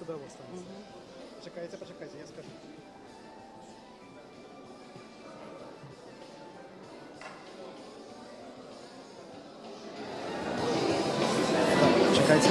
судовой станции. Почекайте, почекайте, я скажу. Чекайте.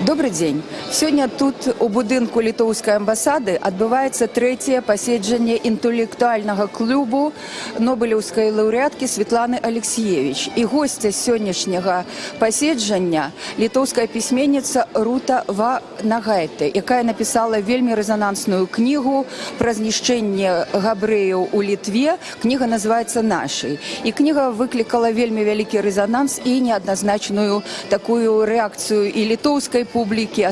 Добрый день. Сегодня тут у будинку літоўскай амбасады адбываецца трэцяе паседжанне інтэлектуальнага клубу нобелеўскай лаўрэаткі Светланы Алексіевіч. І госця сённяшняга паседжання літоўская пісьменніца Рута Ванагайте, якая напісала вельмі рэзанансную кнігу пра знішчэнне габрэяў у Літве. Кніга называецца «Нашай». І кніга выклікала вельмі вялікі рэзананс і неадназначную такую рэакцыю і літоўскай публікі,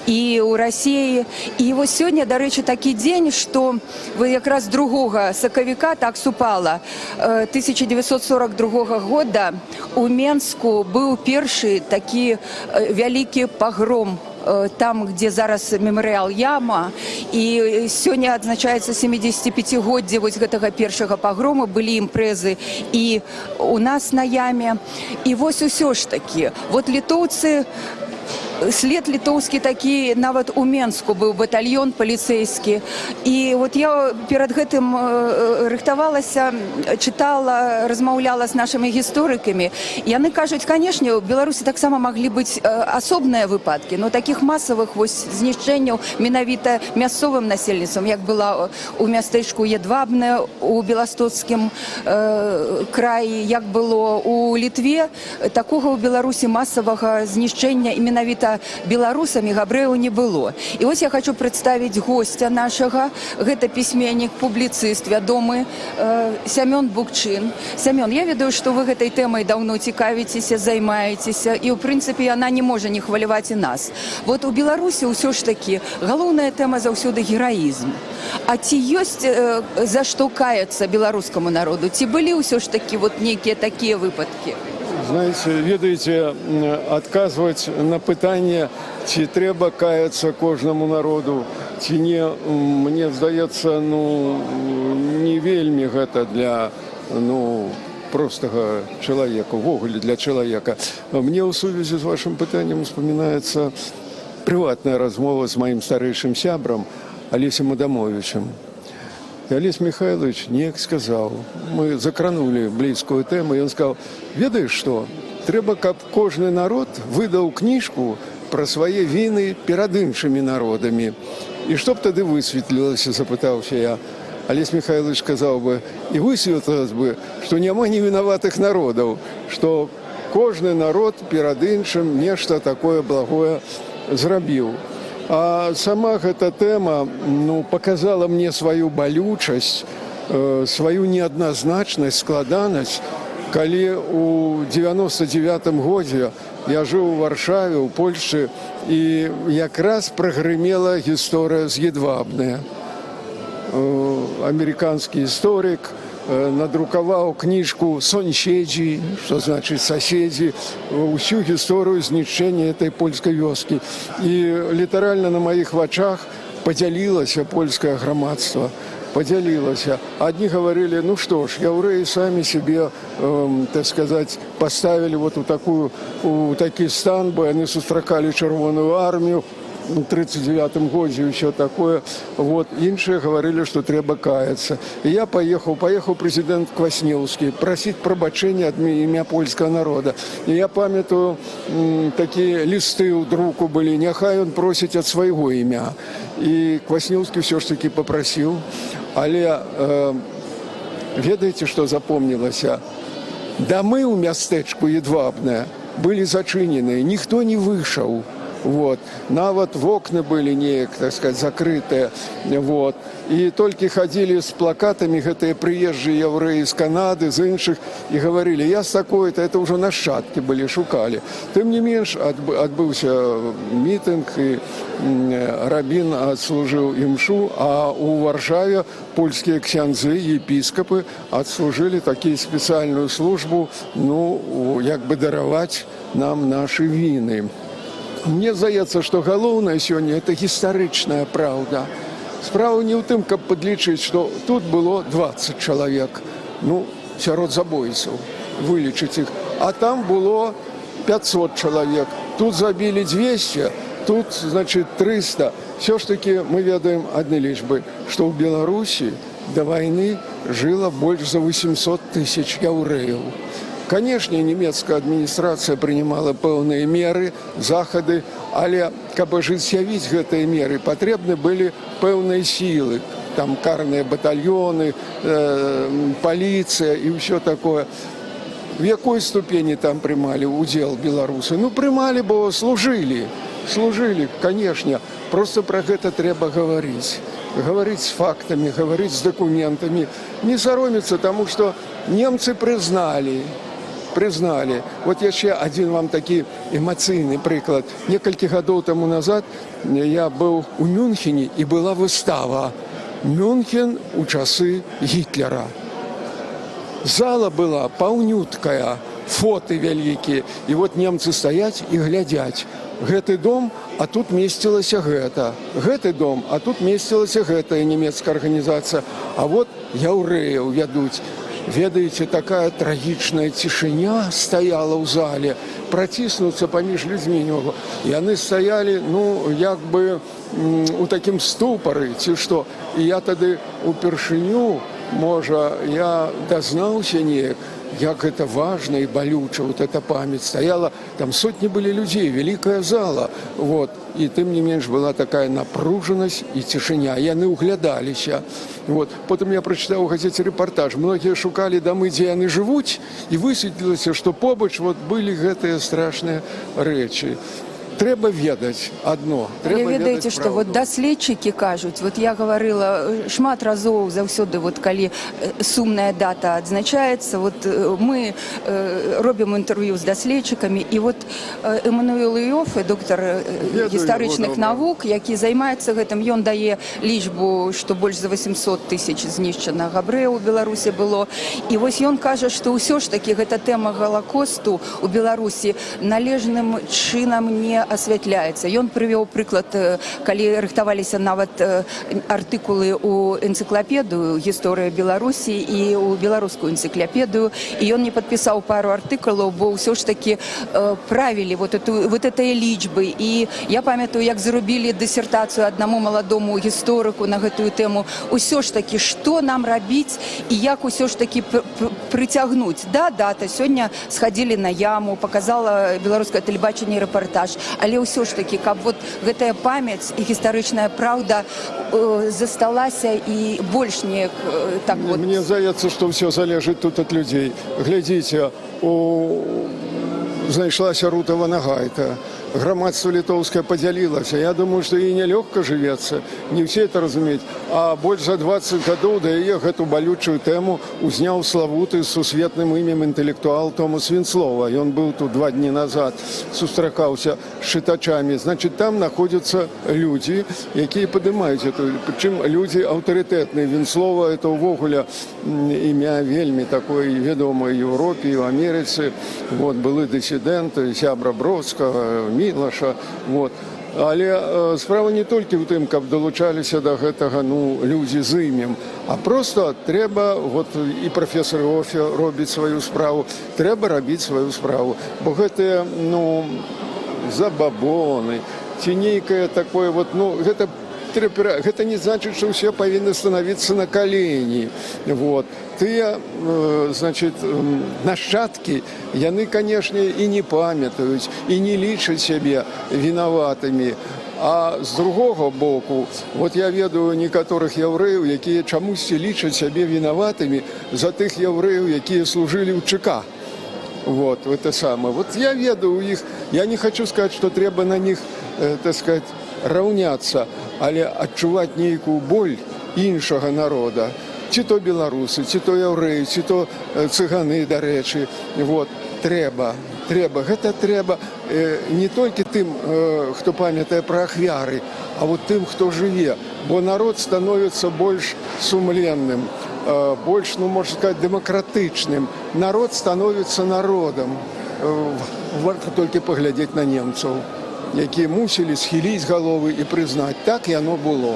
і ў Расіі. І вось сёння, дарэчы, такі дзень, што якраз 2 сакавіка так супала 1942 года у Менску быў першы такі вялікі пагром там, где зараз мемарыял Яма, і сёння адзначаецца 75-годдзе вось гэтага першага пагрому, былі імпрэзы і у нас на Яме. І вось усё ж такі, вот літоўцы, след літоўскі такі, нават у Менску быў батальён паліцэйскі. І вот я перад гэтым рыхтавалася, чытала, размаўляла з нашымі гісторыкамі. Яны кажуць, канешне, у Беларусі таксама маглі быць асобныя выпадкі, но такіх масавых вось знішчэнняў менавіта мясцовым насельніцтвам, як была у мястэчку Едвабне у Беластоцкім краі, як было у Літве, такога ў Беларусі масавага знішчэння і менавіта беларусамі габрэяў не было. І вось я хочу прадставіць гостя нашага. Гэта пісьменнік, публіцыст, вядомы Сямён Букчин. Сямён, я ведаю, што вы гэтай тэмай даўно цікавіцеся, займаецеся, і ў прынцыпе яна не можа не хваляваць і нас. Вот у Беларусі ўсё ж такі галоўная тэма заўсёды гераізм. А ці ёсць за што каяцца беларускаму народу? Ці былі ўсё ж такі вот нейкія такія выпадкі? Знаете, ведаеце, адказваць на пытанне, ці трэба каяцца кожнаму народу, ці не, мне здаецца, не вельмі гэта для, простага чалавека, увогуле для чалавека. Мне ў сувязі з вашым пытаннем успамінаецца прыватная размова з маім старэйшым сябрам Алесем Адамовичем. И Олесь Михайлович неяк сказал, мы закранули близкую тему, и он сказал, ведаешь что, трэба, каб кожны народ выдал книжку про свае вины перад іншымі народами. И чтоб тады высветлилось, запытался я. Олесь Михайлович сказал бы, и высветлилось бы, что няма невиноватых народов, что кожны народ перад іншым нешта такое благое зрабіў. А сама эта тема показала мне свою болючасць, свою неадназначнасць, складанасць, калі у 99-м годзе я жыў у Варшаве, у Польшчы, і якраз прагрымела гісторыя з Едвабне. Амерыканскі гісторык надрукаваў кніжку «Сонседзі», што значыць «соседзі», усю гісторыю знішчэння этой польскай вёскі. І літаральна на маіх вачах падзялілася польскае грамадства. Падзялілася. Адні гаварылі, што ж, яўрэі самі себе, так сказать, поставили вот у такі стан, бо яны сустракалі чырвоную армію, в 1939 годзе і ўсё такое. Вот. Іншыя гаварылі, што трэба каяцца. І я паехаў прэзідэнт Кваснеўскі прасіць прабачэння ад імя польскага народа. І я памятаю, такія лісты ў друку былі, няхай ён просіць ад свайго імя. І Кваснеўскі ўсё ж такі папрасіў. Але ведаеце, што запомнілася? Дамы ў мястэчку Едвабне былі зачыненыя, ніхто не выйшаў. Вот. Нават вокны былі неяк, так сказать, закрытыя. Вот. І толькі хадзілі з плакатамі гэтыя прыезджыя яўрэі з Канады, з іншых, і гаварылі, я з такой-то, это ўжо нашчадкі былі, шукалі. Тым не менш, адбыўся мітынг, і рабін адслужыў імшу, а ў Варшаве польскія ксяндзы, епіскапы адслужылі такую спецыяльную службу, як бы дараваць нам нашы віны. Мне здаецца, што галоўнае сёння – это гістарычная праўда. Справа не ў тым, каб падлічыць, што тут было 20 чалавек, сярод забойцаў. вылечить их. А там было 500 человек. Тут забили 200, тут, значит, 300. Все ж таки мы ведаем одни лічбы, что в Беларуси до войны жило больше за 800 тысяч яўрэяў. Конечно, немецкая адміністрацыя прынимала пэўныя меры, захады, але каб ажыццявіць гэтыя меры, патрэбны былі пэўныя сілы. Там карныя батальёны, полиция и все такое. В якой ступени там приймали удел белорусы? Ну, приймали, бо служили. Служили, конечно. Просто про это треба говорить. Говорить с фактами, говорить с документами. Не соромиться, потому что немцы признали. Вот еще один вам такой эмоциональный приклад. Несколько годов тому назад я был у Мюнхене, и была выстава. Мюнхен у часы Гитлера. Зала была паўнюткая, фоты вялікія. І вот немцы стаяць і глядяць. Гэты дом, а тут месцілася гэта. Гэты дом, а тут месцілася гэтая нямецкая арганізацыя. А вот яўрэяў вядуць. Ведаеце, такая трагічная цішыня стаяла ў зале. Праціснуцца паміж людзьмі не магло. Яны стаялі, ну, як бы у такім ступары, ці што. І я тады упершыню, можа, я дазнаўся неяк, як это важно и болюче, вот эта память стояла, там сотни были людей, великая зала, вот, и тем не меньше была такая напруженность и тишиня, яны углядаліся, вот, потом я прочитал в газете репортаж, многие шукали домы, где яны живут, и высветлилось, что побач вот были гэтыя страшные речи. Трэба ведаць одно. Але ведаеце, што вот даследчыкі кажуць, вот я говорила шмат разоў заўсёды, вот калі сумная дата адзначаецца, вот мы робім інтэрв'ю з даследчыкамі, і вот Эммануэл Іоффе, доктар гістарычных навук, які займаецца гэтым, ён дае лічбу, што больш за 800 тысяч знішчана габрэяў у Беларусі было. І вось ён кажа, што ўсё ж такі гэта тэма Галакосту у Беларусі належным чынам не асвятляецца. Ён прывёў прыклад, калі рыхтаваліся нават артыкулы ў энцыклапедыю «Гісторыя Беларусі» і ў беларускую энцыклапедыю, і ён не падпісаў пару артыкулаў, бо ўсё ж такі правілі вот этыя лічбы. І я памятаю, як зрубілі дысертацыю аднаму маладому гісторыку на гэтую тэму. Усё ж такі, што нам рабіць і як усё ж такі прыцягнуць. Да, дата, сёння схадзілі на яму, показала беларускае тэлебачанне рэпартаж, але ўсё ж такі, каб вот гэтая памяць і гістарычная праўда засталася і больш неяк так вот. Мне здаецца, што ўсё залежыць тут ад людзей. Глядзіце, знайшлася Рутава Нагайта. Грамадство литовское поделилось. Я думаю, что ей нелегко живется, не все это разумеют. А больше за 20 годов да яе эту болючую тему узнял славуты с сусветным именем интеллектуал Томас Винслова. И он был тут 2 дни назад, сустракался с читачами. Значит, там находятся люди, которые поднимают это. Причем люди авторитетные. Винслова это увогуле имя вельми такое ведомое в Европе и в Америке. Вот, были диссиденты, Сябра Бродского, Мілаша, вот. Але справа не толькі ў тым, каб далучаліся да гэтага, ну, людзі з імем, а просто трэба, вот і прафесор Іоффе робіць сваю справу, трэба рабіць сваю справу, бо гэтыя, ну, забабоны, ці нейкае такое, вот, ну, гэта не значит, что все повинны становиться на колени. Вот. Тыя, значит, нашчадкі, яны, конечно, и не памятаюць, и не лічаць себе виноватыми. А з другого боку, вот я ведаю некаторых яўрэяў, якія чамусьці лічаць себе виноватыми за тых яўрэяў, якія служили ў ЧК. Вот, это самое. Вот я ведаю их, я не хочу сказать, что треба на них, так сказать, раўняцца, але адчуваць нейкую боль іншага народа. Ці то беларусы, ці то яўрэі, ці то цыганы, дарэчы. Вот, трэба. Гэта трэба не толькі тым, хто памятае пра ахвяры, а вот тым, хто жыве. Бо народ становіцца больш сумленным, больш, ну, можна сказаць, дэмакратычным. Народ становіцца народам. Варта толькі паглядзець на немцаў, якія мусілі схіліць галовы і прызнаць, так яно было.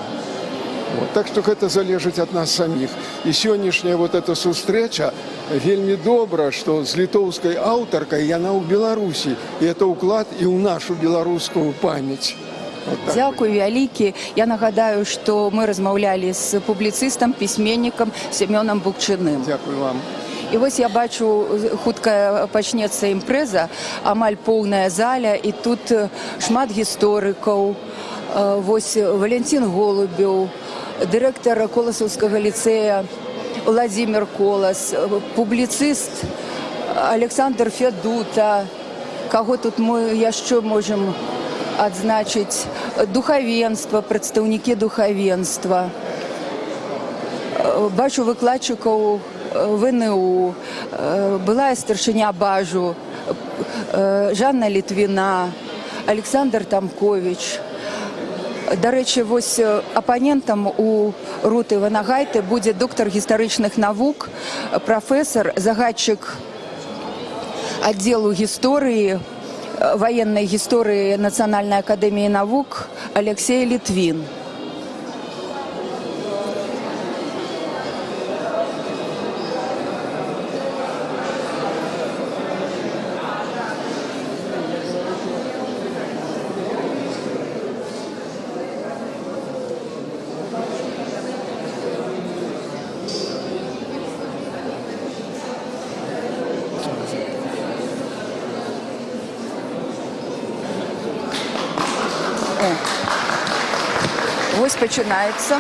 Вот. Так что это залежыць ад нас самих. И сённяшняя вот эта сустрэча, вельмі добра, што з літоўскай аўтаркай яна ў Беларусі. І это ўклад і ў нашу беларускую памяць. Вот так. Дзякуй вялікі. Я нагадаю, што мы размаўлялі з публіцыстам, пісьменнікам Семёнам Букчыным. Дзякуй вам. І вось я бачу, хутка пачнецца імпрэза, амаль поўная заля, і тут шмат гісторыкаў. Вось Валентин Голубеў, дырэктар Коласаўскага ліцэя Владимир Колас, публіцыст Александр Федута. Каго тут мы яшчэ можам адзначыць? Духавенства, прадстаўнікі духавенства. Бачу выкладчыкаў ВНУ, былая старшыня Бажу, Жанна Літвіна, Александр Тамкович. Дарэчы, вось апанентам у Руты Ванагайты будзе доктар гістарычных навук, прафесор, загадчык аддзелу гісторыі, военной гісторыі Нацыянальнай акадэміі навук Алексей Літвін. Вось пачынаецца.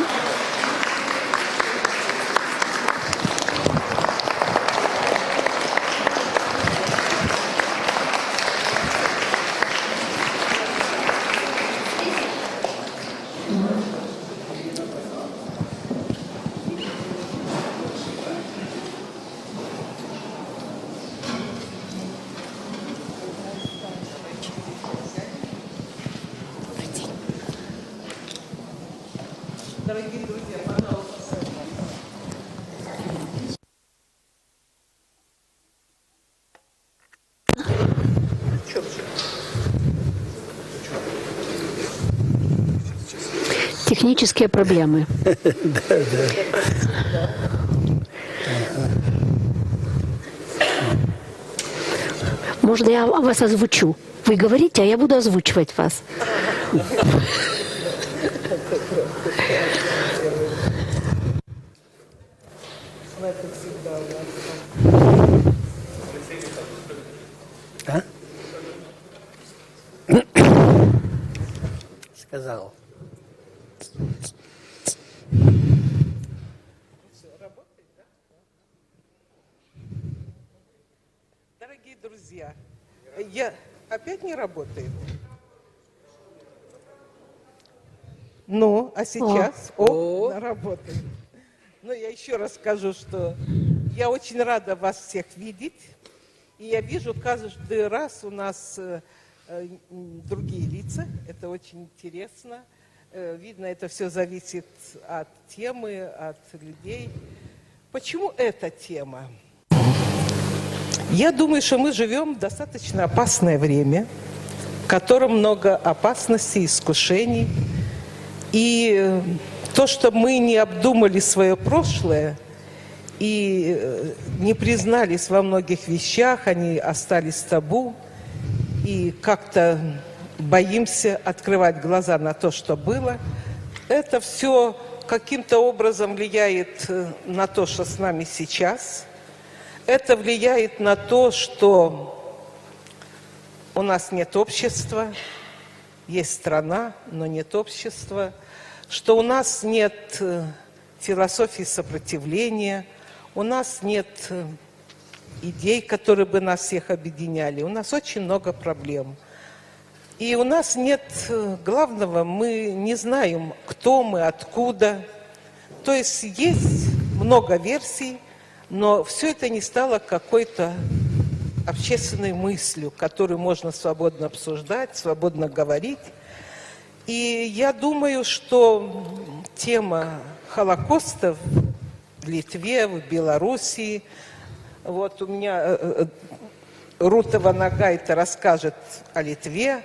Дорогие друзья, пожалуйста. Технические проблемы. Можно я вас озвучу? Вы говорите, а я буду озвучивать вас. Сказал. Дорогие друзья, опять не работает. Ну, а сейчас работает. Но я еще раз скажу, что я очень рада вас всех видеть. И я вижу каждый раз у нас другие лица. Это очень интересно. Видно, это все зависит от темы, от людей. Почему эта тема? Я думаю, что мы живем в достаточно опасное время, в котором много опасностей, искушений. И то, что мы не обдумали свое прошлое и не признались во многих вещах, они остались табу, и как-то боимся открывать глаза на то, что было, это все каким-то образом влияет на то, что с нами сейчас. Это влияет на то, что у нас нет общества, есть страна, но нет общества, что у нас нет философии сопротивления, у нас нет идей, которые бы нас всех объединяли. У нас очень много проблем. И у нас нет главного, мы не знаем, кто мы, откуда. То есть есть много версий, но все это не стало какой-то общественной мыслью, которую можно свободно обсуждать, свободно говорить. И я думаю, что тема Холокоста в Литве, в Белоруссии, вот у меня Рута Ванагайта расскажет о Литве,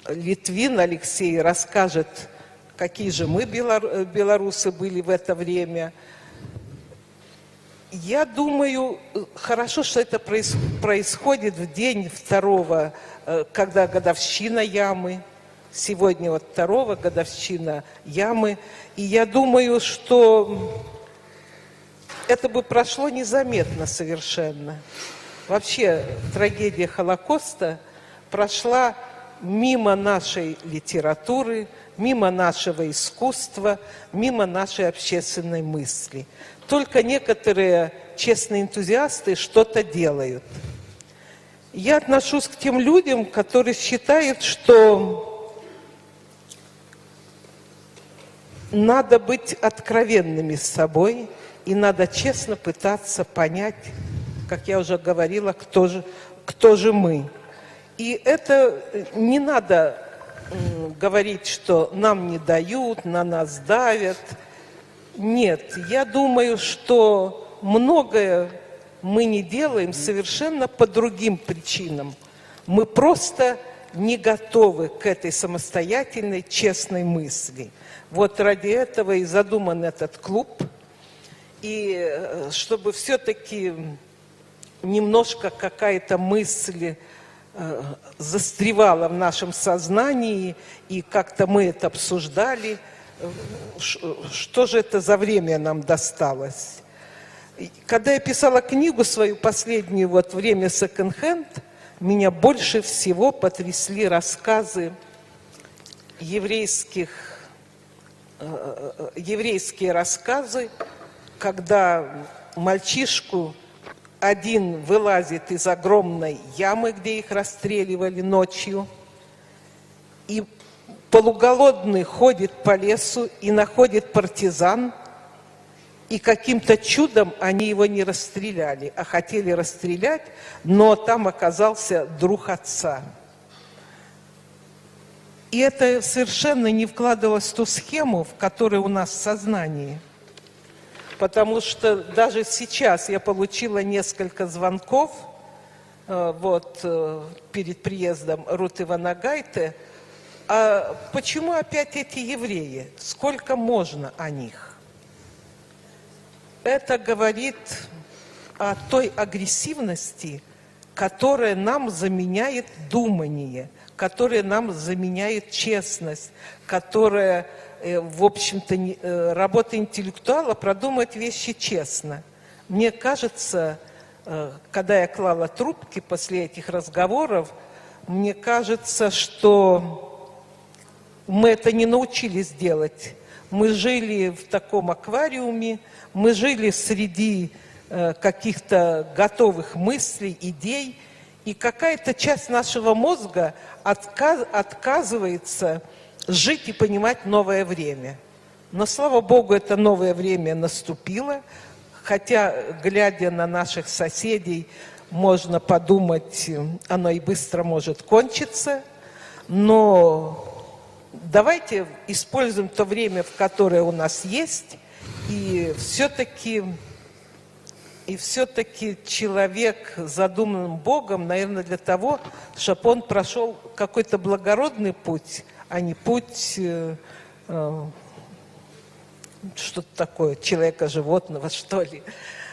Литвин Алексей расскажет, какие же мы, белорусы, были в это время. Я думаю, хорошо, что это происходит в день второго, когда годовщина Ямы. Сегодня вот второго годовщина Ямы. И я думаю, что это бы прошло незаметно совершенно. Вообще трагедия Холокоста прошла мимо нашей литературы, мимо нашего искусства, мимо нашей общественной мысли. Только некоторые честные энтузиасты что-то делают. Я отношусь к тем людям, которые считают, что надо быть откровенными с собой, и надо честно пытаться понять, как я уже говорила, кто же мы. И это не надо говорить, что нам не дают, на нас давят. Нет, я думаю, что многое мы не делаем совершенно по другим причинам. Мы просто не готовы к этой самостоятельной, честной мысли. Вот ради этого и задуман этот клуб. И чтобы все-таки немножко какая-то мысль застревала в нашем сознании, и как-то мы это обсуждали, что же это за время нам досталось. Когда я писала книгу свою последнюю, вот «Время секонд-хенд», меня больше всего потрясли рассказы еврейские рассказы, когда мальчишку один вылазит из огромной ямы, где их расстреливали ночью, и полуголодный ходит по лесу и находит партизан, и каким-то чудом они его не расстреляли, а хотели расстрелять, но там оказался друг отца. И это совершенно не вкладывалось в ту схему, в которой у нас в сознании. Потому что даже сейчас я получила несколько звонков перед приездом Руты Ванагайте. А почему опять эти евреи? Сколько можно о них? Это говорит о той агрессивности, которая нам заменяет думание, которая нам заменяет честность, которая, в общем-то, работа интеллектуала продумать вещи честно. Мне кажется, когда я клала трубки после этих разговоров, мне кажется, что мы это не научились делать. Мы жили в таком аквариуме, мы жили среди каких-то готовых мыслей, идей, и какая-то часть нашего мозга отказывается жить и понимать новое время. Но, слава Богу, это новое время наступило, хотя, глядя на наших соседей, можно подумать, оно и быстро может кончиться, но давайте используем то время, в которое у нас есть, и все-таки человек задуман Богом, наверное, для того, чтобы он прошел какой-то благородный путь, а не путь что-то такое, человека-животного, что ли.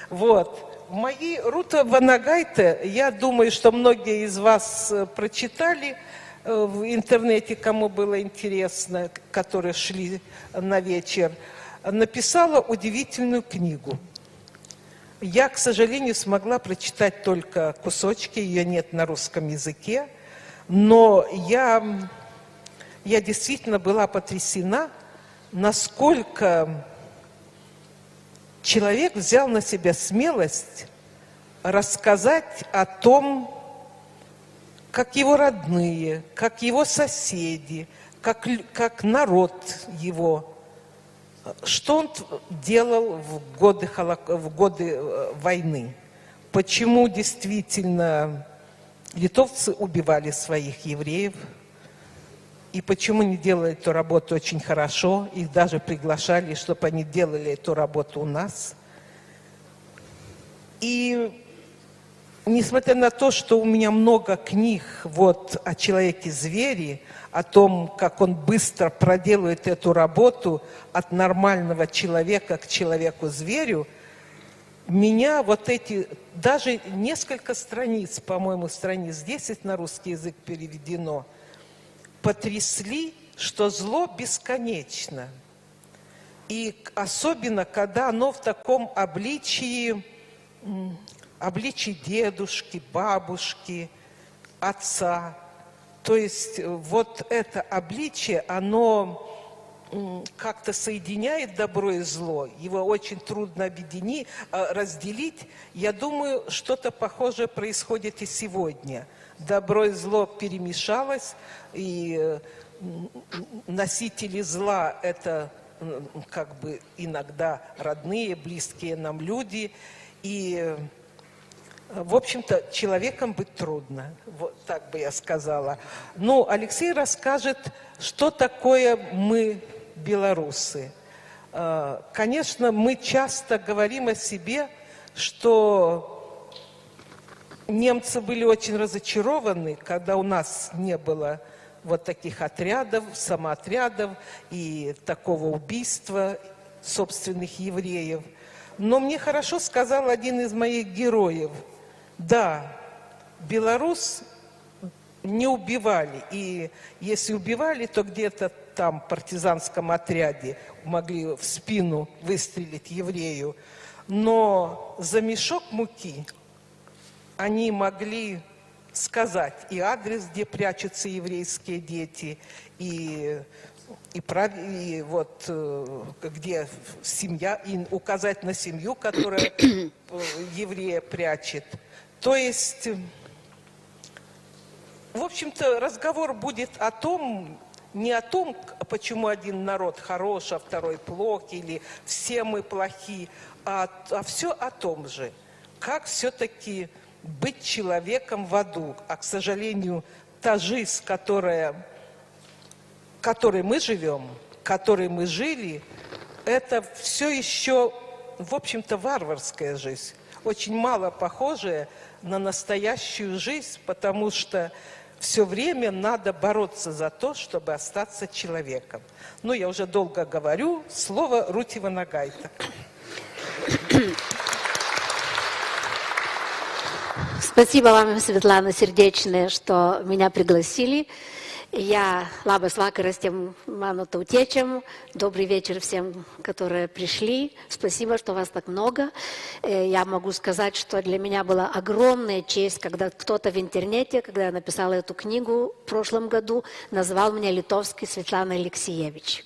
Вот. Мои Рута Ванагайте, я думаю, что многие из вас прочитали в интернете, кому было интересно, которые шли на вечер, написала удивительную книгу. Я, к сожалению, смогла прочитать только кусочки, ее нет на русском языке, но я действительно была потрясена, насколько человек взял на себя смелость рассказать о том, как его родные, как его соседи, как народ его, что он делал в годы войны, почему действительно литовцы убивали своих евреев, и почему не делали эту работу очень хорошо, их даже приглашали, чтобы они делали эту работу у нас. И несмотря на то, что у меня много книг о человеке-звере, о том, как он быстро проделывает эту работу от нормального человека к человеку-зверю, меня вот эти, даже несколько страниц, по-моему, страниц 10 на русский язык переведено, потрясли, что зло бесконечно. И особенно, когда оно в таком обличии дедушки, бабушки, отца. То есть вот это обличие, оно как-то соединяет добро и зло. Его очень трудно разделить. Я думаю, что-то похожее происходит и сегодня. Добро и зло перемешалось, и носители зла – это как бы иногда родные, близкие нам люди. И, в общем-то, человеком быть трудно, вот так бы я сказала. Ну, Алексей расскажет, что такое мы, белорусы. Конечно, мы часто говорим о себе, что немцы были очень разочарованы, когда у нас не было вот таких отрядов, самоотрядов и такого убийства собственных евреев. Но мне хорошо сказал один из моих героев. Да, Беларусь не убивали. И если убивали, то где-то там в партизанском отряде могли в спину выстрелить еврею. Но за мешок муки они могли сказать и адрес, где прячутся еврейские дети, и вот где семья, и указать на семью, которая еврея прячет. То есть, в общем-то, разговор будет о том, не о том, почему один народ хорош, а второй плох, или все мы плохи, а все о том же, как все-таки быть человеком в аду. А, к сожалению, та жизнь, которой мы живем, которой мы жили, это все еще, в общем-то, варварская жизнь. Очень мало похожая на настоящую жизнь, потому что все время надо бороться за то, чтобы остаться человеком. Ну, я уже долго говорю. Слово Рути Ванагайте. Спасибо вам, Светлана, сердечное, что меня пригласили. Я labas vakaras тем mano tautiečiam. Добрый вечер всем, которые пришли. Спасибо, что вас так много. Я могу сказать, что для меня была огромная честь, когда кто-то в интернете, когда я написала эту книгу в прошлом году, назвал меня литовский Светлана Алексеевич.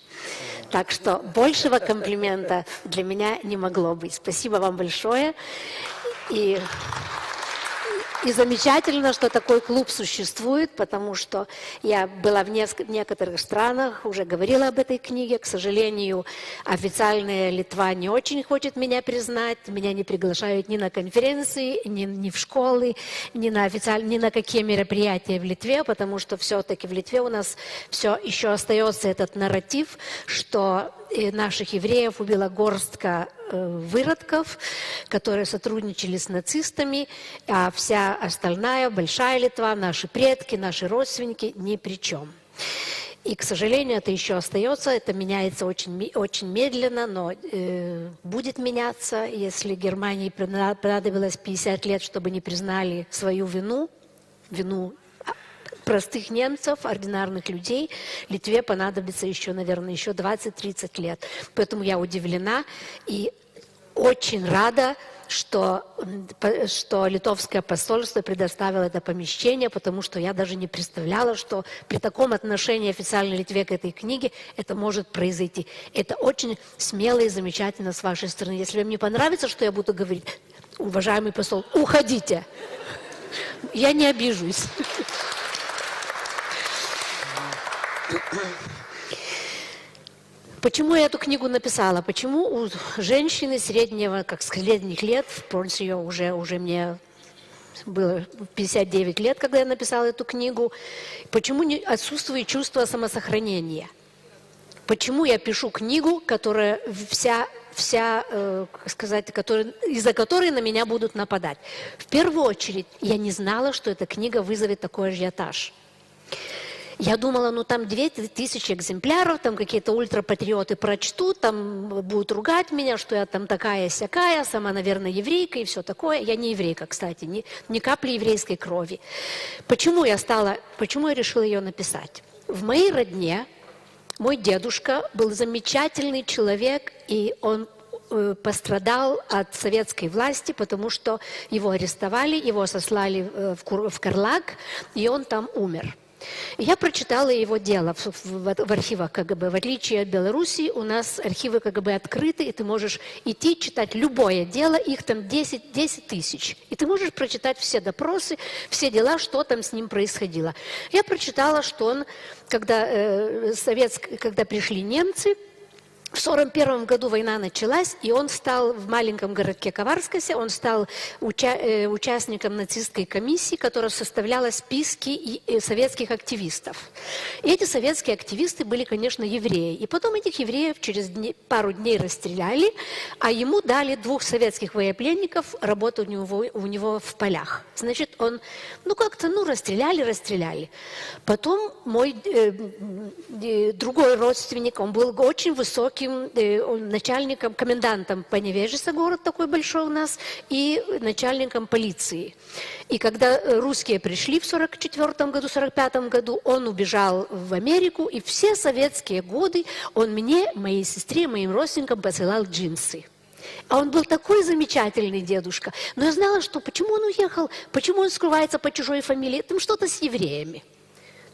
Так что большего комплимента для меня не могло быть. Спасибо вам большое. И замечательно, что такой клуб существует, потому что я была в некоторых странах, уже говорила об этой книге. К сожалению, официальная Литва не очень хочет меня признать. Меня не приглашают ни на конференции, ни в школы, ни на какие мероприятия в Литве, потому что все-таки в Литве у нас все еще остается этот нарратив, что наших евреев убила горстка выродков, которые сотрудничали с нацистами, а вся остальная большая Литва, наши предки, наши родственники ни при чем. И, к сожалению, это еще остается, это меняется очень, очень медленно, но будет меняться, если Германии понадобилось 50 лет, чтобы не признали свою вину простых немцев, ординарных людей, Литве понадобится еще, наверное, еще 20-30 лет. Поэтому я удивлена и очень рада, что литовское посольство предоставило это помещение, потому что я даже не представляла, что при таком отношении официальной Литве к этой книге это может произойти. Это очень смело и замечательно с вашей стороны. Если вам не понравится, что я буду говорить, уважаемый посол, уходите. Я не обижусь. Почему я эту книгу написала? Почему у женщины средних лет, впрочем, ее уже мне было 59 лет, когда я написала эту книгу, почему отсутствует чувство самосохранения? Почему я пишу книгу, которая из-за которой на меня будут нападать? В первую очередь, я не знала, что эта книга вызовет такой ажиотаж. Я думала, ну там 2000 экземпляров, там какие-то ультрапатриоты прочтут, там будут ругать меня, что я там такая-сякая, сама, наверное, еврейка и все такое. Я не еврейка, кстати, ни капли еврейской крови. Почему я решила ее написать? В моей родне мой дедушка был замечательный человек, и он пострадал от советской власти, потому что его арестовали, его сослали в Карлаг, и он там умер. Я прочитала его дело в архивах КГБ. В отличие от Белоруссии, у нас архивы КГБ открыты, и ты можешь идти читать любое дело, их там 10 тысяч. И ты можешь прочитать все допросы, все дела, что там с ним происходило. Я прочитала, что он, когда пришли немцы, в 1941 году война началась, и он стал в маленьком городке Коварскосе, он стал участником нацистской комиссии, которая составляла списки советских активистов. И эти советские активисты были, конечно, евреи. И потом этих евреев через пару дней расстреляли, а ему дали 2 советских военнопленников работу у него в полях. Значит, он, расстреляли. Потом мой другой родственник, он был очень высокий, начальником, комендантом Поневежиса, город такой большой у нас, и начальником полиции. И когда русские пришли в 1944 году, 1945 году, он убежал в Америку, и все советские годы он мне, моей сестре, моим родственникам посылал джинсы. А он был такой замечательный дедушка. Но я знала, что почему он уехал, почему он скрывается по чужой фамилии, там что-то с евреями.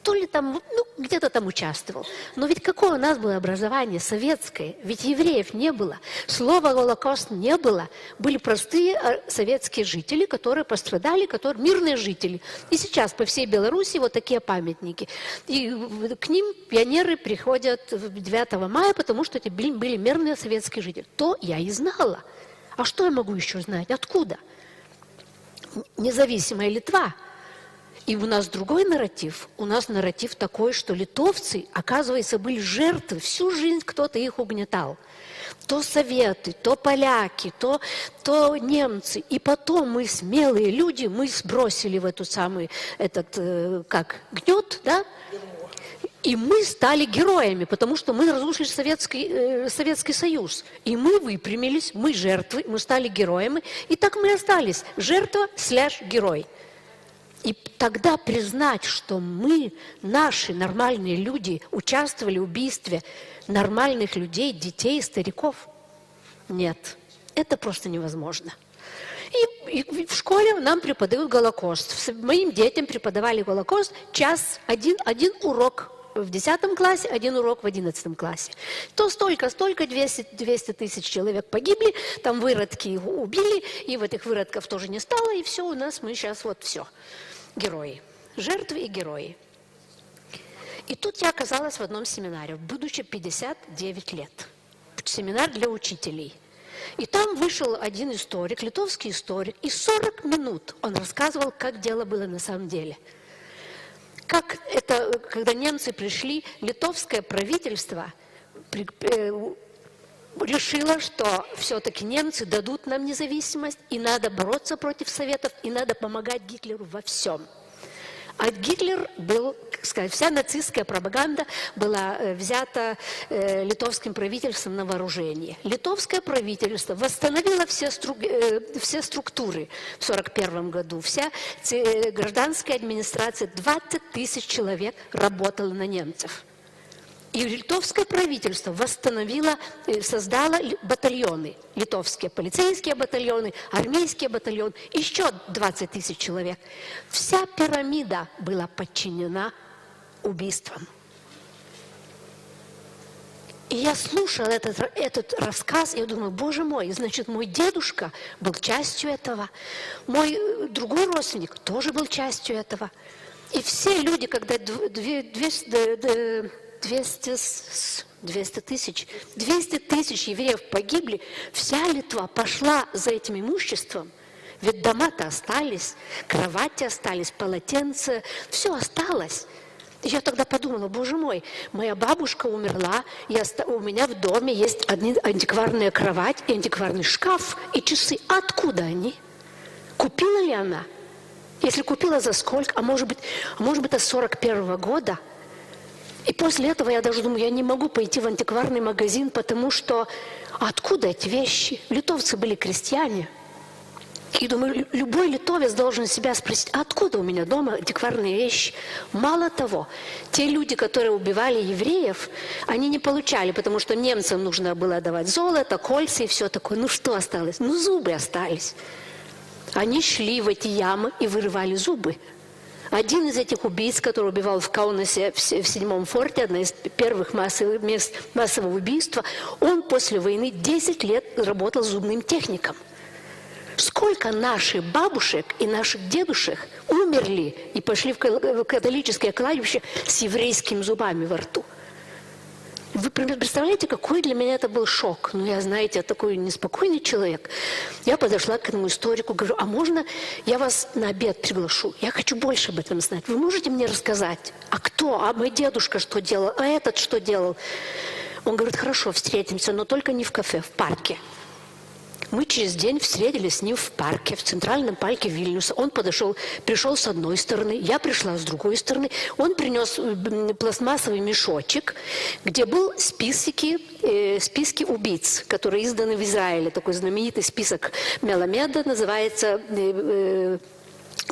То ли там, где-то там участвовал. Но ведь какое у нас было образование советское? Ведь евреев не было. Слова «Голокост» не было. Были простые советские жители, которые пострадали, мирные жители. И сейчас по всей Беларуси вот такие памятники. И к ним пионеры приходят 9 мая, потому что это были мирные советские жители. То я и знала. А что я могу еще знать? Откуда? Независимая Литва. И у нас другой нарратив. У нас нарратив такой, что литовцы, оказывается, были жертвы. Всю жизнь кто-то их угнетал. То советы, то поляки, то немцы. И потом мы, смелые люди, мы сбросили в эту самую, гнет, да? И мы стали героями, потому что мы разрушили Советский Союз. И мы выпрямились, мы жертвы, мы стали героями. И так мы и остались. Жертва/герой. И тогда признать, что мы, наши нормальные люди, участвовали в убийстве нормальных людей, детей, стариков, нет, это просто невозможно. И в школе нам преподают Голокост. Моим детям преподавали Голокост один урок в 10 классе, 1 урок в 11 классе. То столько, 200 тысяч человек погибли, там выродки их убили, и в этих выродков тоже не стало, и все у нас, мы сейчас вот все. Герои. Жертвы и герои. И тут я оказалась в одном семинаре, будучи 59 лет. Семинар для учителей. И там вышел один историк, литовский историк, и 40 минут он рассказывал, как дело было на самом деле. Как это, когда немцы пришли, литовское правительство решило, что все-таки немцы дадут нам независимость, и надо бороться против Советов, и надо помогать Гитлеру во всем. А Гитлер был, так сказать, вся нацистская пропаганда была взята литовским правительством на вооружение. Литовское правительство восстановило все структуры в 1941 году. Вся гражданская администрация, 20 тысяч человек работала на немцев. И литовское правительство создало батальоны. Литовские полицейские батальоны, армейские батальоны, еще 20 тысяч человек. Вся пирамида была подчинена убийствам. И я слушала этот рассказ, и я думаю, боже мой, значит, мой дедушка был частью этого. Мой другой родственник тоже был частью этого. И все люди, когда 200 тысяч евреев погибли, вся Литва пошла за этим имуществом. Ведь дома-то остались, кровати остались, полотенца, все осталось. И я тогда подумала, боже мой, моя бабушка умерла, у меня в доме есть антикварная кровать и антикварный шкаф, и часы. Откуда они? Купила ли она? Если купила, за сколько? А может быть, это с 1941 года? И после этого я даже думаю, я не могу пойти в антикварный магазин, потому что откуда эти вещи? Литовцы были крестьяне. И думаю, любой литовец должен себя спросить, а откуда у меня дома антикварные вещи? Мало того, те люди, которые убивали евреев, они не получали, потому что немцам нужно было давать золото, кольца и все такое. Ну что осталось? Ну зубы остались. Они шли в эти ямы и вырывали зубы. Один из этих убийц, который убивал в Каунасе в 7-м форте, одна из первых массовых мест массового убийства, он после войны 10 лет работал зубным техником. Сколько наших бабушек и наших дедушек умерли и пошли в католическое кладбище с еврейскими зубами во рту. Вы представляете, какой для меня это был шок? Ну, я, знаете, я такой неспокойный человек. Я подошла к этому историку, говорю, а можно я вас на обед приглашу? Я хочу больше об этом знать. Вы можете мне рассказать? А кто? А мой дедушка что делал? А этот что делал? Он говорит, хорошо, встретимся, но только не в кафе, в парке. Мы через день встретились с ним в парке, в центральном парке Вильнюса. Он пришел с одной стороны, я пришла с другой стороны. Он принес пластмассовый мешочек, где был списки убийц, которые изданы в Израиле. Такой знаменитый список Меламеда называется «Crime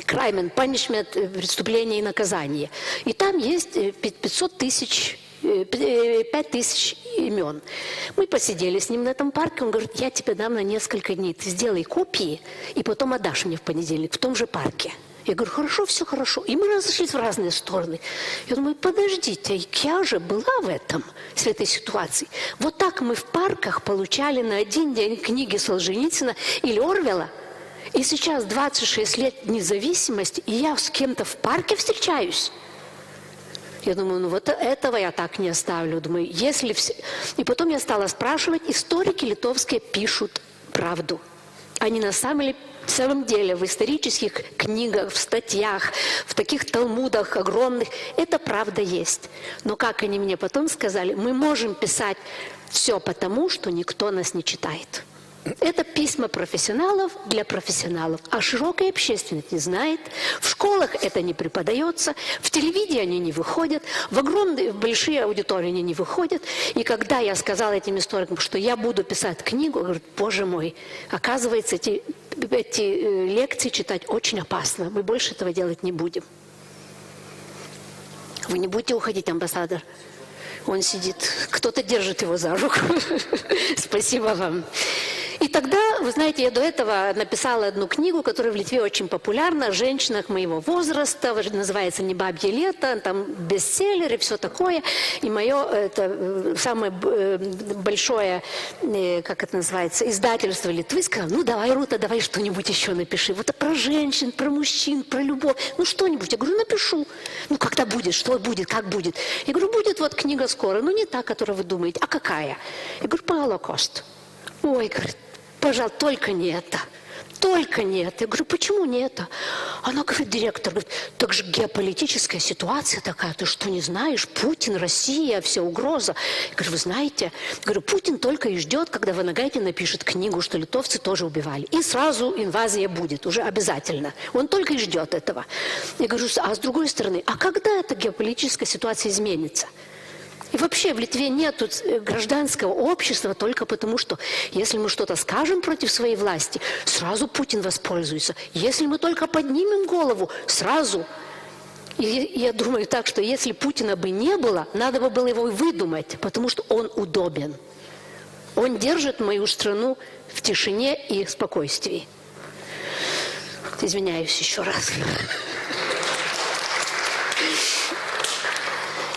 and Punishment», «Преступление и наказание». И там есть 5000 имен. Мы посидели с ним на этом парке. Он говорит, я тебе дам на несколько дней. Ты сделай копии и потом отдашь мне в понедельник в том же парке. Я говорю, хорошо, все хорошо. И мы разошлись в разные стороны. Я думаю, подождите, я же была в этой ситуации. Вот так мы в парках получали на один день книги Солженицына или Орвелла. И сейчас 26 лет независимости, и я с кем-то в парке встречаюсь. Я думаю, ну вот этого я так не оставлю. Думаю, если все... И потом я стала спрашивать, историки литовские пишут правду. Они на самом деле в исторических книгах, в статьях, в таких талмудах огромных, это правда есть. Но как они мне потом сказали, мы можем писать все потому, что никто нас не читает. Это письма профессионалов для профессионалов, а широкая общественность не знает, в школах это не преподается, в телевидении они не выходят, в большие аудитории они не выходят. И когда я сказала этим историкам, что я буду писать книгу, говорят, боже мой, оказывается, эти лекции читать очень опасно, мы больше этого делать не будем. Вы не будете уходить, амбассадор? Он сидит, кто-то держит его за руку. Спасибо вам. И тогда, вы знаете, я до этого написала одну книгу, которая в Литве очень популярна, о женщинах моего возраста, называется «Не бабье лето», там бестселлер и все такое. И мое это самое большое, как это называется, издательство Литвы сказало, ну давай, Рута, давай что-нибудь еще напиши. Вот про женщин, про мужчин, про любовь, ну что-нибудь. Я говорю, напишу. Ну когда будет, что будет, как будет? Я говорю, будет вот книга скоро, но не та, которую вы думаете, а какая? Я говорю, про Холокост. Ой, говорит, пожалуйста, только не это. Только не это. Я говорю, почему не это? Она говорит, директор, говорит, так же геополитическая ситуация такая, ты что, не знаешь? Путин, Россия, вся угроза. Я говорю, вы знаете, говорю, Путин только и ждет, когда Ванагайте напишет книгу, что литовцы тоже убивали. И сразу инвазия будет, уже обязательно. Он только и ждет этого. Я говорю, а с другой стороны, а когда эта геополитическая ситуация изменится? И вообще в Литве нет гражданского общества только потому, что если мы что-то скажем против своей власти, сразу Путин воспользуется. Если мы только поднимем голову, сразу. И я думаю так, что если Путина бы не было, надо бы было его выдумать, потому что он удобен. Он держит мою страну в тишине и спокойствии. Извиняюсь еще раз.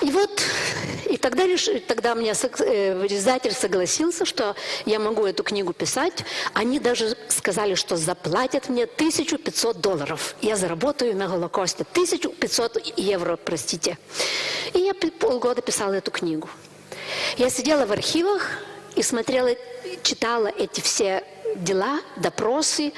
И вот, и тогда мне издатель согласился, что я могу эту книгу писать. Они даже сказали, что заплатят мне $1500. Я заработаю на Холокосте. 1500 евро, простите. И я полгода писала эту книгу. Я сидела в архивах и смотрела, читала эти все дела, допросы.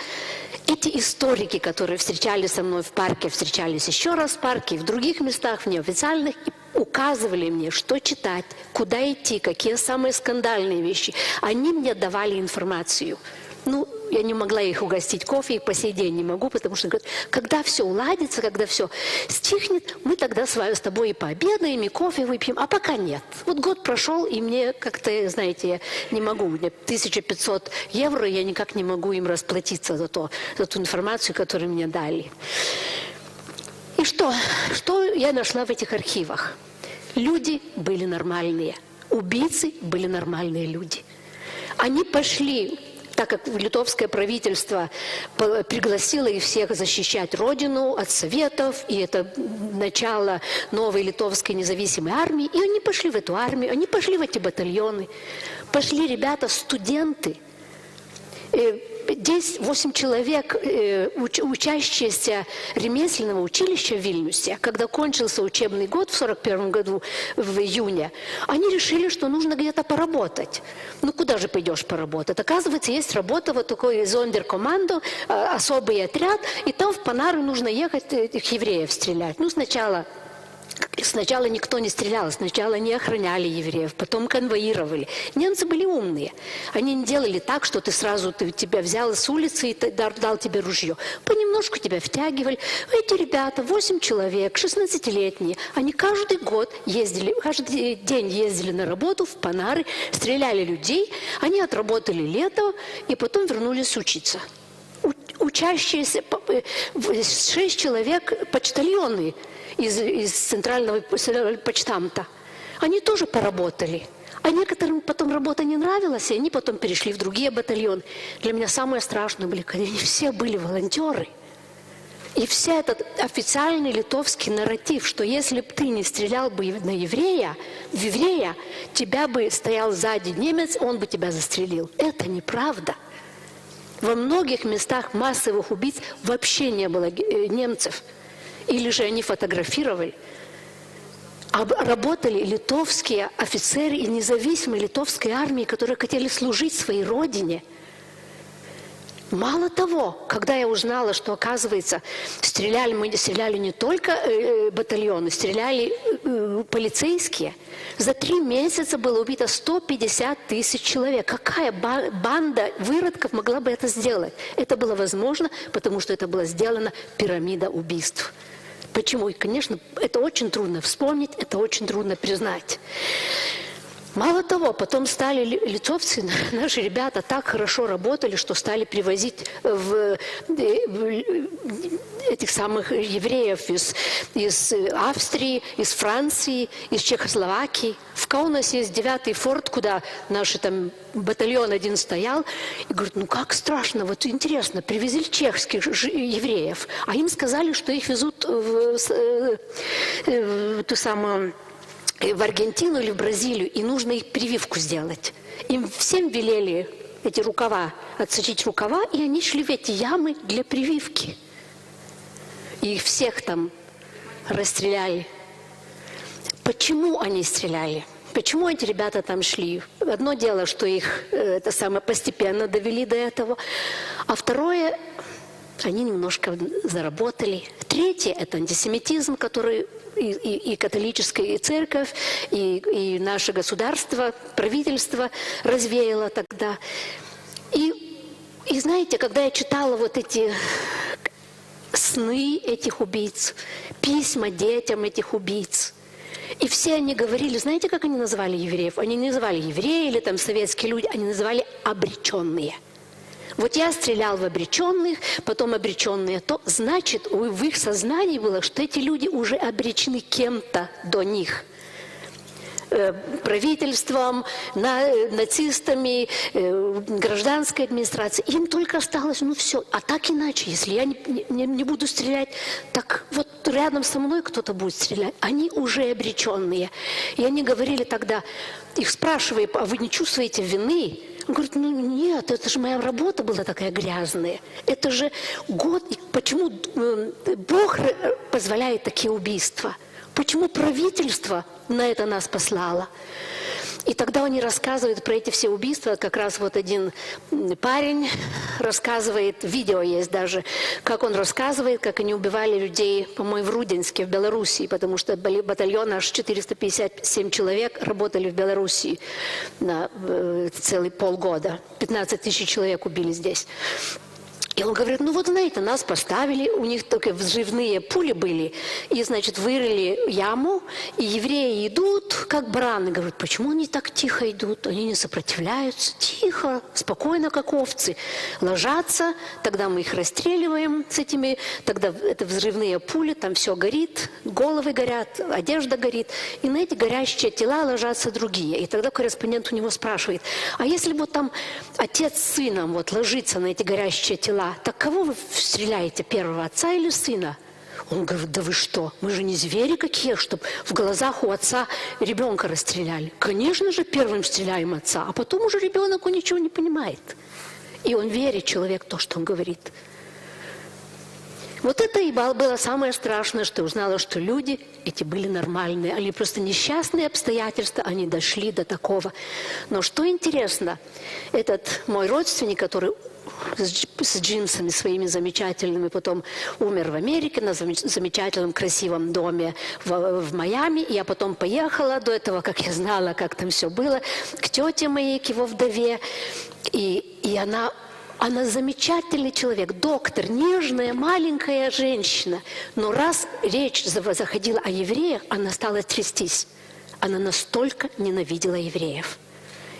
Эти историки, которые встречались со мной в парке, встречались еще раз в парке, в других местах, в неофициальных, и указывали мне, что читать, куда идти, какие самые скандальные вещи. Они мне давали информацию. Ну, Я не могла их угостить кофе, и по сей день не могу, потому что говорят, когда все уладится, когда все стихнет, мы тогда с тобой и пообедаем, и кофе выпьем, а пока нет. Вот год прошел, и мне как-то, знаете, я не могу, у меня 1500 евро, я никак не могу им расплатиться за ту информацию, которую мне дали. И что я нашла в этих архивах? Люди были нормальные, убийцы были нормальные люди. Они пошли, так как литовское правительство пригласило их всех защищать родину от советов, и это начало новой литовской независимой армии, и они пошли в эту армию, они пошли в эти батальоны, пошли ребята, студенты, 10-8 человек, учащиеся ремесленного училища в Вильнюсе, когда кончился учебный год в 1941 году, в июне, они решили, что нужно где-то поработать. Ну, куда же пойдешь поработать? Оказывается, есть работа, вот такой зондеркомандо, особый отряд, и там в Панары нужно ехать, этих евреев стрелять. Ну, Сначала никто не стрелял, сначала не охраняли евреев, потом конвоировали. Немцы были умные. Они не делали так, что ты тебя взял с улицы и дал тебе ружье. Понемножку тебя втягивали. Эти ребята, 8 человек, 16-летние, они каждый день ездили на работу в Панары, стреляли людей, они отработали лето и потом вернулись учиться. Учащиеся, 6 человек, почтальоны, из центрального почтамта. Они тоже поработали. А некоторым потом работа не нравилась, и они потом перешли в другие батальоны. Для меня самое страшное были, когда они все были волонтеры. И вся этот официальный литовский нарратив, что если бы ты не стрелял бы на еврея, тебя бы стоял сзади немец, он бы тебя застрелил. Это неправда. Во многих местах массовых убийц вообще не было немцев. Или же они фотографировали. Работали литовские офицеры и независимой литовской армии, которые хотели служить своей родине. Мало того, когда я узнала, что, оказывается, мы стреляли не только батальоны, стреляли полицейские. За 3 месяца было убито 150 тысяч человек. Какая банда выродков могла бы это сделать? Это было возможно, потому что это была сделана пирамида убийств. Почему? И, конечно, это очень трудно вспомнить, это очень трудно признать. Мало того, потом стали литовцы, наши ребята так хорошо работали, что стали привозить этих самых евреев из Австрии, из Франции, из Чехословакии. В Каунасе есть 9-й форт, куда наш там батальон один стоял. И говорит, ну как страшно, вот интересно, привезли чешских евреев, а им сказали, что их везут в ту самую... в Аргентину или в Бразилию, и нужно их прививку сделать. Им всем велели эти рукава, отсочить рукава, и они шли в эти ямы для прививки. И их всех там расстреляли. Почему они стреляли? Почему эти ребята там шли? Одно дело, что их постепенно довели до этого, а второе, они немножко заработали. Третье – это антисемитизм, который и католическая церковь, и наше государство, правительство развеяло тогда. И знаете, когда я читала вот эти сны этих убийц, письма детям этих убийц, и все они говорили, знаете, как они называли евреев? Они не называли евреи или там советские люди, они называли обреченные. Вот я стрелял в обреченных, потом обреченные то. Значит, в их сознании было, что эти люди уже обречены кем-то до них. Правительством, нацистами, гражданской администрацией. Им только осталось, ну все. А так иначе, если я не буду стрелять, так вот рядом со мной кто-то будет стрелять. Они уже обреченные. И они говорили тогда, их спрашивая, а вы не чувствуете вины? Он говорит, ну нет, это же моя работа была такая грязная. Это же год. Почему Бог позволяет такие убийства? Почему правительство на это нас послало? И тогда они рассказывают про эти все убийства. Как раз вот один парень рассказывает, видео есть даже, как он рассказывает, как они убивали людей, по-моему, в Руденске, в Белоруссии, потому что батальон аж 457 человек работали в Белоруссии на целый полгода. 15 тысяч человек убили здесь. И он говорит, ну вот знаете, нас поставили, у них только взрывные пули были, и, значит, вырыли яму, и евреи идут, как бараны. Говорят, почему они так тихо идут? Они не сопротивляются, тихо, спокойно, как овцы. Ложатся, тогда мы их расстреливаем с этими, тогда это взрывные пули, там все горит, головы горят, одежда горит, и на эти горящие тела ложатся другие. И тогда корреспондент у него спрашивает, а если вот там отец с сыном вот ложится на эти горящие тела, так кого вы стреляете, первого, отца или сына? Он говорит, да вы что, мы же не звери какие, чтобы в глазах у отца ребенка расстреляли. Конечно же, первым стреляем отца, а потом уже ребенок, он ничего не понимает. И он верит, человек, то, что он говорит. Вот это и было самое страшное, что я узнала, что люди эти были нормальные. Они просто несчастные обстоятельства, они дошли до такого. Но что интересно, этот мой родственник, который с джинсами своими замечательными, потом умер в Америке на замечательном красивом доме в Майами. Я потом поехала до этого, как я знала, как там все было, к тете моей, к его вдове. И она замечательный человек, доктор, нежная, маленькая женщина. Но раз речь заходила о евреях, она стала трястись. Она настолько ненавидела евреев.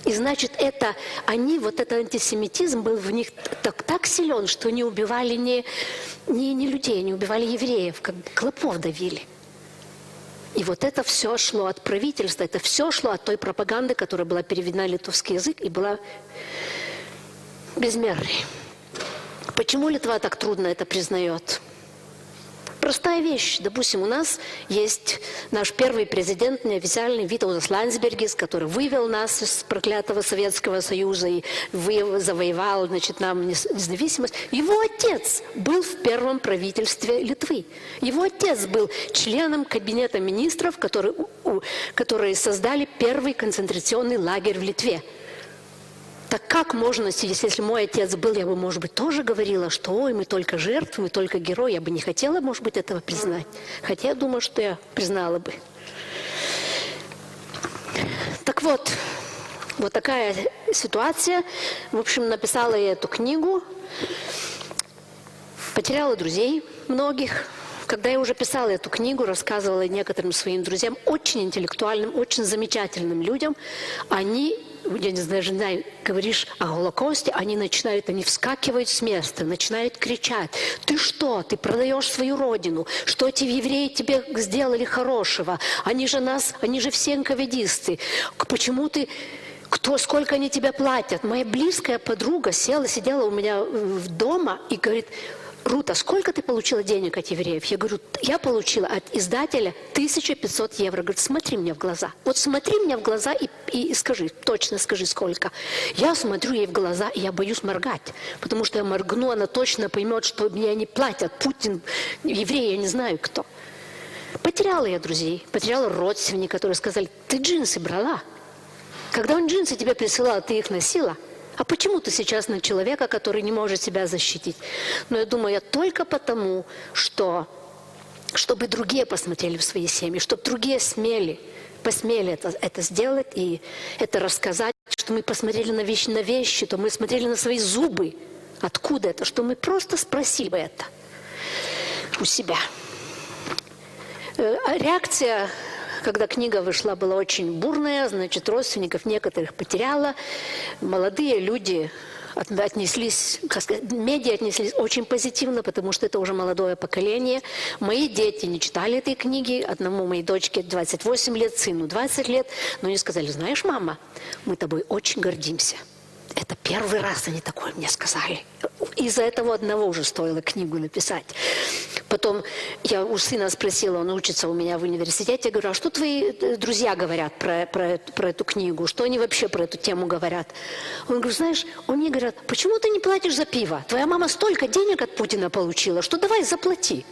И значит, вот этот антисемитизм был в них так силен, что они убивали не людей, они убивали евреев, как клопов давили. И вот это все шло от правительства, это все шло от той пропаганды, которая была переведена на литовский язык и была безмерной. Почему Литва так трудно это признает? Простая вещь. Допустим, у нас есть наш первый президент неофициальный Витаутас Ландсбергис, который вывел нас из проклятого Советского Союза и завоевал, значит, нам независимость. Его отец был в первом правительстве Литвы. Его отец был членом кабинета министров, которые создали первый концентрационный лагерь в Литве. Так как можно, если мой отец был, я бы, может быть, тоже говорила, что ой, мы только жертвы, мы только герои. Я бы не хотела, может быть, этого признать. Хотя я думаю, что я признала бы. Так вот такая ситуация. В общем, написала я эту книгу. Потеряла друзей многих. Когда я уже писала эту книгу, рассказывала некоторым своим друзьям, очень интеллектуальным, очень замечательным людям, они, я не знаю, говоришь о Холокосте, они вскакивают с места, начинают кричать. Ты что? Ты продаешь свою родину? Что эти евреи тебе сделали хорошего? Они же все НКВДисты. Почему ты... сколько они тебе платят? Моя близкая подруга сидела у меня дома и говорит... Рута, сколько ты получила денег от евреев? Я говорю, я получила от издателя 1500 евро. Говорит, смотри мне в глаза. Вот смотри мне в глаза и скажи, точно скажи, сколько. Я смотрю ей в глаза, и я боюсь моргать. Потому что я моргну, она точно поймет, что мне они платят. Путин, евреи, я не знаю кто. Потеряла я друзей, потеряла родственников, которые сказали, ты джинсы брала. Когда он джинсы тебе присылал, ты их носила. А почему ты сейчас на человека, который не может себя защитить? Но я думаю, я только потому, чтобы другие посмотрели в свои семьи, чтобы другие посмели это сделать и это рассказать, что мы посмотрели на вещи, то мы смотрели на свои зубы. Откуда это? Что мы просто спросили бы это у себя. Реакция... Когда книга вышла, была очень бурная, значит, родственников некоторых потеряла. Молодые люди отнеслись, медиа отнеслись очень позитивно, потому что это уже молодое поколение. Мои дети не читали этой книги. Одному моей дочке 28 лет, сыну 20 лет. Но они сказали, знаешь, мама, мы тобой очень гордимся. Это первый раз они такое мне сказали. Из-за этого одного уже стоило книгу написать. Потом я у сына спросила, он учится у меня в университете, я говорю, а что твои друзья говорят про эту книгу? Что они вообще про эту тему говорят? Он говорит, знаешь, мне говорят, почему ты не платишь за пиво? Твоя мама столько денег от Путина получила, что давай заплати.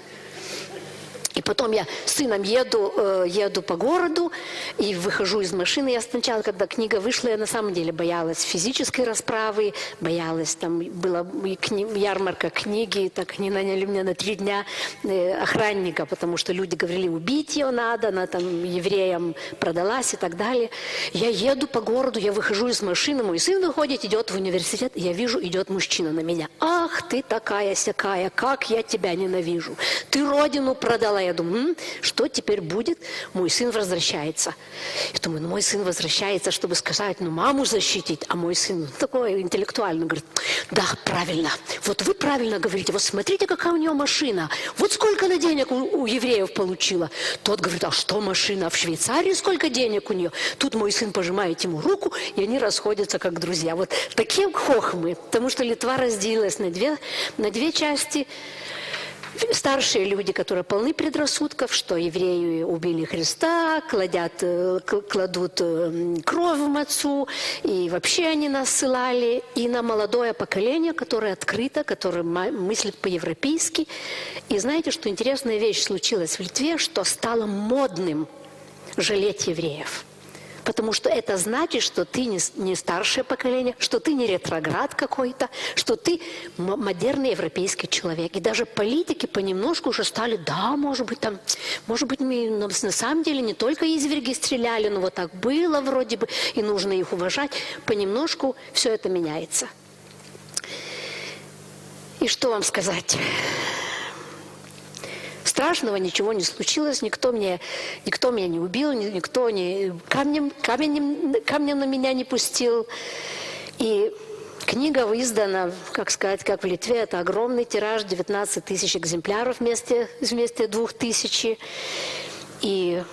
И потом я с сыном еду по городу и выхожу из машины. Я сначала, когда книга вышла, я на самом деле боялась физической расправы, боялась, там была ярмарка книги, так они наняли меня на 3 дня охранника, потому что люди говорили, убить ее надо, она там евреям продалась и так далее. Я еду по городу, я выхожу из машины, мой сын выходит, идет в университет, и я вижу, идет мужчина на меня. Ах, ты такая-сякая, как я тебя ненавижу. Ты родину продала. Я думаю, что теперь будет? Мой сын возвращается. Я думаю, мой сын возвращается, чтобы сказать, маму защитить. А мой сын такой интеллектуальный говорит, да, правильно. Вот вы правильно говорите. Вот смотрите, какая у нее машина. Вот сколько она денег у евреев получила. Тот говорит, а что машина? В Швейцарии сколько денег у нее? Тут мой сын пожимает ему руку, и они расходятся как друзья. Вот такие хохмы. Потому что Литва разделилась на две части. Старшие люди, которые полны предрассудков, что евреи убили Христа, кладут кровь в мацу, и вообще они нас ссылали. И на молодое поколение, которое открыто, которое мыслит по-европейски. И знаете, что интересная вещь случилась в Литве, что стало модным жалеть евреев. Потому что это значит, что ты не старшее поколение, что ты не ретроград какой-то, что ты модерный европейский человек. И даже политики понемножку уже стали, да, может быть, мы на самом деле не только изверги стреляли, но вот так было вроде бы, и нужно их уважать. Понемножку все это меняется. И что вам сказать? Страшного ничего не случилось, никто меня не убил, никто камнем на меня не пустил. И книга издана, как сказать, как в Литве, это огромный тираж, 19 тысяч экземпляров вместе 2000. И,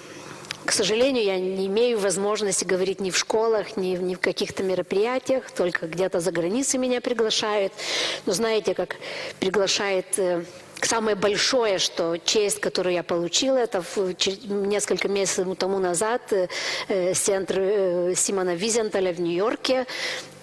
к сожалению, я не имею возможности говорить ни в школах, ни в каких-то мероприятиях, только где-то за границей меня приглашают. Но знаете, как приглашает... Самое большое, честь, которую я получила, это несколько месяцев тому назад центр Симона Визенталя в Нью-Йорке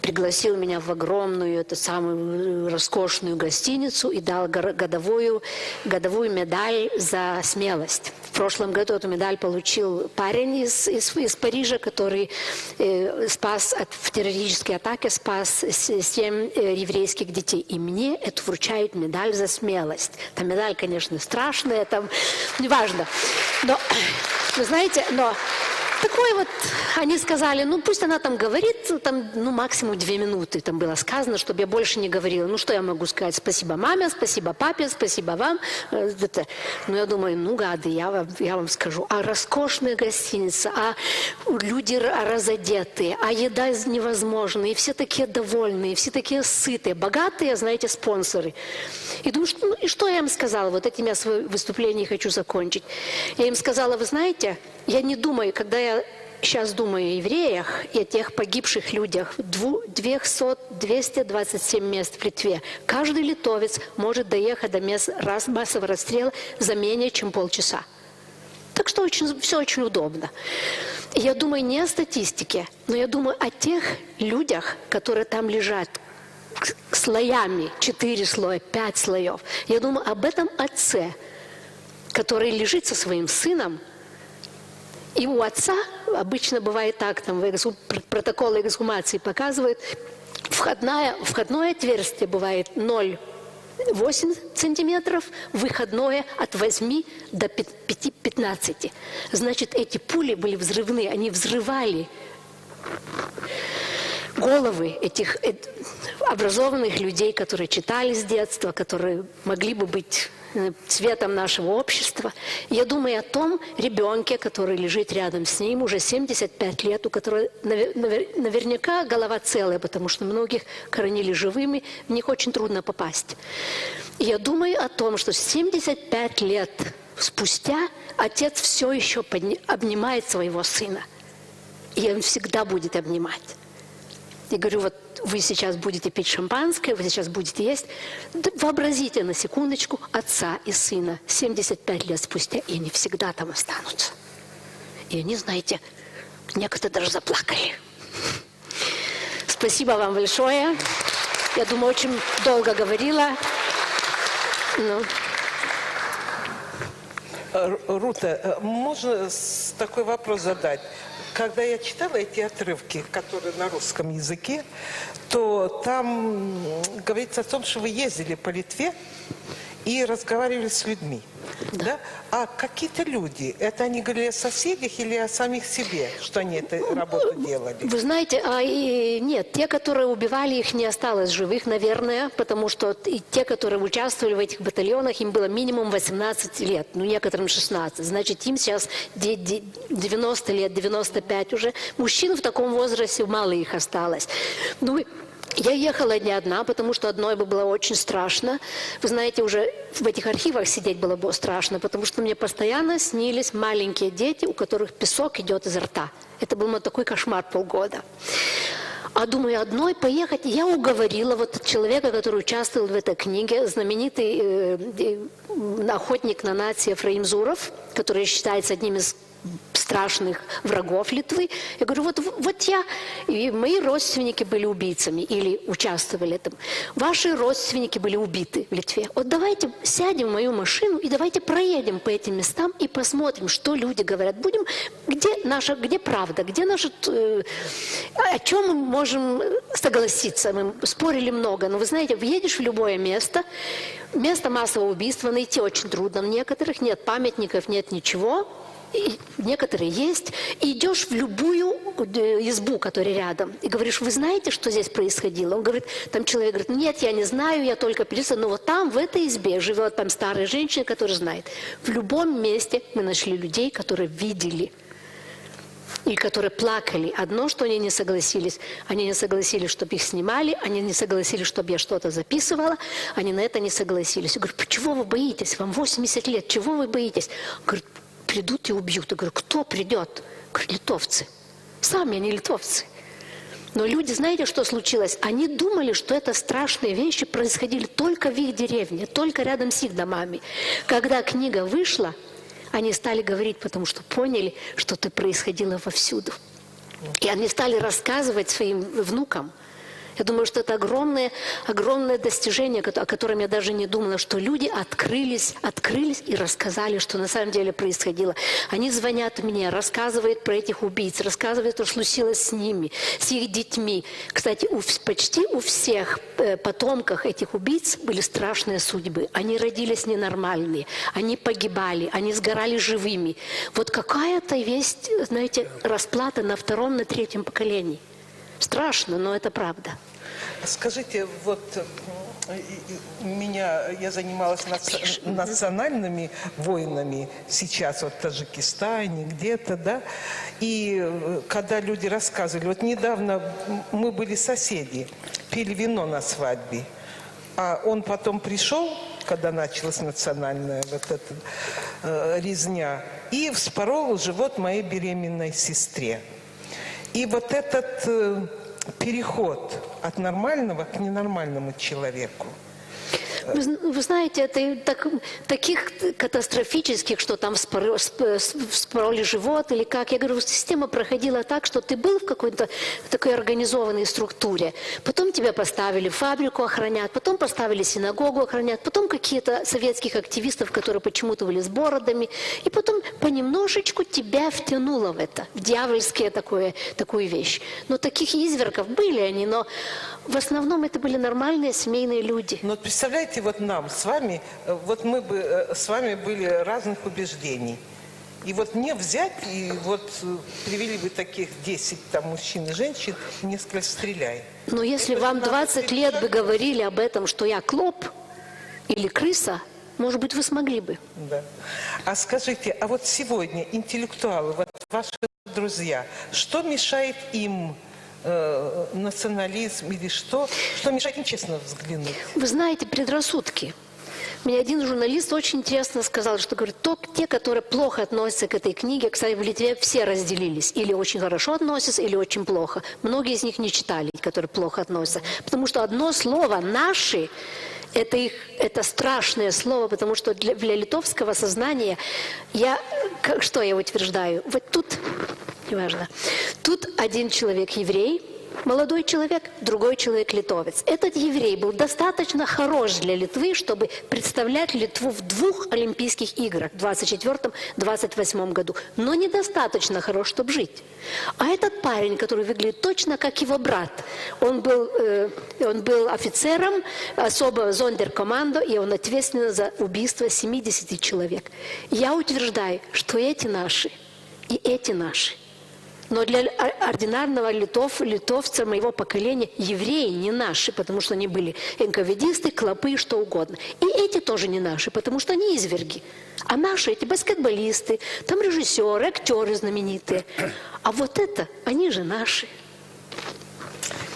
пригласил меня в огромную, самую роскошную гостиницу и дал годовую медаль за смелость. В прошлом году эту медаль получил парень из Парижа, который в террористической атаке спас 7 еврейских детей. И мне эту вручают медаль за смелость. Та медаль, конечно, страшная, там неважно. Но, вы знаете, такой вот, они сказали, пусть она там говорит, максимум 2 минуты там было сказано, чтобы я больше не говорила. Что я могу сказать? Спасибо маме, спасибо папе, спасибо вам. Но я думаю, гады, я вам скажу. А роскошная гостиница, а люди разодетые, а еда невозможная, и все такие довольные, все такие сытые, богатые, знаете, спонсоры. И думаю, что я им сказала? Вот этим я свое выступление хочу закончить. Я им сказала, вы знаете, я не думаю, когда я сейчас думаю о евреях и о тех погибших людях, 227 мест в Литве, каждый литовец может доехать до мест массового расстрела за менее чем полчаса. Так что все очень удобно. И я думаю не о статистике, но я думаю о тех людях, которые там лежат слоями, 4 слоя, 5 слоев. Я думаю об этом отце, который лежит со своим сыном. И у отца обычно бывает так, протоколы эксгумации показывают, входное отверстие бывает 0,8 сантиметров, выходное от 8 до 15. Значит, эти пули были взрывные, они взрывали головы этих образованных людей, которые читали с детства, которые могли бы быть цветом нашего общества. Я думаю о том ребенке, который лежит рядом с ним, уже 75 лет, у которого наверняка голова целая, потому что многих хоронили живыми, в них очень трудно попасть. И я думаю о том, что 75 лет спустя отец все еще обнимает своего сына. И он всегда будет обнимать. И говорю, вот вы сейчас будете пить шампанское, вы сейчас будете есть. Вообразите на секундочку отца и сына 75 лет спустя, и они всегда там останутся. И они, знаете, некоторые даже заплакали. Спасибо вам большое. Я думаю, очень долго говорила. Рута, можно такой вопрос задать? Когда я читала эти отрывки, которые на русском языке, то там говорится о том, что вы ездили по Литве и разговаривали с людьми. Да. А какие-то люди, это они говорили о соседях или о самих себе, что они эту работу делали? Вы знаете, нет, те, которые убивали, их не осталось живых, наверное, потому что и те, которые участвовали в этих батальонах, им было минимум 18 лет, ну некоторым 16. Значит, им сейчас 90 лет, 95 уже. Мужчин в таком возрасте мало их осталось. Ну, я ехала не одна, потому что одной бы было очень страшно. Вы знаете, уже в этих архивах сидеть было бы страшно, потому что мне постоянно снились маленькие дети, у которых песок идет изо рта. Это был мой такой кошмар полгода. А думаю, одной поехать, я уговорила вот человека, который участвовал в этой книге, знаменитый охотник на нации Ефраим Зуров, который считается одним из страшных врагов Литвы. Я говорю, вот я, и мои родственники были убийцами или участвовали в этом. Ваши родственники были убиты в Литве. Вот давайте сядем в мою машину и давайте проедем по этим местам и посмотрим, что люди говорят. Будем, где правда, где наша, о чем мы можем согласиться. Мы спорили много, но вы знаете, въедешь в любое место массового убийства найти очень трудно. В некоторых нет памятников, нет ничего. И некоторые есть, и идешь в любую избу, которая рядом, и говоришь, вы знаете, что здесь происходило? Он говорит, там человек говорит, нет, я не знаю, я только переписываю, но вот там, в этой избе, живет там старая женщина, которая знает. В любом месте мы нашли людей, которые видели, и которые плакали. Одно, что они не согласились, чтобы их снимали, они не согласились, чтобы я что-то записывала, они на это не согласились. Я говорю, почему вы боитесь? Вам 80 лет, чего вы боитесь? Он говорит, придут и убьют. Я говорю, кто придет? Говорю, литовцы. Сами они литовцы. Но люди, знаете, что случилось? Они думали, что это страшные вещи происходили только в их деревне, только рядом с их домами. Когда книга вышла, они стали говорить, потому что поняли, что это происходило вовсюду. И они стали рассказывать своим внукам. Я думаю, что это огромное достижение, о котором я даже не думала, что люди открылись и рассказали, что на самом деле происходило. Они звонят мне, рассказывают про этих убийц, рассказывают, что случилось с ними, с их детьми. Кстати, почти у всех потомков этих убийц были страшные судьбы. Они родились ненормальные, они погибали, они сгорали живыми. Вот какая-то есть, знаете, расплата на втором, на третьем поколении. Страшно, но это правда. Скажите, вот я занималась национальными войнами сейчас, вот в Таджикистане, где-то, да, и когда люди рассказывали, вот недавно мы были соседи, пили вино на свадьбе, а он потом пришел, когда началась национальная вот эта резня, и вспорол живот моей беременной сестре. И вот этот переход от нормального к ненормальному человеку. Вы знаете, это таких катастрофических, что там вспороли живот или как. Я говорю, система проходила так, что ты был в какой-то такой организованной структуре. Потом тебя поставили фабрику охранять, потом поставили синагогу охранять, потом какие-то советских активистов, которые почему-то были с бородами. И потом понемножечку тебя втянуло в это, в дьявольские такую вещь. Но таких извергов были они, но в основном это были нормальные семейные люди. Но представляете, вот нам с вами, вот мы бы с вами были разных убеждений. И вот мне взять, и вот привели бы таких 10 там мужчин и женщин, несколько стреляй. Но если вам 20 лет бы говорили об этом, что я клоп или крыса, может быть, вы смогли бы. Да. А скажите, а вот сегодня интеллектуалы, вот ваши друзья, что мешает им национализм или что мешает им честно взглянуть? Вы знаете, предрассудки. Мне один журналист очень интересно сказал, что говорит, те, которые плохо относятся к этой книге, кстати, в Литве все разделились. Или очень хорошо относятся, или очень плохо. Многие из них не читали, которые плохо относятся. Потому что одно слово «наши» это страшное слово, потому что для литовского сознания что я утверждаю? Вот тут, неважно, тут один человек еврей, молодой человек, другой человек литовец. Этот еврей был достаточно хорош для Литвы, чтобы представлять Литву в 2 Олимпийских играх, в 24-28 году. Но недостаточно хорош, чтобы жить. А этот парень, который выглядит точно как его брат, он был офицером особого зондеркомандо, и он ответственен за убийство 70 человек. Я утверждаю, что эти наши и эти наши. Но для ординарного литовца моего поколения евреи не наши, потому что они были энковедисты, клопы, что угодно. И эти тоже не наши, потому что они изверги. А наши эти баскетболисты, там режиссеры, актеры знаменитые. А вот это, они же наши.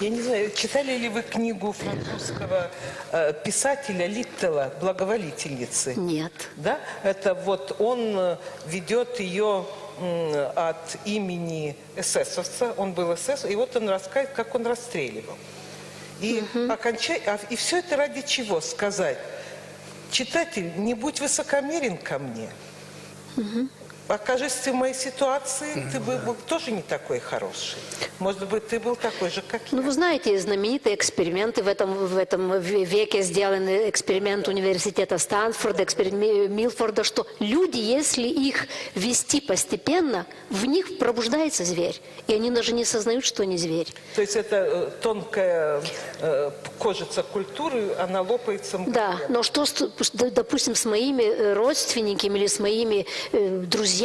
Я не знаю, читали ли вы книгу французского писателя Литтела «Благоволительницы»? Нет. Да? Это вот он ведет ее от имени эсэсовца, он был эсэсовцем, и вот он рассказывает, как он расстреливал. И, и все это ради чего? Сказать: читатель, не будь высокомерен ко мне. Окажись ты в моей ситуации, ты был тоже не такой хороший. Может быть, ты был такой же, как я. Ну, вы знаете, знаменитые эксперименты в этом веке сделаны. Эксперимент университета Стэнфорда, эксперимент Милфорда, что люди, если их вести постепенно, в них пробуждается зверь. И они даже не сознают, что они зверь. То есть это тонкая кожица культуры, она лопается мгновенно. Да, но что, допустим, с моими родственниками или с моими друзьями,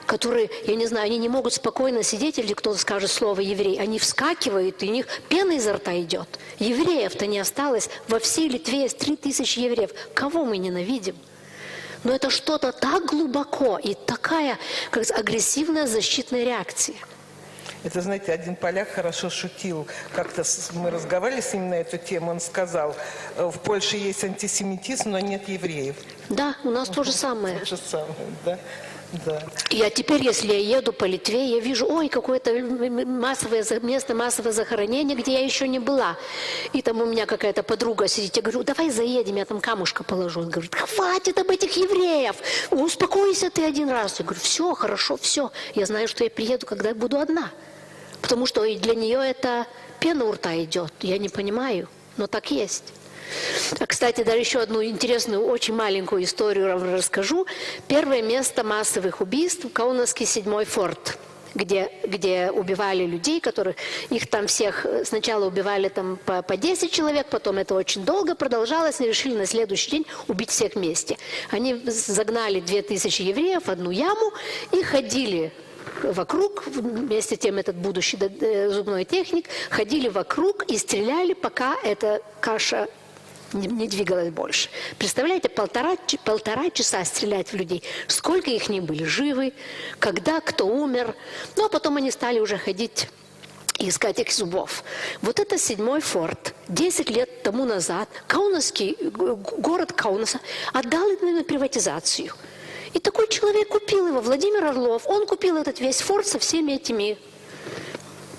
которые, я не знаю, они не могут спокойно сидеть, или кто-то скажет слово «еврей», они вскакивают, и у них пена изо рта идет. Евреев-то не осталось. Во всей Литве есть 3000 евреев. Кого мы ненавидим? Но это что-то так глубоко и такая агрессивная защитная реакция. Это, знаете, один поляк хорошо шутил. Как-то мы разговаривали с ним на эту тему. Он сказал: в Польше есть антисемитизм, но нет евреев. Да, у нас то же самое. То же самое, да. Да. Я теперь, если я еду по Литве, я вижу, ой, какое-то место массового захоронения, где я еще не была. И там у меня какая-то подруга сидит, я говорю: давай заедем, я там камушка положу. Он говорит: хватит об этих евреев, успокойся ты один раз. Я говорю: все, хорошо, все. Я знаю, что я приеду, когда буду одна. Потому что и для нее это пена у рта идет. Я не понимаю, но так есть. А, кстати, даже еще одну интересную, очень маленькую историю расскажу. Первое место массовых убийств – Каунасский 7-й форт, где убивали людей, которых их там всех сначала убивали там по 10 человек, потом это очень долго продолжалось, и решили на следующий день убить всех вместе. Они загнали 2000 евреев в одну яму и ходили вокруг, вместе с тем этот будущий зубной техник, ходили вокруг и стреляли, пока эта каша не двигалась больше. Представляете, полтора часа стрелять в людей. Сколько их не были живы, когда, кто умер. Ну, а потом они стали уже ходить и искать их зубов. Вот это 7-й форт. 10 лет тому назад Каунасский, город Каунаса, отдал это на приватизацию. И такой человек купил его, Владимир Орлов. Он купил этот весь форт со всеми этими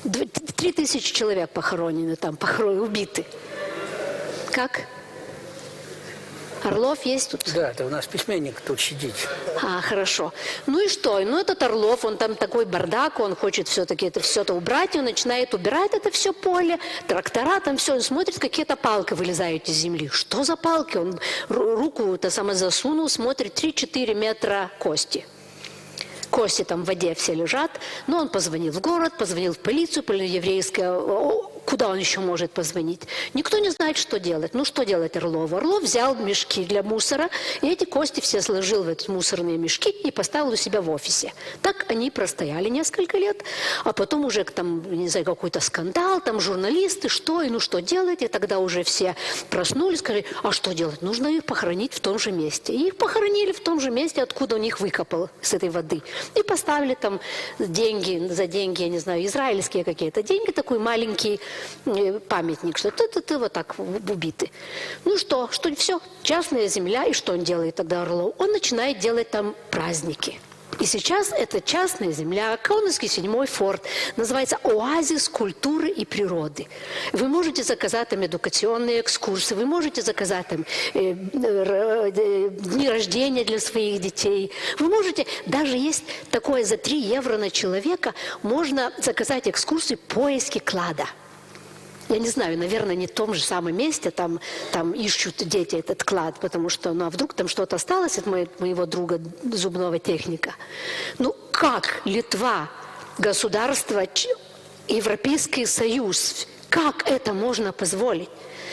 3000 человек похоронены там, убиты. Как? Орлов есть тут? Да, это у нас письменник тут сидит. А, хорошо. Ну и что? Ну этот Орлов, он там такой бардак, он хочет все-таки это все-то убрать, он начинает убирать это все поле, трактора там все, он смотрит, какие-то палки вылезают из земли. Что за палки? Он руку-то сама засунул, смотрит, 3-4 метра кости. Кости там в воде все лежат. Но он позвонил в город, позвонил в полицию, еврейская. Куда он еще может позвонить? Никто не знает, что делать. Ну, что делать Орлову? Орлов взял мешки для мусора, и эти кости все сложил в эти мусорные мешки и поставил у себя в офисе. Так они простояли несколько лет, а потом уже там, не знаю, какой-то скандал, там журналисты, что, и ну что делать? И тогда уже все проснулись, сказали: а что делать? Нужно их похоронить в том же месте. И их похоронили в том же месте, откуда он их выкопал с этой воды. И поставили там деньги, за деньги, я не знаю, израильские какие-то деньги, такой маленький памятник, что ты вот так убиты. Ну что все, частная земля, и что он делает тогда, Орлов? Он начинает делать там праздники. И сейчас эта частная земля, Каунасский 7-й форт, называется «Оазис культуры и природы». Вы можете заказать там эдукационные экскурсии, вы можете заказать там дни рождения для своих детей. Вы можете, даже есть такое за 3 евро на человека, можно заказать экскурсии «Поиски клада». Я не знаю, наверное, не в том же самом месте там ищут дети этот клад, потому что, ну а вдруг там что-то осталось от моего друга, зубного техника. Ну как Литва, государство, Европейский Союз, как это можно позволить?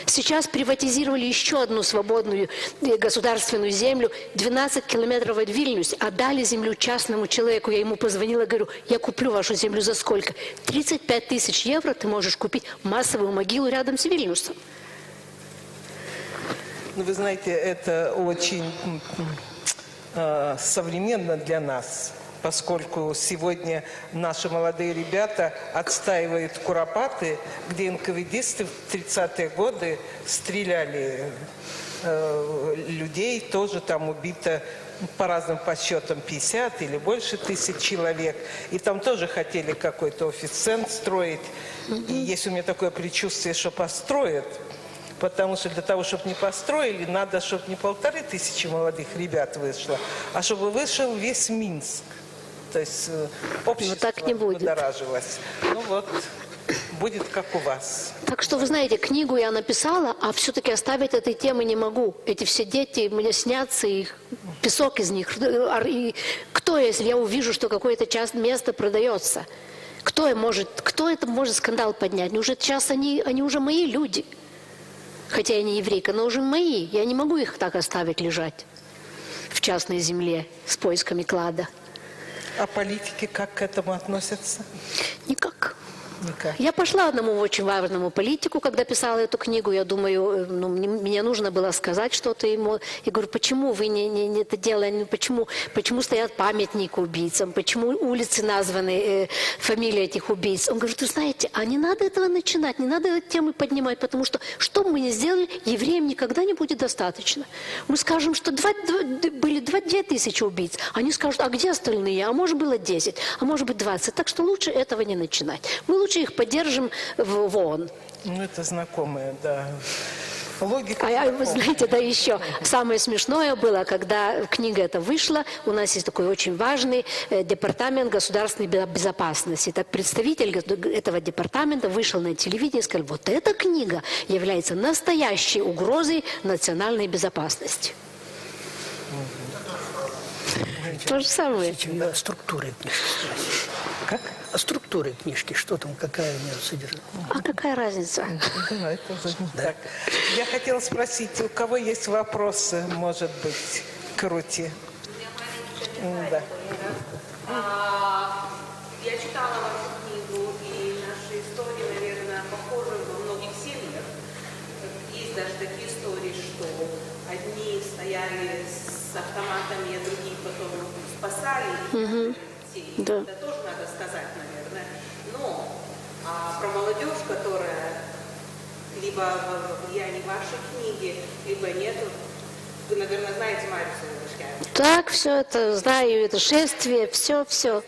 Сейчас приватизировали еще одну свободную государственную землю, 12 километров от Вильнюса, отдали землю частному человеку. Я ему позвонила, говорю, я куплю вашу землю за сколько? 35 тысяч евро ты можешь купить массовую могилу рядом с Вильнюсом. Ну, вы знаете, это очень современно для нас, поскольку сегодня наши молодые ребята отстаивают Куропаты, где НКВДисты в 30-е годы стреляли людей, тоже там убито по разным подсчетам 50 или больше тысяч человек. И там тоже хотели какой-то офис-центр строить. И есть у меня такое предчувствие, что построят. Потому что для того, чтобы не построили, надо, чтобы не 1500 молодых ребят вышло, а чтобы вышел весь Минск. То есть общество так не будет. подоражилось. Ну вот, будет как у вас. Так что, вы знаете, книгу я написала, а все-таки оставить этой темы не могу. Эти все дети мне снятся, и песок из них. И кто, если я увижу, что какое-то место продается? Кто это может скандал поднять? Неужели сейчас они уже мои люди? Хотя я не еврейка, но уже мои. Я не могу их так оставить лежать в частной земле с поисками клада. А политики как к этому относятся? Никак. Никак. Я пошла одному очень важному политику, когда писала эту книгу. Я думаю, мне нужно было сказать что-то ему. Я говорю, почему вы не это делаете? Почему стоят памятники убийцам? Почему улицы названы фамилии этих убийц? Он говорит, вы знаете, а не надо этого начинать, не надо эту тему поднимать, потому что бы мы ни сделали, евреям никогда не будет достаточно. Мы скажем, что были 2000 убийц. Они скажут, а где остальные? А может было 10, а может быть 20. Так что лучше этого не начинать. Мы лучше их поддержим в ООН. Ну, это знакомые, да. Логика. Вы знаете, да еще самое смешное было, когда книга эта вышла, у нас есть такой очень важный департамент государственной безопасности. Так представитель этого департамента вышел на телевидение и сказал, вот эта книга является настоящей угрозой национальной безопасности. То же самое. Структуры книжки. Как? Структуры книжки, что там, какая у нее содержание? А какая разница? Да, это уже не так. Я хотела спросить, у кого есть вопросы, может быть, к Рути? Да. Я читала вашу книгу, и наши истории, наверное, похожи во многих семьях. Есть даже такие истории, что одни стояли с автоматами, а другие потом спасали детей. Да. Это тоже надо сказать, наверное. Но про молодежь, которая либо во влиянии вашей книги, либо нет, вы, наверное, знаете Марису Ивашкевича. Так, все это знаю, это шествие, все.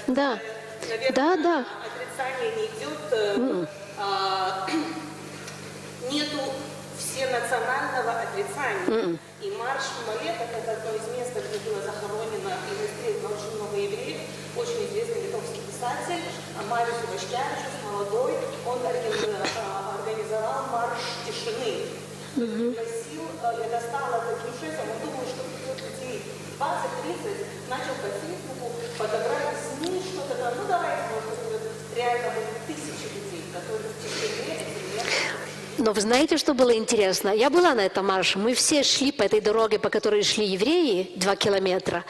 Да. Наверное, Да. отрицание не идет. Нету всенационального отрицания. И марш Малетов – это одно из мест, где было захоронено и застрелено очень много евреев. Очень известный литовский писатель Марис Ивашкевичус, молодой, он организовал марш тишины. Я достала таким шефом, он думал, что придет людей 20-30, начал по Фейсбуку, подобрали СМИ, что-то там, ну давайте, может быть, реально будет 1000 людей, которые в тишине эти места. Но вы знаете, что было интересно? Я была на этом марше. Мы все шли по этой дороге, по которой шли евреи, 2 километра.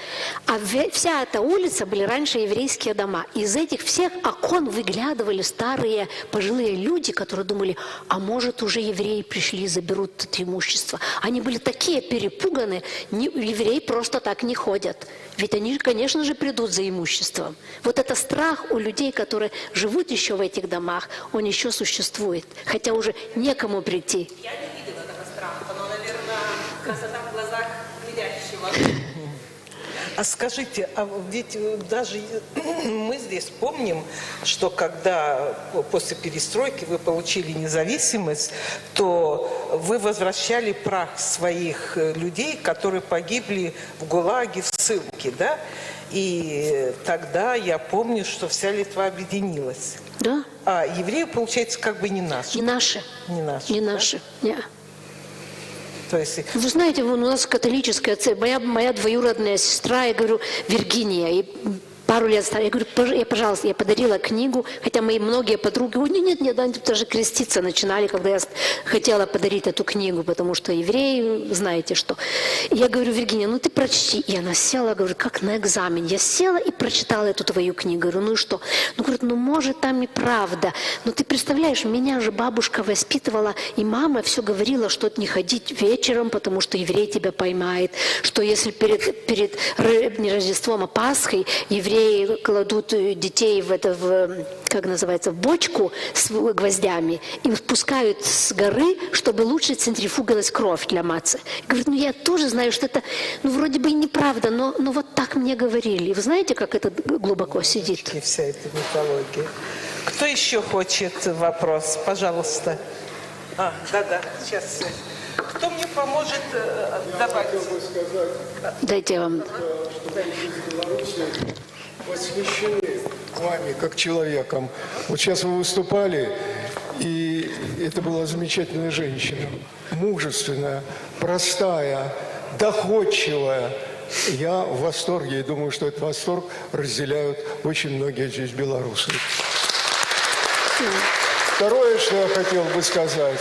А вся эта улица были раньше еврейские дома. Из этих всех окон выглядывали старые пожилые люди, которые думали, а может уже евреи пришли и заберут это имущество. Они были такие перепуганы, евреи просто так не ходят. Ведь они, конечно же, придут за имуществом. Вот это страх у людей, которые живут еще в этих домах, он еще существует. Хотя уже некому прийти. Я не видела этого страха, но, наверное, красота в глазах глядящего. А скажите, а ведь даже мы здесь помним, что когда после перестройки вы получили независимость, то вы возвращали прах своих людей, которые погибли в ГУЛАГе, в ссылке, да? И тогда я помню, что вся Литва объединилась. Да? А евреи, получается, как бы не наши. Не наши. Не наши. Не да? наши. Не. То есть Вы знаете, у нас католическая церковь. Моя двоюродная сестра, я говорю, Виргиния, и пару лет старше. Я говорю, пожалуйста, я подарила книгу, хотя мои многие подруги, ой, нет, они даже креститься начинали, когда я хотела подарить эту книгу, потому что евреи, знаете что. И я говорю, Виргиния, ну ты прочти. И она села, говорю, как на экзамен. Я села и прочитала эту твою книгу. Говорю, ну и что? Ну, говорит, ну может там и правда. Но ты представляешь, меня же бабушка воспитывала, и мама все говорила, что не ходить вечером, потому что еврей тебя поймает, что если перед не Рождеством, а Пасхой евреи кладут детей как называется, в бочку с гвоздями и спускают с горы, чтобы лучше центрифугалась кровь для мацы. Говорит, ну я тоже знаю, что это, ну вроде бы и неправда, но вот так мне говорили. И вы знаете, как это глубоко сидит? и вся эта мифология. Кто еще хочет вопрос? Пожалуйста. Да, сейчас. Кто мне поможет давать? Дайте я вам... Восхищены вами как человеком. Вот сейчас вы выступали, и это была замечательная женщина. Мужественная, простая, доходчивая. Я в восторге и думаю, что этот восторг разделяют очень многие здесь белорусы. Второе, что я хотел бы сказать.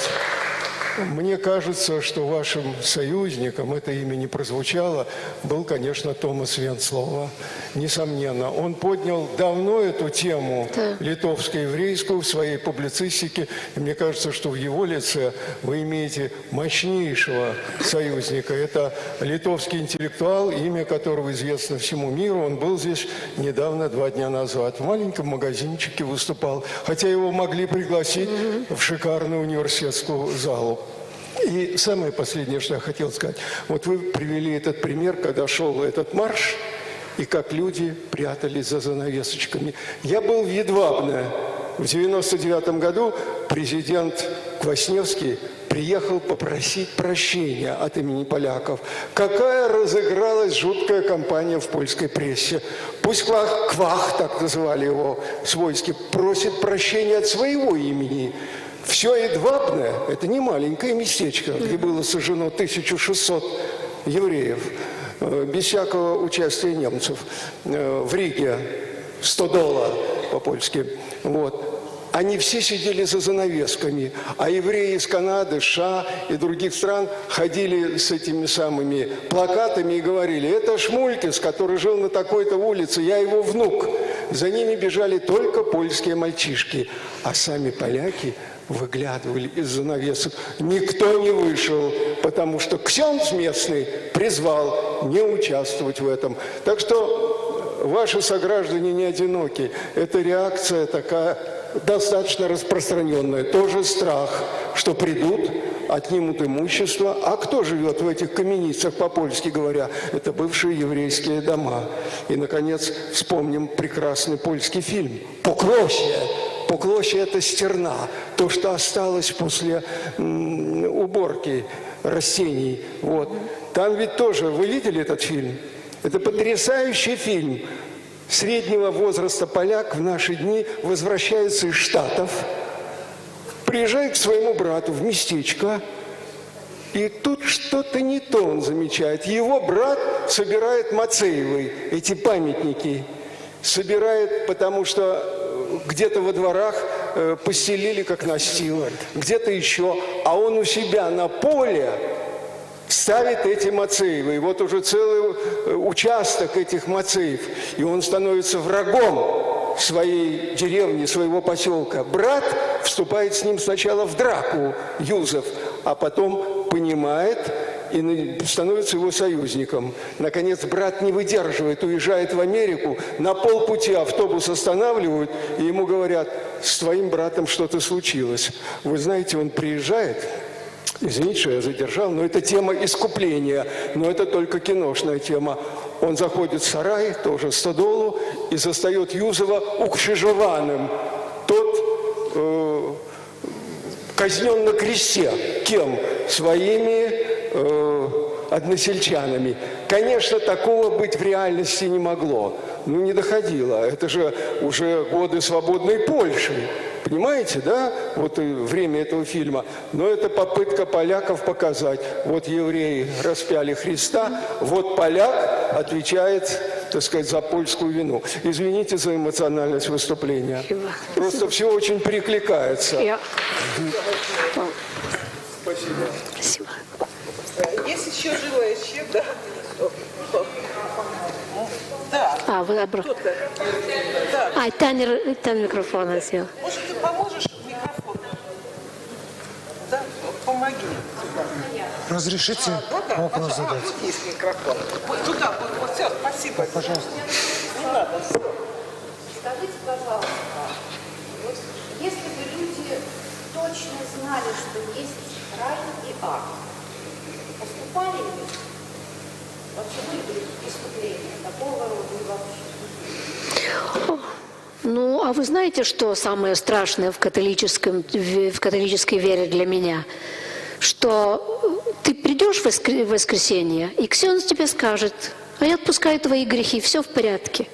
Мне кажется, что вашим союзником, это имя не прозвучало, был, конечно, Томас Венцлова. Несомненно. Он поднял давно эту тему литовско-еврейскую в своей публицистике. И мне кажется, что в его лице вы имеете мощнейшего союзника. Это литовский интеллектуал, имя которого известно всему миру. Он был здесь недавно, 2 дня назад. В маленьком магазинчике выступал. Хотя его могли пригласить в шикарную университетскую залу. И самое последнее, что я хотел сказать. Вот вы привели этот пример, когда шел этот марш, и как люди прятались за занавесочками. Я был в Едвабне. В 1999 году президент Квасневский приехал попросить прощения от имени поляков. Какая разыгралась жуткая кампания в польской прессе. Пусть Квах, так называли его свойски, просит прощения от своего имени. Все Едвабне – это не маленькое местечко, где было сожжено 1600 евреев, без всякого участия немцев. В Риге $100 по-польски. Вот. Они все сидели за занавесками, а евреи из Канады, США и других стран ходили с этими самыми плакатами и говорили: это Шмулькис, который жил на такой-то улице, я его внук. За ними бежали только польские мальчишки, а сами поляки выглядывали из занавесок. Никто не вышел, потому что ксенц местный призвал не участвовать в этом. Так что ваши сограждане не одиноки. Это реакция такая достаточно распространенная. Тоже страх, что придут, отнимут имущество. А кто живет в этих каменицах, по-польски говоря? Это бывшие еврейские дома. И, наконец, вспомним прекрасный польский фильм «Покросье». Покросье – это стерна, то, что осталось после уборки растений. Вот. Там ведь тоже, вы видели этот фильм? Это потрясающий фильм. Среднего возраста поляк в наши дни возвращается из Штатов, приезжает к своему брату в местечко, и тут что-то не то он замечает. Его брат собирает Мацеевой эти памятники. Собирает, потому что где-то во дворах постелили как настил, где-то еще. А он у себя на поле ставит эти Мацеевы. И вот уже целый участок этих Мацеев. И он становится врагом своей деревни, своего поселка. Брат вступает с ним сначала в драку, Юзеф, а потом понимает и становится его союзником. Наконец, брат не выдерживает, уезжает в Америку, на полпути автобус останавливают, и ему говорят: с твоим братом что-то случилось. Вы знаете, он приезжает, извините, что я задержал, но это тема искупления, но это только киношная тема. Он заходит в сарай, тоже стодолу, и застает Юзова укшижованным. Тот казнен на кресте. Кем? Своими односельчанами. Конечно, такого быть в реальности не могло. Ну, не доходило. Это же уже годы свободной Польши. Понимаете, да? Вот и время этого фильма. Но это попытка поляков показать. Вот евреи распяли Христа, вот поляк отвечает, так сказать, за польскую вину. Извините за эмоциональность выступления. Просто все очень перекликается. Спасибо. Спасибо. Есть еще желающие, да? Да. А, вы обратно. А, тянер микрофона сел. Может, ты поможешь микрофон? Да, помоги. Разрешите вопрос задать? Вот есть микрофон. Вот туда, вот все, спасибо. Пожалуйста. Не надо, все. Скажите, пожалуйста, вот если бы люди точно знали, что есть рай и ад, поступали ли? Вообще были бы преступления такого рода и вообще? Ну, а вы знаете, что самое страшное в католической вере для меня? Что ты придешь в воскресенье, и ксенз тебе скажет: а я отпускаю твои грехи, все в порядке.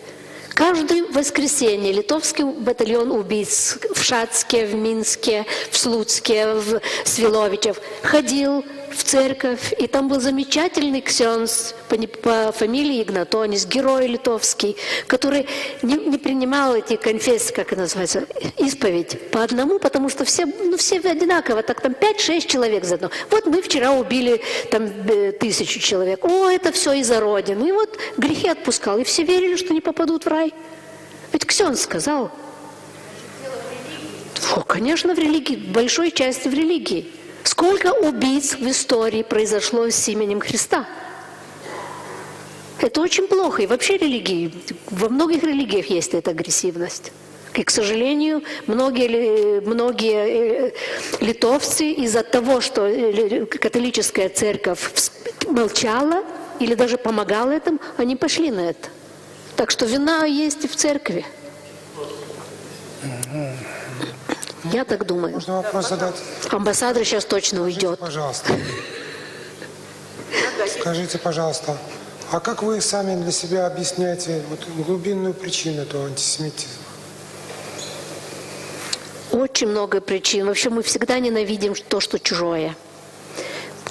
Каждое воскресенье литовский батальон убийц в Шацке, в Минске, в Слуцке, в Свиловичев ходил в церковь, и там был замечательный ксенз по фамилии Игнатонис, герой литовский, который не принимал эти конфессии, как это называется, исповедь по одному, потому что все одинаково, так там 5-6 человек заодно. Вот мы вчера убили там 1000 человек. О, это все из-за Родины. И вот грехи отпускал, и все верили, что не попадут в рай. Ведь ксенз сказал. О, конечно, в религии, в большой части в религии. Сколько убийц в истории произошло с именем Христа? Это очень плохо. И вообще религии, во многих религиях есть эта агрессивность. И, к сожалению, многие литовцы из-за того, что католическая церковь молчала или даже помогала этому, они пошли на это. Так что вина есть и в церкви. Я так думаю. Можно вопрос задать? Амбассадор сейчас точно уйдет. Пожалуйста. Скажите, пожалуйста, а как вы сами для себя объясняете вот глубинную причину этого антисемитизма? Очень много причин. Вообще мы всегда ненавидим то, что чужое.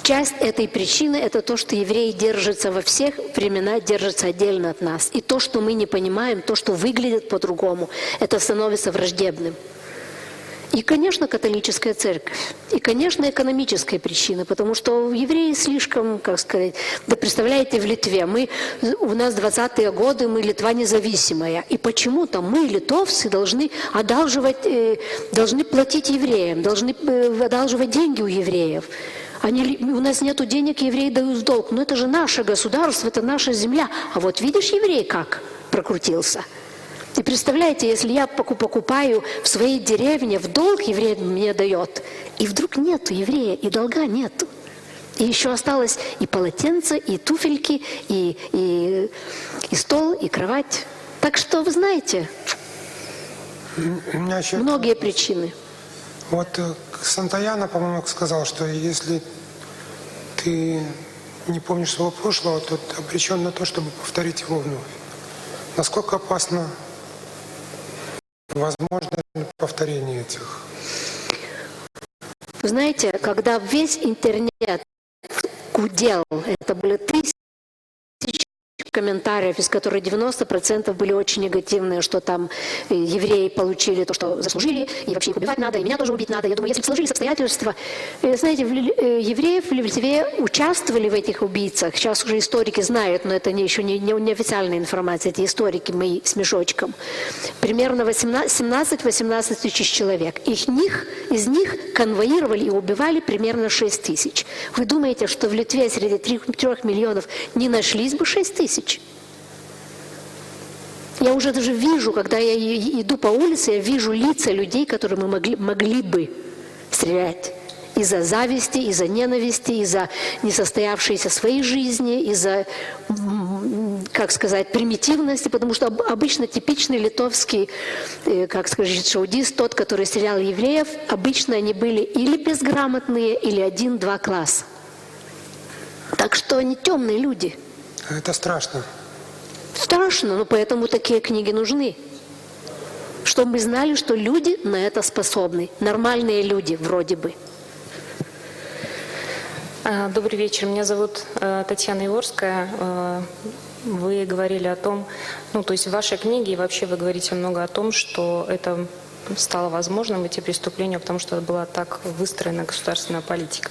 Часть этой причины – это то, что евреи держатся во всех временах, держатся отдельно от нас. И то, что мы не понимаем, то, что выглядит по-другому, это становится враждебным. И, конечно, католическая церковь. И, конечно, экономическая причина, потому что евреи слишком, как сказать, да представляете, в Литве, у нас 20-е годы, мы Литва независимая. И почему-то мы, литовцы, должны должны платить евреям, должны одалживать деньги у евреев. У нас нет денег, евреи дают в долг. Но это же наше государство, это наша земля. А вот видишь, еврей как прокрутился? И представляете, если я покупаю в своей деревне, в долг еврей мне дает, и вдруг нету еврея, и долга нету. И еще осталось и полотенце, и туфельки, и стол, и кровать. Так что, вы знаете, многие причины. Вот Сантаяна, по-моему, сказал, что если ты не помнишь своего прошлого, то ты обречен на то, чтобы повторить его вновь. Насколько опасно возможно повторение этих? Вы знаете, когда весь интернет гудел, это были тысячи комментариев, из которых 90% были очень негативные, что там евреи получили то, что заслужили, и вообще их убивать надо, и меня тоже убить надо. Я думаю, если бы сложились обстоятельства... Знаете, евреев в Литве участвовали в этих убийцах. Сейчас уже историки знают, но это еще не официальная информация, эти историки мои с мешочком. Примерно 17-18 тысяч человек. Из них конвоировали и убивали примерно 6 тысяч. Вы думаете, что в Литве среди 3 миллионов не нашлись бы 6 тысяч? Я уже даже вижу, когда я иду по улице, я вижу лица людей, которые мы могли бы стрелять. Из-за зависти, из-за ненависти, из-за несостоявшейся своей жизни, из-за, как сказать, примитивности, потому что обычно типичный литовский, как сказать, шаудист, тот, который стрелял евреев, обычно они были или безграмотные, или 1-2 класса. Так что они темные люди. Это страшно. Страшно, но поэтому такие книги нужны. Чтобы мы знали, что люди на это способны. Нормальные люди вроде бы. Добрый вечер. Меня зовут Татьяна Иворская. Вы говорили о том, ну, то есть в вашей книге и вообще вы говорите много о том, что это стало возможным, эти преступления, потому что была так выстроена государственная политика.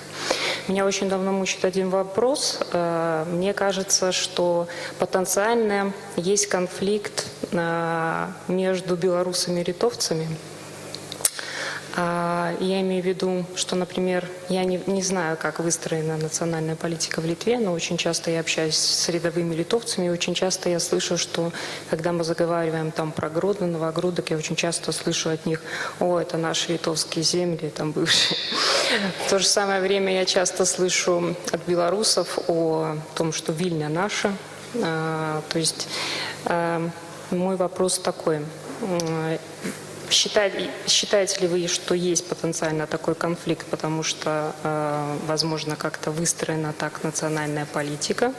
Меня очень давно мучит один вопрос. Мне кажется, что потенциально есть конфликт между белорусами и литовцами. Я имею в виду, что, например, я не знаю, как выстроена национальная политика в Литве, но очень часто я общаюсь с рядовыми литовцами, и очень часто я слышу, что когда мы заговариваем там про Гродно, Новогрудок, я очень часто слышу от них: о, это наши литовские земли, там бывшие. В то же самое время я часто слышу от белорусов о том, что Вильня наша. То есть мой вопрос такой. Считаете ли вы, что есть потенциально такой конфликт, потому что, возможно, как-то выстроена так национальная политика,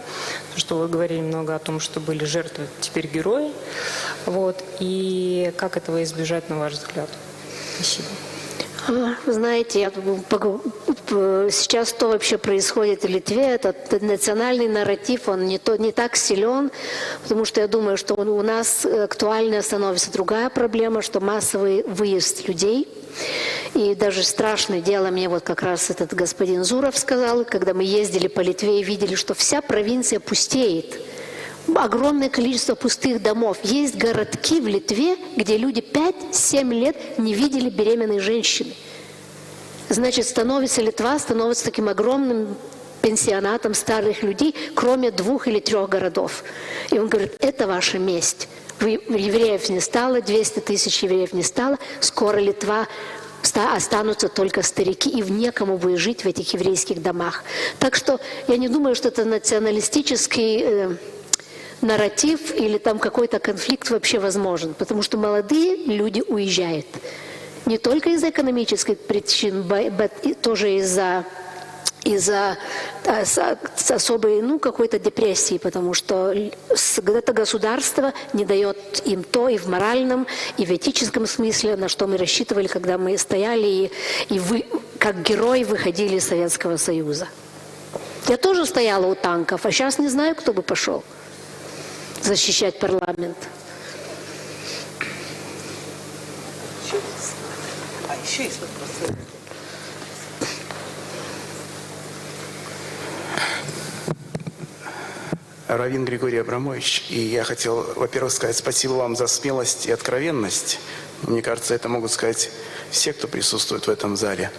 что вы говорили много о том, что были жертвы, теперь герои, вот, и как этого избежать, на ваш взгляд? Спасибо. Знаете, сейчас что вообще происходит в Литве, этот национальный нарратив, он не так силен, потому что я думаю, что у нас актуальной становится другая проблема, что массовый выезд людей. И даже страшное дело мне вот как раз этот господин Зуров сказал, когда мы ездили по Литве и видели, что вся провинция пустеет. Огромное количество пустых домов. Есть городки в Литве, где люди 5-7 лет не видели беременной женщины. Значит, Литва становится таким огромным пенсионатом старых людей, кроме 2 или 3 городов. И он говорит: это ваша месть. Евреев не стало, 200 тысяч евреев не стало, скоро Литва останутся только старики, и некому будет жить в этих еврейских домах. Так что я не думаю, что это националистический нарратив или там какой-то конфликт вообще возможен, потому что молодые люди уезжают. Не только из-за экономических причин, тоже из-за особой какой-то депрессии, потому что это государство не дает им то и в моральном, и в этическом смысле, на что мы рассчитывали, когда мы стояли и вы, как герои, выходили из Советского Союза. Я тоже стояла у танков, а сейчас не знаю, кто бы пошел защищать парламент. Еще есть вопросы? Раввин Григорий Абрамович, и я хотел, во-первых, сказать спасибо вам за смелость и откровенность. Мне кажется, это могут сказать все, кто присутствует в этом зале.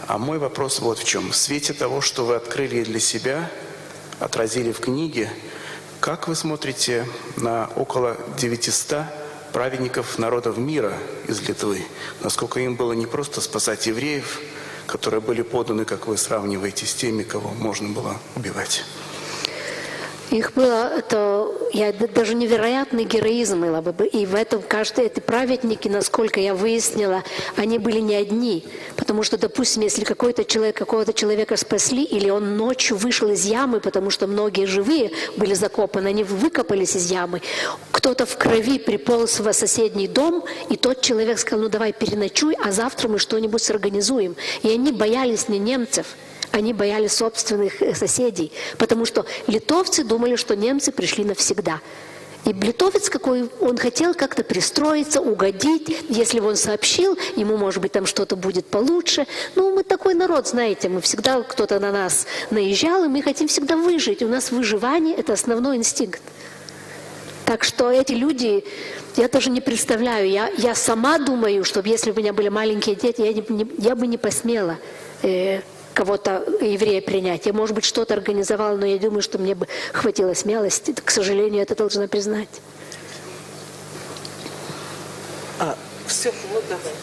А мой вопрос вот в чем. В свете того, что вы открыли для себя, отразили в книге, как вы смотрите на около 900 праведников народов мира из Литвы? Насколько им было не просто спасать евреев, которые были поданы, как вы сравниваете, с теми, кого можно было убивать? Их было, даже невероятный героизм было бы. И в этом эти праведники, насколько я выяснила, они были не одни. Потому что, допустим, если какого-то человека спасли, или он ночью вышел из ямы, потому что многие живые были закопаны, они выкопались из ямы, кто-то в крови приполз в соседний дом, и тот человек сказал: ну давай переночуй, а завтра мы что-нибудь сорганизуем. И они боялись не немцев. Они боялись собственных соседей, потому что литовцы думали, что немцы пришли навсегда. И литовец какой, он хотел как-то пристроиться, угодить. Если бы он сообщил, ему, может быть, там что-то будет получше. Ну, мы такой народ, знаете, мы всегда, кто-то на нас наезжал, и мы хотим всегда выжить. У нас выживание – это основной инстинкт. Так что эти люди, я тоже не представляю. Я сама думаю, что если бы у меня были маленькие дети, я бы не посмела кого-то еврея принять. Я, может быть, что-то организовала, но я думаю, что мне бы хватило смелости. К сожалению, это должна признать. Все, ну давай.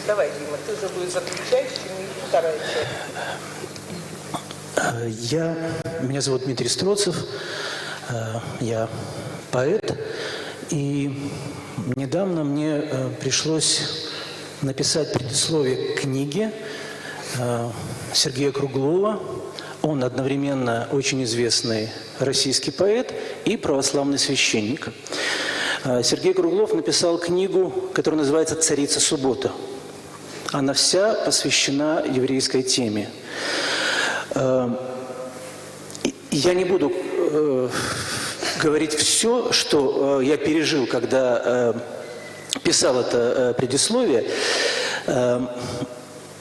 Давай, Дима, ты же будешь заключающим и вторая часть. Меня зовут Дмитрий Строцев, я поэт, и недавно мне пришлось написать предисловие к книге Сергея Круглова Он одновременно очень известный российский поэт и православный священник. Сергей Круглов написал книгу, которая называется «Царица суббота». Она вся посвящена еврейской теме. Я не буду говорить все, что я пережил, когда писал это предисловие,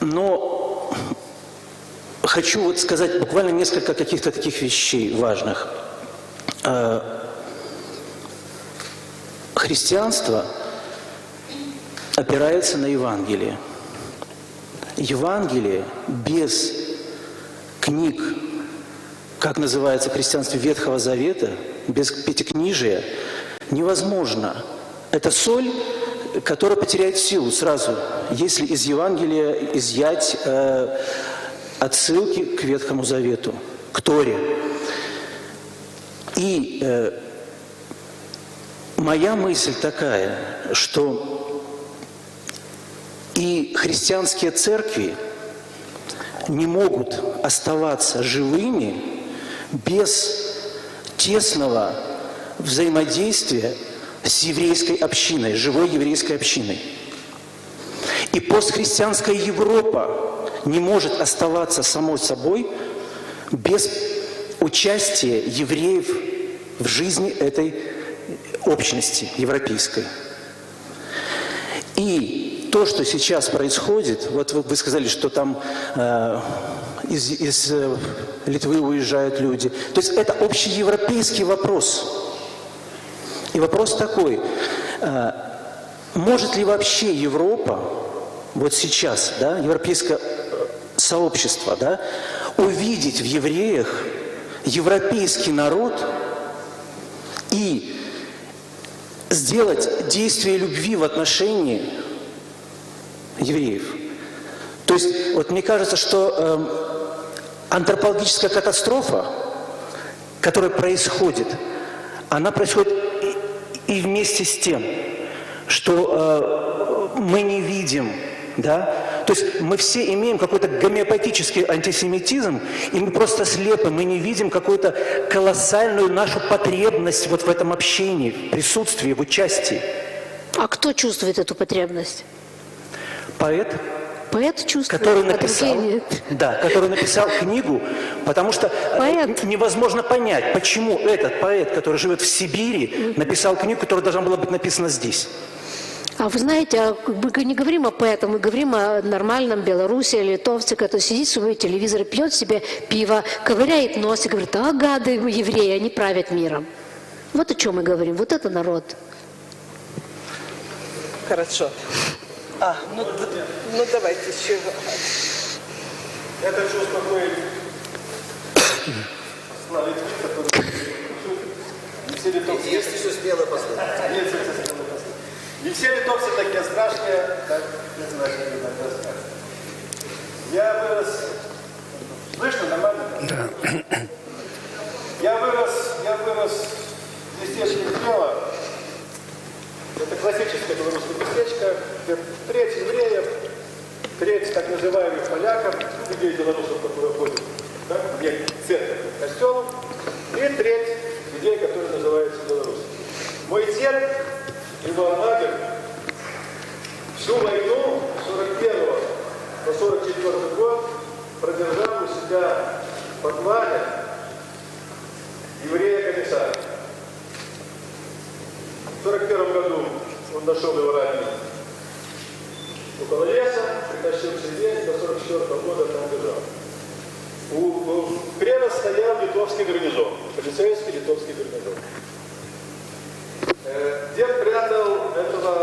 но хочу вот сказать буквально несколько каких-то таких вещей важных. Христианство опирается на Евангелие. Евангелие без книг, как называется в христианстве, Ветхого Завета, без Пятикнижия, невозможно. Это соль, которая потеряет силу сразу, если из Евангелия изъять отсылки к Ветхому Завету, к Торе. И моя мысль такая, что и христианские церкви не могут оставаться живыми без тесного взаимодействия с еврейской общиной, живой еврейской общиной. И постхристианская Европа не может оставаться самой собой без участия евреев в жизни этой общности европейской. И то, что сейчас происходит, вот вы сказали, что там из Литвы уезжают люди. То есть это общеевропейский вопрос. И вопрос такой, может ли вообще Европа, вот сейчас, да, европейское сообщество, да, увидеть в евреях европейский народ и сделать действие любви в отношении евреев? То есть, вот мне кажется, что антропологическая катастрофа, которая происходит, она происходит и вместе с тем, что мы не видим, да, то есть мы все имеем какой-то гомеопатический антисемитизм, и мы просто слепы, мы не видим какую-то колоссальную нашу потребность вот в этом общении, в присутствии, в участии. А кто чувствует эту потребность? Поэт. Поэт чувствует, который написал, нет. да, который написал книгу, потому что невозможно понять, почему этот поэт, который живет в Сибири, написал книгу, которая должна была быть написана здесь. А вы знаете, мы не говорим о поэтах, мы говорим о нормальном белорусе, литовце, который сидит в своем телевизоре, пьет себе пиво, ковыряет нос и говорит: а гады, мы евреи, они правят миром. Вот о чем мы говорим, вот это народ. Хорошо. Ну давайте еще. Я хочу успокоить Славу, который не все литовцы. Если все смело послушать. Не все литовцы такие страшные, как я вырос. Слышно нормально? Да. Я вырос в местечке Крёва. Это классическое белорусское местечко, где треть евреев, треть так называемых поляков, людей белорусов, которые ходят в церковь, в костел, и треть людей, которые называются белорусами. Мой дед, Иван Лагер, всю войну с 41 по 44 год продержал у себя в подвале еврея-комиссара. В 1941 году он нашел его раненым около леса, притащил к себе, и до 1944 года там лежал. У Крема стоял литовский гарнизон, полицейский литовский гарнизон. Дед прятал этого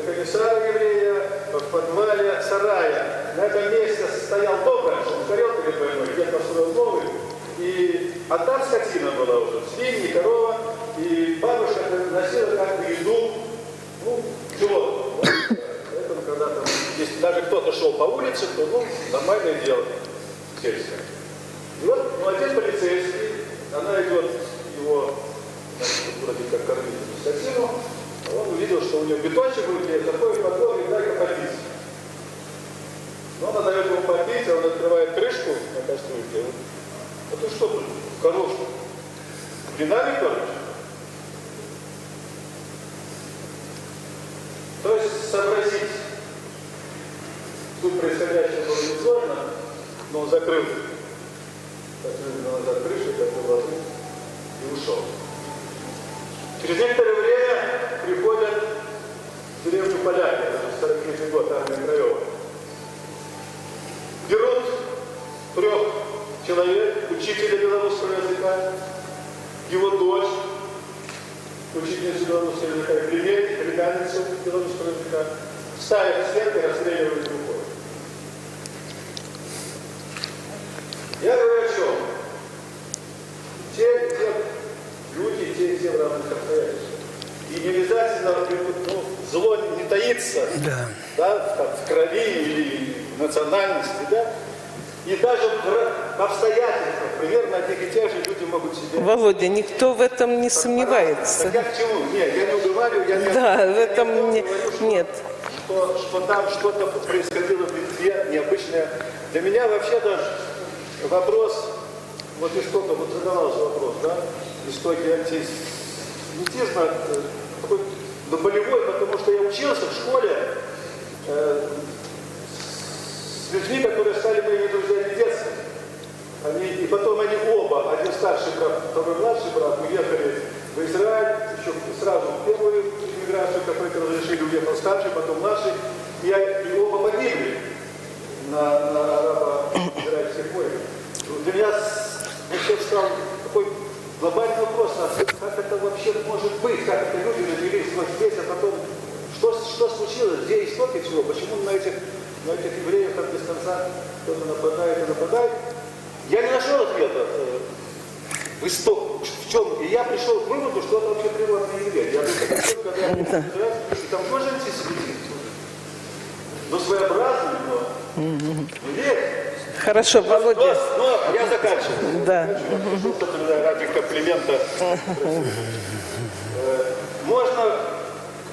комиссара еврея в подвале сарая. На этом месте стоял дом раньше, он горел перед войной, дед построил новый. А там скотина была уже, свиньи, корова, и бабушка носила как бы еду, животных. Поэтому, когда там, если даже кто-то шел по улице, то, нормальное дело сельское. И вот молодец полицейский, она идет его, вроде как кормить скотину, а он увидел, что у нее бетончик в руке, такой подвал, и дай-ка попить. Но она дает ему попить, а он открывает крышку на кастрюльке, А ты что тут, коровка? Динамик, короче? То есть сообразить, тут происходящее было несложно, но он закрыл назад крышу, закрыл воду и ушел. Через некоторое время приходят в деревню поляки, это 43-й год, армия Краева. Берут 3 человек, учителя белорусского языка, его дочь, учительницу белорусского языка, и племянницу белорусского языка, ставят в стенку и расстреливают рукой. Я говорю о чем? Те люди, те в равных обстоятельствах. И не обязательно, зло не таится в крови или национальности, да? И даже в обстоятельствах примерно одних и тех же люди могут себе... Володя, никто в этом не сомневается. Так я к чему? Нет, я не уговариваю, я не... Да, в этом нет. Что там что-то происходило в Литве необычное. Для меня вообще-то вопрос, вот истока, вот задавался вопрос, да, истоки антисемитизма, такой болевой, потому что я учился в школе с людьми, которые стали моими друзьями детства. И потом они оба, один старший брат, второй младший брат, уехали в Израиль, еще сразу в первую иммиграцию какой-то разрешили, уехал старший, потом младший, и оба погибли на арабо-израильских войнах. Для меня вообще встал такой глобальный вопрос, как это вообще может быть, как это люди родились вот здесь, а потом, что случилось, где истоки всего, почему на этих евреев так без конца кто-то нападает и нападает. Я не нашел ответа в исток, в чем, и я пришел к выводу, что это вообще природный еврей. Я думаю, когда я и там тоже антисемитизм, но своеобразный, но еврей. Хорошо, Володя. Но я заканчиваю. Да. Ради комплимента.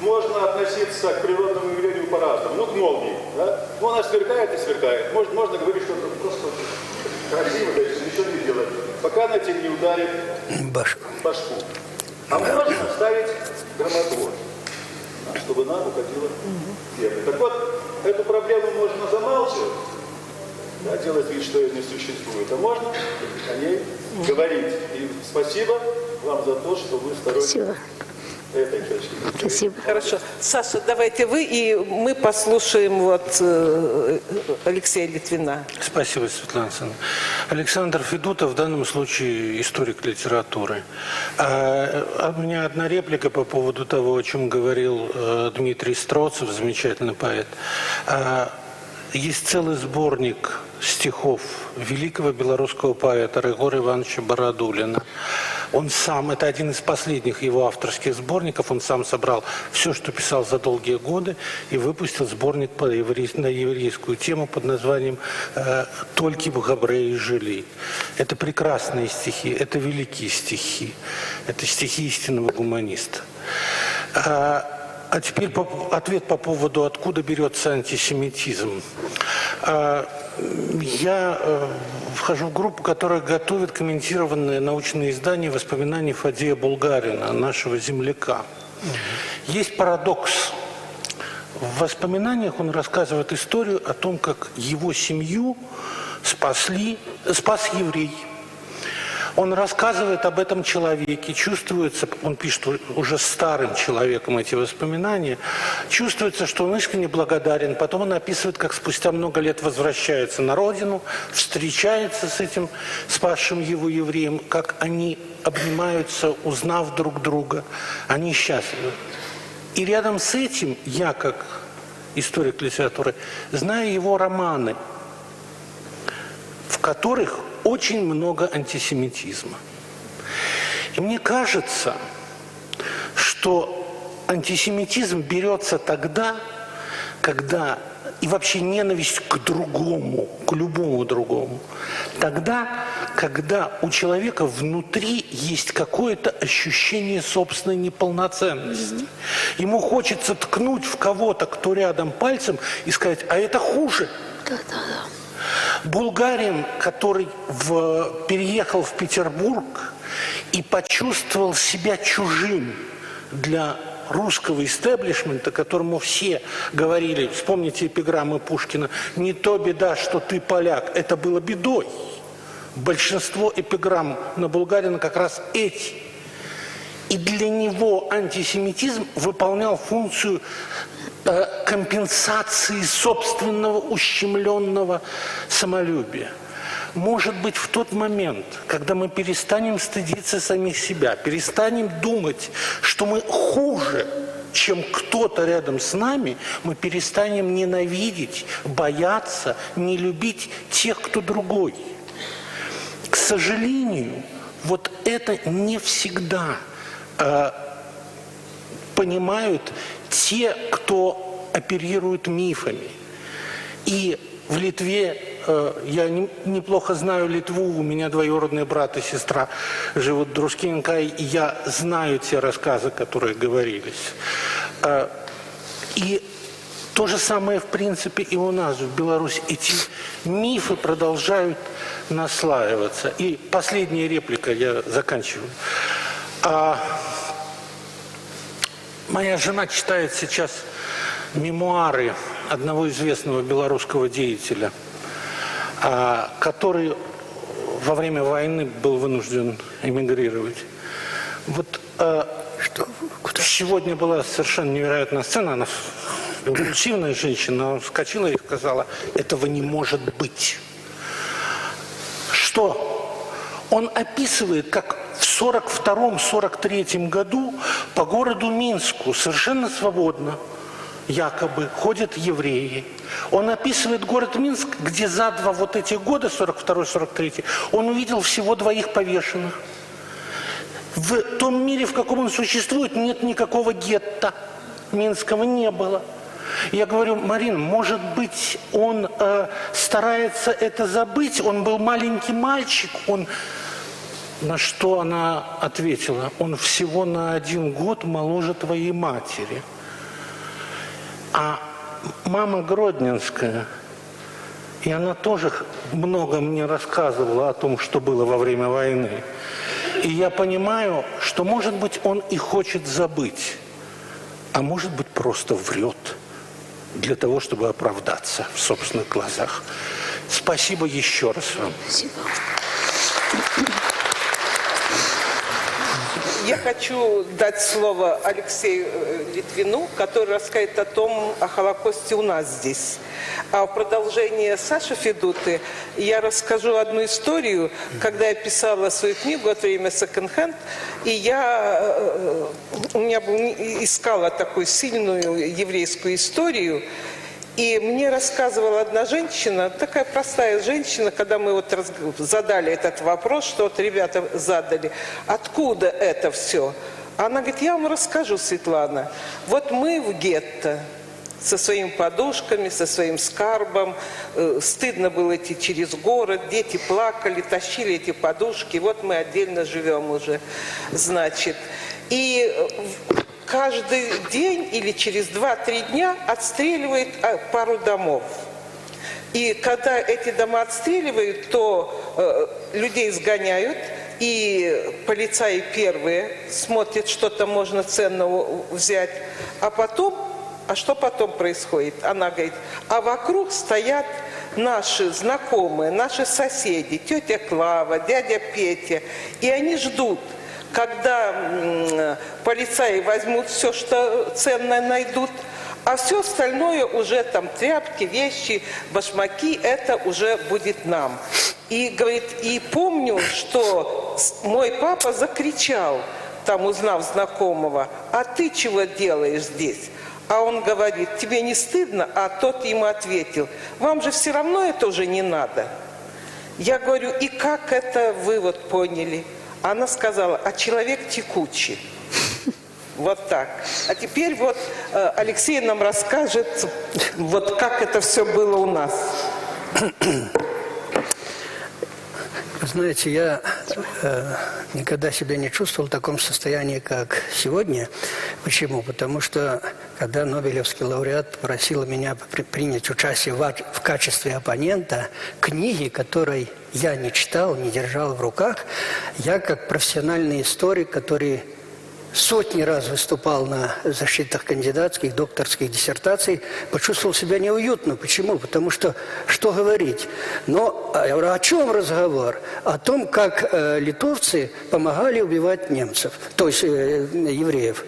Можно относиться к природному явлению по-разному. Ну, к молнии. Да? Ну, она сверкает и сверкает. Можно говорить, что это просто красиво, да, если ничего не делать. Пока она тебе не ударит башку. А можно ставить громоотвод, чтобы она уходила в землю. Так вот, эту проблему можно замалчивать. Да, делать вид, что ее не существует. А можно о ней говорить. И спасибо вам за то, что вы сторонник этой точки. Спасибо. Хорошо. Саша, давайте вы, и мы послушаем вот Алексея Литвина. Спасибо, Светлана Александровна. Александр Федутов в данном случае историк литературы. У меня одна реплика по поводу того, о чем говорил Дмитрий Строцев, замечательный поэт. Есть целый сборник стихов великого белорусского поэта Ригора Ивановича Бородулина. Он сам, это один из последних его авторских сборников, он сам собрал все, что писал за долгие годы, и выпустил сборник на еврейскую тему под названием «Тольки в Габреи жили». Это прекрасные стихи, это великие стихи, это стихи истинного гуманиста. А теперь ответ по поводу, откуда берется антисемитизм. Я вхожу в группу, которая готовит комментированные научные издания воспоминаний Фадея Булгарина, нашего земляка. Есть парадокс. В воспоминаниях он рассказывает историю о том, как его семью спас еврей. Он рассказывает об этом человеке, чувствуется, он пишет уже старым человеком эти воспоминания, чувствуется, что он искренне благодарен. Потом он описывает, как спустя много лет возвращается на родину, встречается с этим спасшим его евреем, как они обнимаются, узнав друг друга, они счастливы. И рядом с этим я, как историк литературы, знаю его романы, в которых очень много антисемитизма. И мне кажется, что антисемитизм берется тогда, когда, и вообще ненависть к другому, к любому другому, тогда, когда у человека внутри есть какое-то ощущение собственной неполноценности. Ему хочется ткнуть в кого-то, кто рядом, пальцем и сказать, а это хуже. Булгарин, который переехал в Петербург и почувствовал себя чужим для русского истеблишмента, которому все говорили, вспомните эпиграммы Пушкина, «Не то беда, что ты поляк». Это было бедой. Большинство эпиграмм на Булгарина как раз эти. И для него антисемитизм выполнял функцию компенсации собственного ущемленного самолюбия. Может быть, в тот момент, когда мы перестанем стыдиться самих себя, перестанем думать, что мы хуже, чем кто-то рядом с нами, мы перестанем ненавидеть, бояться, не любить тех, кто другой. К сожалению, вот это не всегда понимают те, кто оперирует мифами. И в Литве, я неплохо знаю Литву, у меня двоюродный брат и сестра живут в Друскинкай, и я знаю те рассказы, которые говорились. И то же самое, в принципе, и у нас в Беларуси. Эти мифы продолжают наслаиваться. И последняя реплика, я заканчиваю. Моя жена читает сейчас мемуары одного известного белорусского деятеля, который во время войны был вынужден эмигрировать. Вот сегодня была совершенно невероятная сцена. Она импульсивная женщина, она вскочила и сказала: этого не может быть. Что? Он описывает, как в 1942-1943 году по городу Минску совершенно свободно якобы ходят евреи. Он описывает город Минск, где за два вот эти года, 42-43, он увидел всего 2 повешенных. В том мире, в каком он существует, нет никакого гетто. Минского не было. Я говорю: Марина, может быть, он старается это забыть? Он был маленький мальчик. На что она ответила: он всего на 1 год моложе твоей матери. А мама Гродненская, и она тоже много мне рассказывала о том, что было во время войны. И я понимаю, что, может быть, он и хочет забыть, а может быть, просто врет для того, чтобы оправдаться в собственных глазах. Спасибо еще раз вам. Спасибо. Я хочу дать слово Алексею Литвину, который расскажет о Холокосте у нас здесь. А в продолжение Саши Федуты я расскажу одну историю, когда я писала свою книгу «От время секонд-хенд», и искала такую сильную еврейскую историю. И мне рассказывала одна женщина, такая простая женщина, когда мы вот задали этот вопрос, что вот ребята задали, откуда это все? Она говорит: я вам расскажу, Светлана. Вот мы в гетто со своими подушками, со своим скарбом, стыдно было идти через город, дети плакали, тащили эти подушки, вот мы отдельно живем уже, значит. И каждый день или через 2-3 дня отстреливают пару домов. И когда эти дома отстреливают, то людей сгоняют, и полицаи первые смотрят, что там можно ценного взять. А что потом происходит? Она говорит: а вокруг стоят наши знакомые, наши соседи, тетя Клава, дядя Петя, и они ждут, когда полицаи возьмут все, что ценное найдут, а все остальное уже там тряпки, вещи, башмаки, это уже будет нам. И говорит, и помню, что мой папа закричал, там узнав знакомого: а ты чего делаешь здесь? А он говорит: тебе не стыдно? А тот ему ответил: вам же все равно это уже не надо. Я говорю: и как это вы вот поняли? Она сказала: а человек текучий. Вот так. А теперь вот Алексей нам расскажет, вот как это все было у нас. Знаете, я никогда себя не чувствовал в таком состоянии, как сегодня. Почему? Потому что когда Нобелевский лауреат попросил меня принять участие в качестве оппонента книги, которой я не читал, не держал в руках, я как профессиональный историк, который сотни раз выступал на защитах кандидатских, докторских диссертаций, почувствовал себя неуютно. Почему? Потому что говорить? Но о чем разговор? О том, как литовцы помогали убивать немцев, то есть евреев.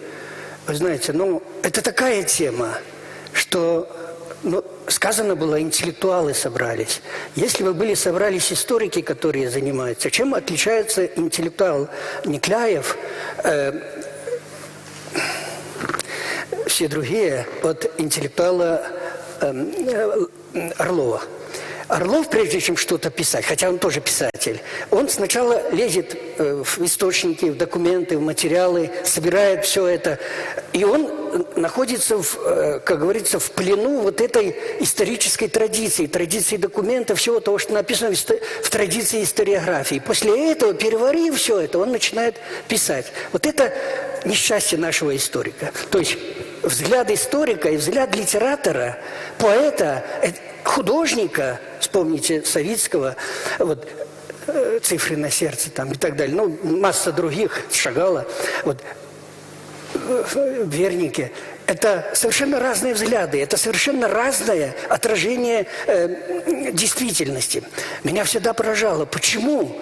Вы знаете, это такая тема, что сказано было, интеллектуалы собрались. Если бы собрались историки, которые занимаются, чем отличается интеллектуал Некляев, все другие от интеллектуала Орлова. Орлов, прежде чем что-то писать, хотя он тоже писатель, он сначала лезет в источники, в документы, в материалы, собирает все это. И он находится, как говорится, в плену вот этой исторической традиции документов, всего того, что написано в традиции историографии. После этого, переварив все это, он начинает писать. Вот это несчастье нашего историка. То есть взгляд историка и взгляд литератора, поэта, художника, вспомните Савицкого, «Цифры на сердце» там, и так далее, масса других, Шагала, Вернике. Это совершенно разные взгляды, это совершенно разное отражение действительности. Меня всегда поражало, почему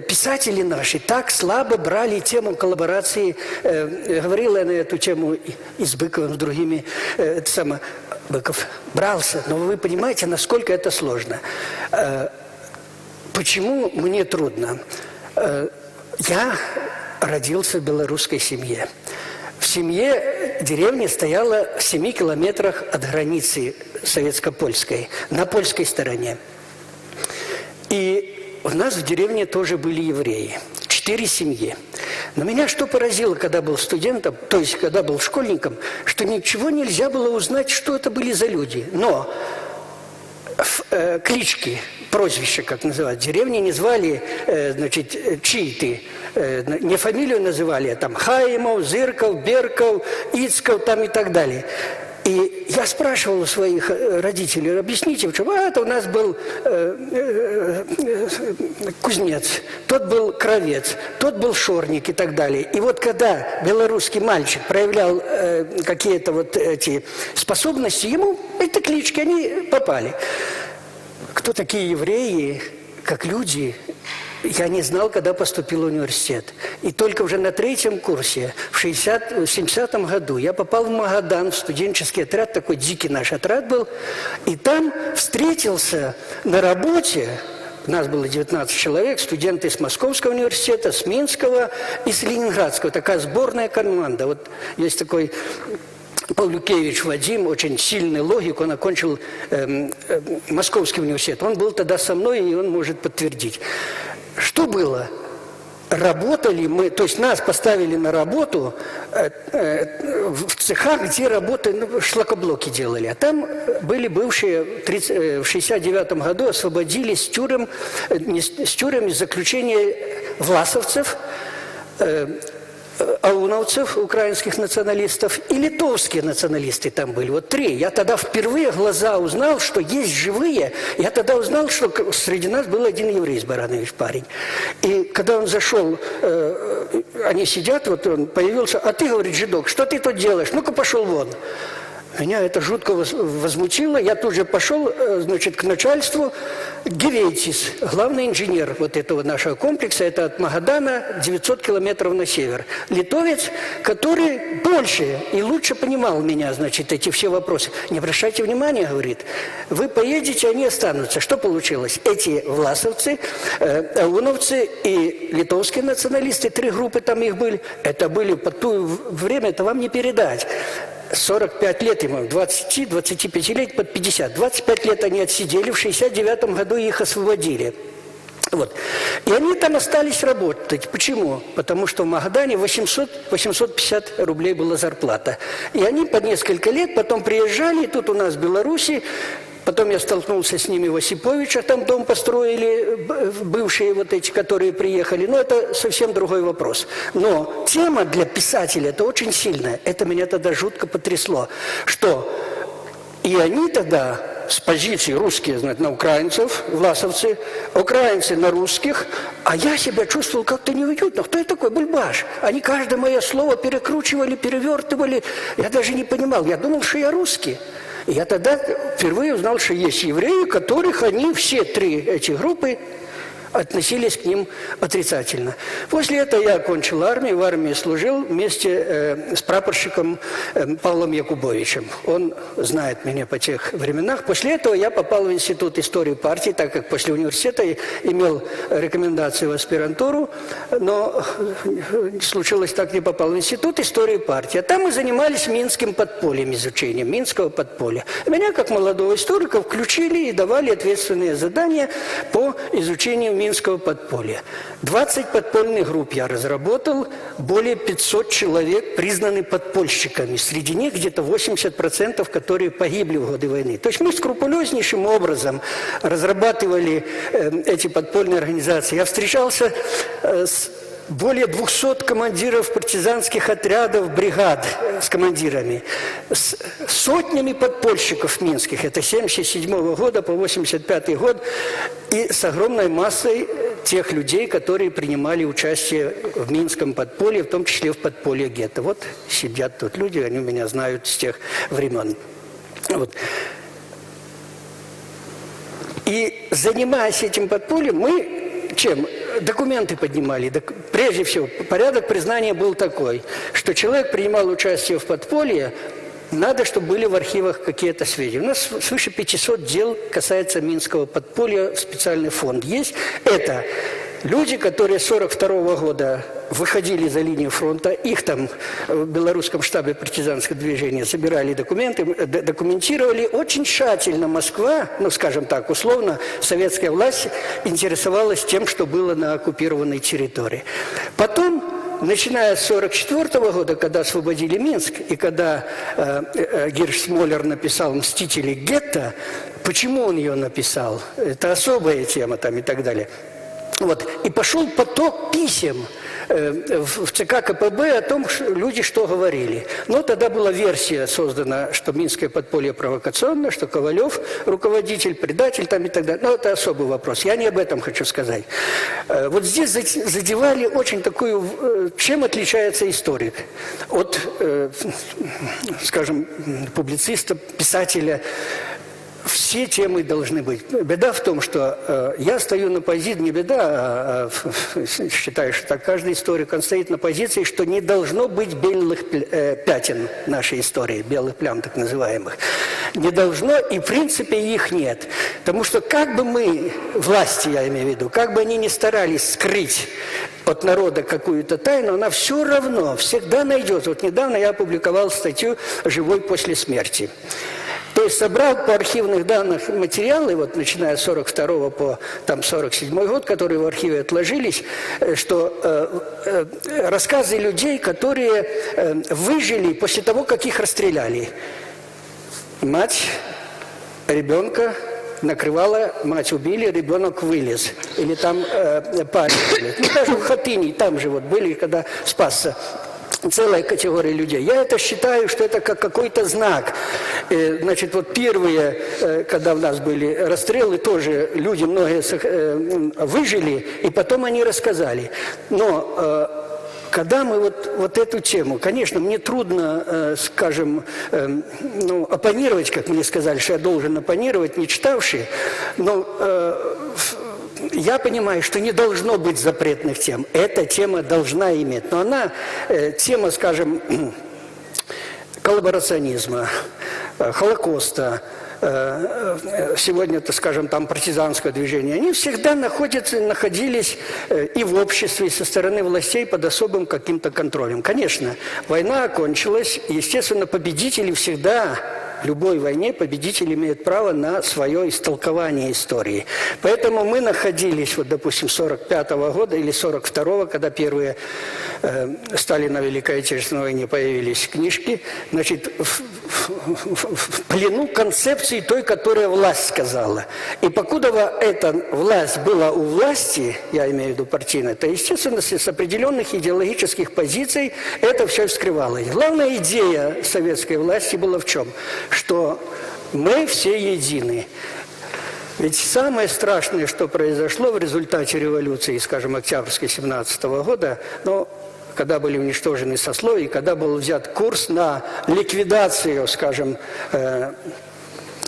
писатели наши так слабо брали тему коллаборации. Говорил я на эту тему и с Быковым, с другими. Быков брался, но вы понимаете, насколько это сложно. Почему мне трудно? Я родился в белорусской семье. В семье деревня стояла в 7 километрах от границы советско-польской, на польской стороне. И у нас в деревне тоже были евреи. 4 семьи. Но меня что поразило, когда был студентом, то есть когда был школьником, что ничего нельзя было узнать, что это были за люди. Но клички, прозвища, как называют, в деревне не звали, чьи-то, не фамилию называли, а там Хаимов, Зырков, Берков, Ицков там и так далее. И я спрашивал у своих родителей, объясните, почему? Это у нас был кузнец, тот был кровец, тот был шорник и так далее. И вот когда белорусский мальчик проявлял какие-то эти способности, ему эти клички, они попали. Кто такие евреи, как люди, я не знал, когда поступил в университет. И только уже на 3-м курсе, в 70-м году, я попал в Магадан, в студенческий отряд, такой дикий наш отряд был, и там встретился на работе, нас было 19 человек, студенты с Московского университета, с Минского и с Ленинградского, такая сборная команда. Вот есть такой Павлюкевич Вадим, очень сильный логик, он окончил Московский университет. Он был тогда со мной, и он может подтвердить. Что было? Работали мы, то есть нас поставили на работу в цехах, где шлакоблоки делали. А там были бывшие, в 1969 году освободились с тюрем из заключения власовцев, ауновцев, украинских националистов, и литовские националисты там были. Вот 3. Я тогда впервые глаза узнал, что есть живые. Я тогда узнал, что среди нас был один еврей, Баранович, парень. И когда он зашел, они сидят, вот он появился, а ты, говорит, жидок, что ты тут делаешь? Ну-ка пошел вон. Меня это жутко возмутило. Я тут же пошел, к начальству. Гевейтис, главный инженер вот этого нашего комплекса, это от Магадана 900 километров на север. Литовец, который больше и лучше понимал меня, эти все вопросы. Не обращайте внимания, говорит, вы поедете, они останутся. Что получилось? Эти власовцы, ауновцы и литовские националисты, 3 группы там их были, это были по то время, это вам не передать. 45 лет ему, 20-25 лет под 50. 25 лет они отсидели, в 69 году их освободили. Вот. И они там остались работать. Почему? Потому что в Магадане 850 рублей была зарплата. И они по несколько лет потом приезжали, и тут у нас в Беларуси Потом я столкнулся с ними в Осиповичах, там дом построили, бывшие вот эти, которые приехали. Но это совсем другой вопрос. Но тема для писателя это очень сильная. Это меня тогда жутко потрясло, что и они тогда с позиции русские, знаете, на украинцев, власовцы, украинцы на русских, а я себя чувствовал как-то неуютно. Кто я такой, Бульбаш? Они каждое мое слово перекручивали, перевертывали. Я даже не понимал. Я думал, что я русский. И я тогда впервые узнал, что есть евреи, которых они, все три эти группы, относились к ним отрицательно. После этого я окончил армию, в армии служил вместе с прапорщиком Павлом Якубовичем. Он знает меня по тех временах. После этого я попал в Институт истории партии, так как после университета имел рекомендации в аспирантуру, но случилось так, не попал в Институт истории партии. А там мы занимались Минским подпольем, изучением Минского подполья. Меня, как молодого историка, включили и давали ответственные задания по изучению Минского подполья. 20 подпольных групп я разработал, более 500 человек признаны подпольщиками. Среди них где-то 80%, которые погибли в годы войны. То есть мы скрупулезнейшим образом разрабатывали эти подпольные организации. Я встречался с более 200 командиров партизанских отрядов, бригад с командирами, с сотнями подпольщиков минских, это с 1977 года по 1985 год, и с огромной массой тех людей, которые принимали участие в Минском подполье, в том числе в подполье гетто. Вот сидят тут люди, они меня знают с тех времен. Вот. И занимаясь этим подпольем, мы чем? Документы поднимали. Прежде всего, порядок признания был такой, что человек принимал участие в подполье, надо, чтобы были в архивах какие-то сведения. У нас свыше 500 дел касается Минского подполья, специальный фонд есть. Это люди, которые с 1942 года выходили за линию фронта, их там в белорусском штабе партизанского движения собирали документы, документировали. Очень тщательно Москва, ну скажем так, условно, советская власть интересовалась тем, что было на оккупированной территории. Потом, начиная с 1944 года, когда освободили Минск, и когда Гирш-Смолер написал «Мстители гетто», почему он ее написал? Это особая тема там и так далее. Вот. И пошел поток писем в ЦК КПБ о том, что люди что говорили. Но тогда была версия создана, что Минское подполье провокационное, что Ковалев руководитель, предатель там и так далее. Но это особый вопрос. Я не об этом хочу сказать. Вот здесь задевали очень такую... Чем отличается историк от, скажем, публициста, писателя? Все темы должны быть. Беда в том, что я стою на позиции, не беда, считаю, что так каждый историк, он стоит на позиции, что не должно быть белых пятен нашей истории, белых плям так называемых. Не должно, и в принципе их нет. Потому что как бы мы, власти я имею в виду, как бы они ни старались скрыть от народа какую-то тайну, она все равно всегда найдет. Вот недавно я опубликовал статью «Живой после смерти». То есть собрал по архивных данных материалы, вот начиная с 1942 по 1947 год, которые в архиве отложились, что рассказы людей, которые выжили после того, как их расстреляли. Мать ребенка накрывала, мать убили, ребенок вылез. Или там парень вылез. Ну, даже в Хатыни, там же вот были, когда спасся. Целая категория людей. Я это считаю, что это как какой-то знак. Значит, вот первые, когда у нас были расстрелы, тоже люди многие выжили, и потом они рассказали. Но когда мы вот эту тему, конечно, мне трудно, скажем, оппонировать, как мне сказали, что я должен оппонировать, не читавший, но я понимаю, что не должно быть запретных тем. Эта тема должна иметь. Но она, тема, скажем, коллаборационизма, Холокоста, сегодня, так скажем, там партизанское движение, они всегда находились и в обществе, и со стороны властей под особым каким-то контролем. Конечно, война окончилась, естественно, победители всегда в любой войне победитель имеет право на свое истолкование истории. Поэтому мы находились, вот, допустим, 45-го года или 42-го, когда первые стали на Великой Отечественной войне, появились книжки, значит, в плену концепции той, которая власть сказала. И покуда эта власть была у власти, я имею в виду партийной, то, естественно, с определенных идеологических позиций это все скрывалось. Главная идея советской власти была в чем? Что мы все едины. Ведь самое страшное, что произошло в результате революции, скажем, Октябрьской 17-го года, когда были уничтожены сословия, когда был взят курс на ликвидацию, скажем,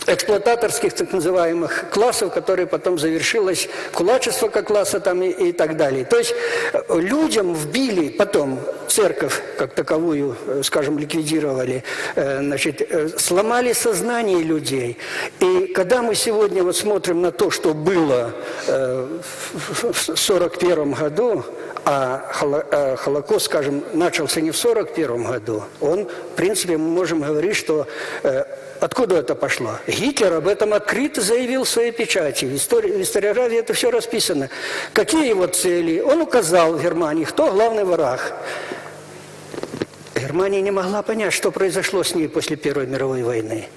эксплуататорских так называемых классов, которые потом завершилось кулачество как класса там и так далее. То есть людям вбили потом церковь как таковую, скажем, ликвидировали, значит, сломали сознание людей. И когда мы сегодня вот смотрим на то, что было в 1941 году, а Холокост, скажем, начался не в 1941 году, он, в принципе, мы можем говорить, что откуда это пошло? Гитлер об этом открыто заявил в своей печати. В историографии это все расписано. Какие его цели? Он указал в Германии, кто главный враг. Германия не могла понять, что произошло с ней после Первой мировой войны.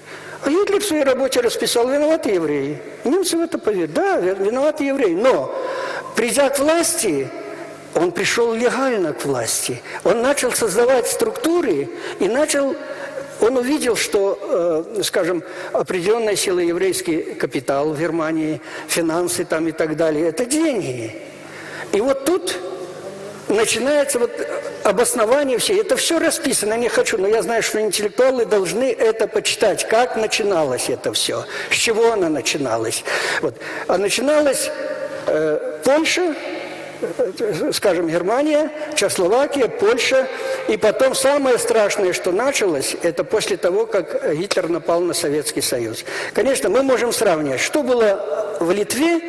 А Гитлер в своей работе расписал: виноваты евреи. Немцы в это поверили. Да, виноваты евреи. Но, придя к власти, он пришел легально к власти. Он начал создавать структуры и он увидел, что, скажем, определенная сила, еврейский капитал в Германии, финансы там и так далее, это деньги. И вот тут начинается вот обоснование все. Это все расписано, я не хочу, но я знаю, что интеллектуалы должны это почитать, как начиналось это все, с чего оно начиналось. Вот. А начиналось Польша, скажем, Германия, Чехословакия, Польша. И потом самое страшное, что началось, это после того, как Гитлер напал на Советский Союз. Конечно, мы можем сравнивать, что было в Литве,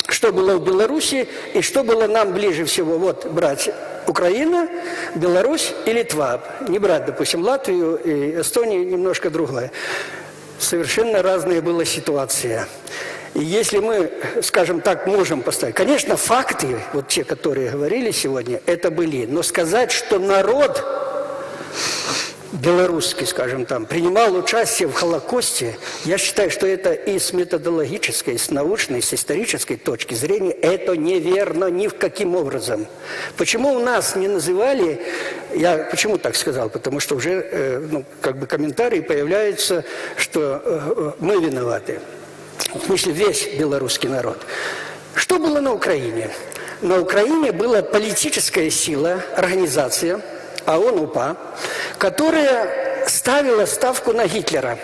что было в Беларуси и что было нам ближе всего. Вот брать Украина, Беларусь и Литва. Не брать, допустим, Латвию и Эстонию, немножко другое. Совершенно разная была ситуация. И если мы, скажем так, можем поставить... Конечно, факты, вот те, которые говорили сегодня, это были. Но сказать, что народ белорусский, скажем там, принимал участие в Холокосте, я считаю, что это и с методологической, и с научной, и с исторической точки зрения это неверно ни в каким образом. Почему у нас не называли... Я почему так сказал? Потому что уже как бы комментарии появляются, что мы виноваты. В смысле, весь белорусский народ. Что было на Украине? На Украине была политическая сила, организация, ООН-УПА, которая ставила ставку на Гитлера,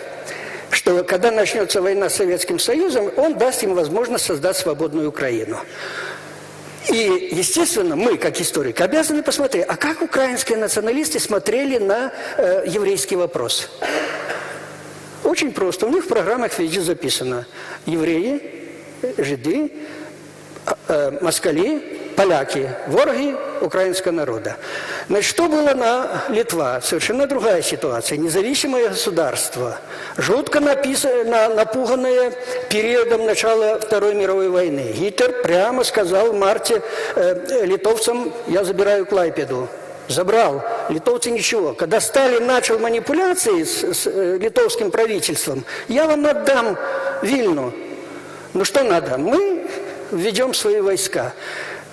что когда начнется война с Советским Союзом, он даст им возможность создать свободную Украину. И, естественно, мы, как историки, обязаны посмотреть, а как украинские националисты смотрели на еврейский вопрос. Очень просто. У них в программах везде записано: евреи, жиды, москали, поляки, враги украинского народа. Значит, что было на Литва? Совершенно другая ситуация. Независимое государство, жутко напуганное периодом начала Второй мировой войны. Гитлер прямо сказал в марте литовцам: я забираю Клайпеду. Забрал. Литовцы ничего. Когда Сталин начал манипуляции с литовским правительством: я вам отдам Вильну. Ну что надо? Мы введем свои войска.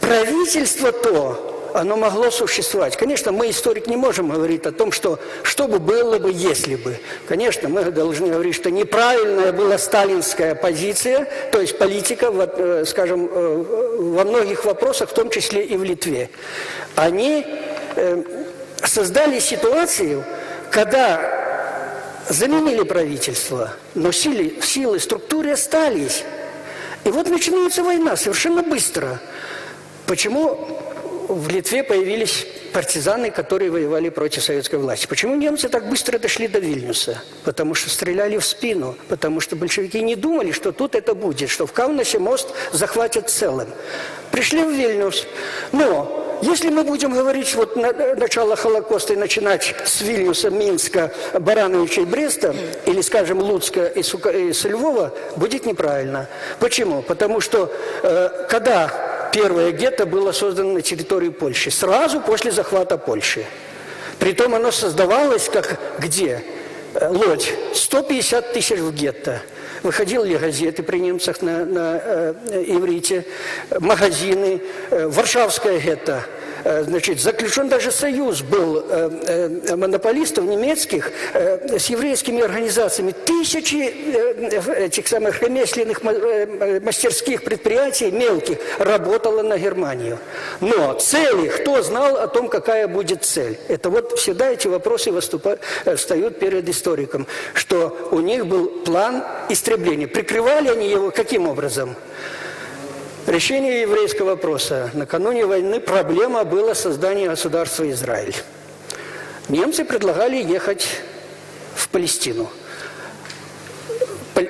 Правительство то, оно могло существовать. Конечно, мы, историк, не можем говорить о том, что бы было бы, если бы. Конечно, мы должны говорить, что неправильная была сталинская позиция, то есть политика, скажем, во многих вопросах, в том числе и в Литве. Они создали ситуацию, когда заменили правительство, но силы структуры остались. И вот начинается война совершенно быстро. Почему в Литве появились партизаны, которые воевали против советской власти? Почему немцы так быстро дошли до Вильнюса? Потому что стреляли в спину, потому что большевики не думали, что тут это будет, что в Каунасе мост захватят целым. Пришли в Вильнюс, но если мы будем говорить вот начало Холокоста и начинать с Вильнюса, Минска, Барановича и Бреста, или, скажем, Луцка и с Львова, будет неправильно. Почему? Потому что когда первое гетто было создано на территории Польши? Сразу после захвата Польши. Притом оно создавалось как где? Лодь. 150 тысяч в гетто. Выходили газеты при немцах на иврите, магазины, Варшавское гетто. Значит, заключен даже союз был монополистов немецких с еврейскими организациями. Тысячи этих самых ремесленных мастерских предприятий, мелких, работало на Германию. Но цели, кто знал о том, какая будет цель? Это вот всегда эти вопросы встают перед историком, что у них был план истребления. Прикрывали они его каким образом? Решение еврейского вопроса. Накануне войны проблема была создания государства Израиль. Немцы предлагали ехать в Палестину.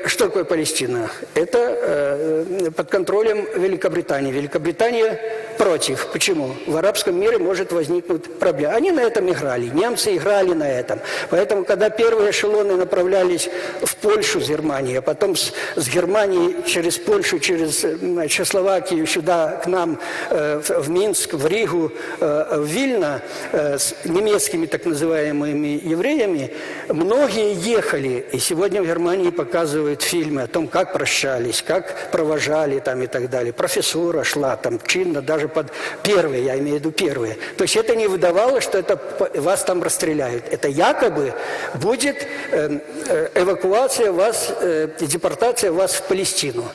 Что такое Палестина? Это под контролем Великобритании. Великобритания против. Почему? В арабском мире может возникнуть проблема. Они на этом играли. Немцы играли на этом. Поэтому, когда первые эшелоны направлялись в Польшу с Германии, а потом с Германии через Польшу, через Чехословакию сюда, к нам, в Минск, в Ригу, в Вильно, с немецкими так называемыми евреями, многие ехали. И сегодня в Германии показывают фильмы о том, как прощались, как провожали там и так далее. Профессура шла там чинно, даже под первые, я имею в виду первые. То есть это не выдавало, что это вас там расстреляют. Это якобы будет эвакуация вас, депортация вас в Палестину.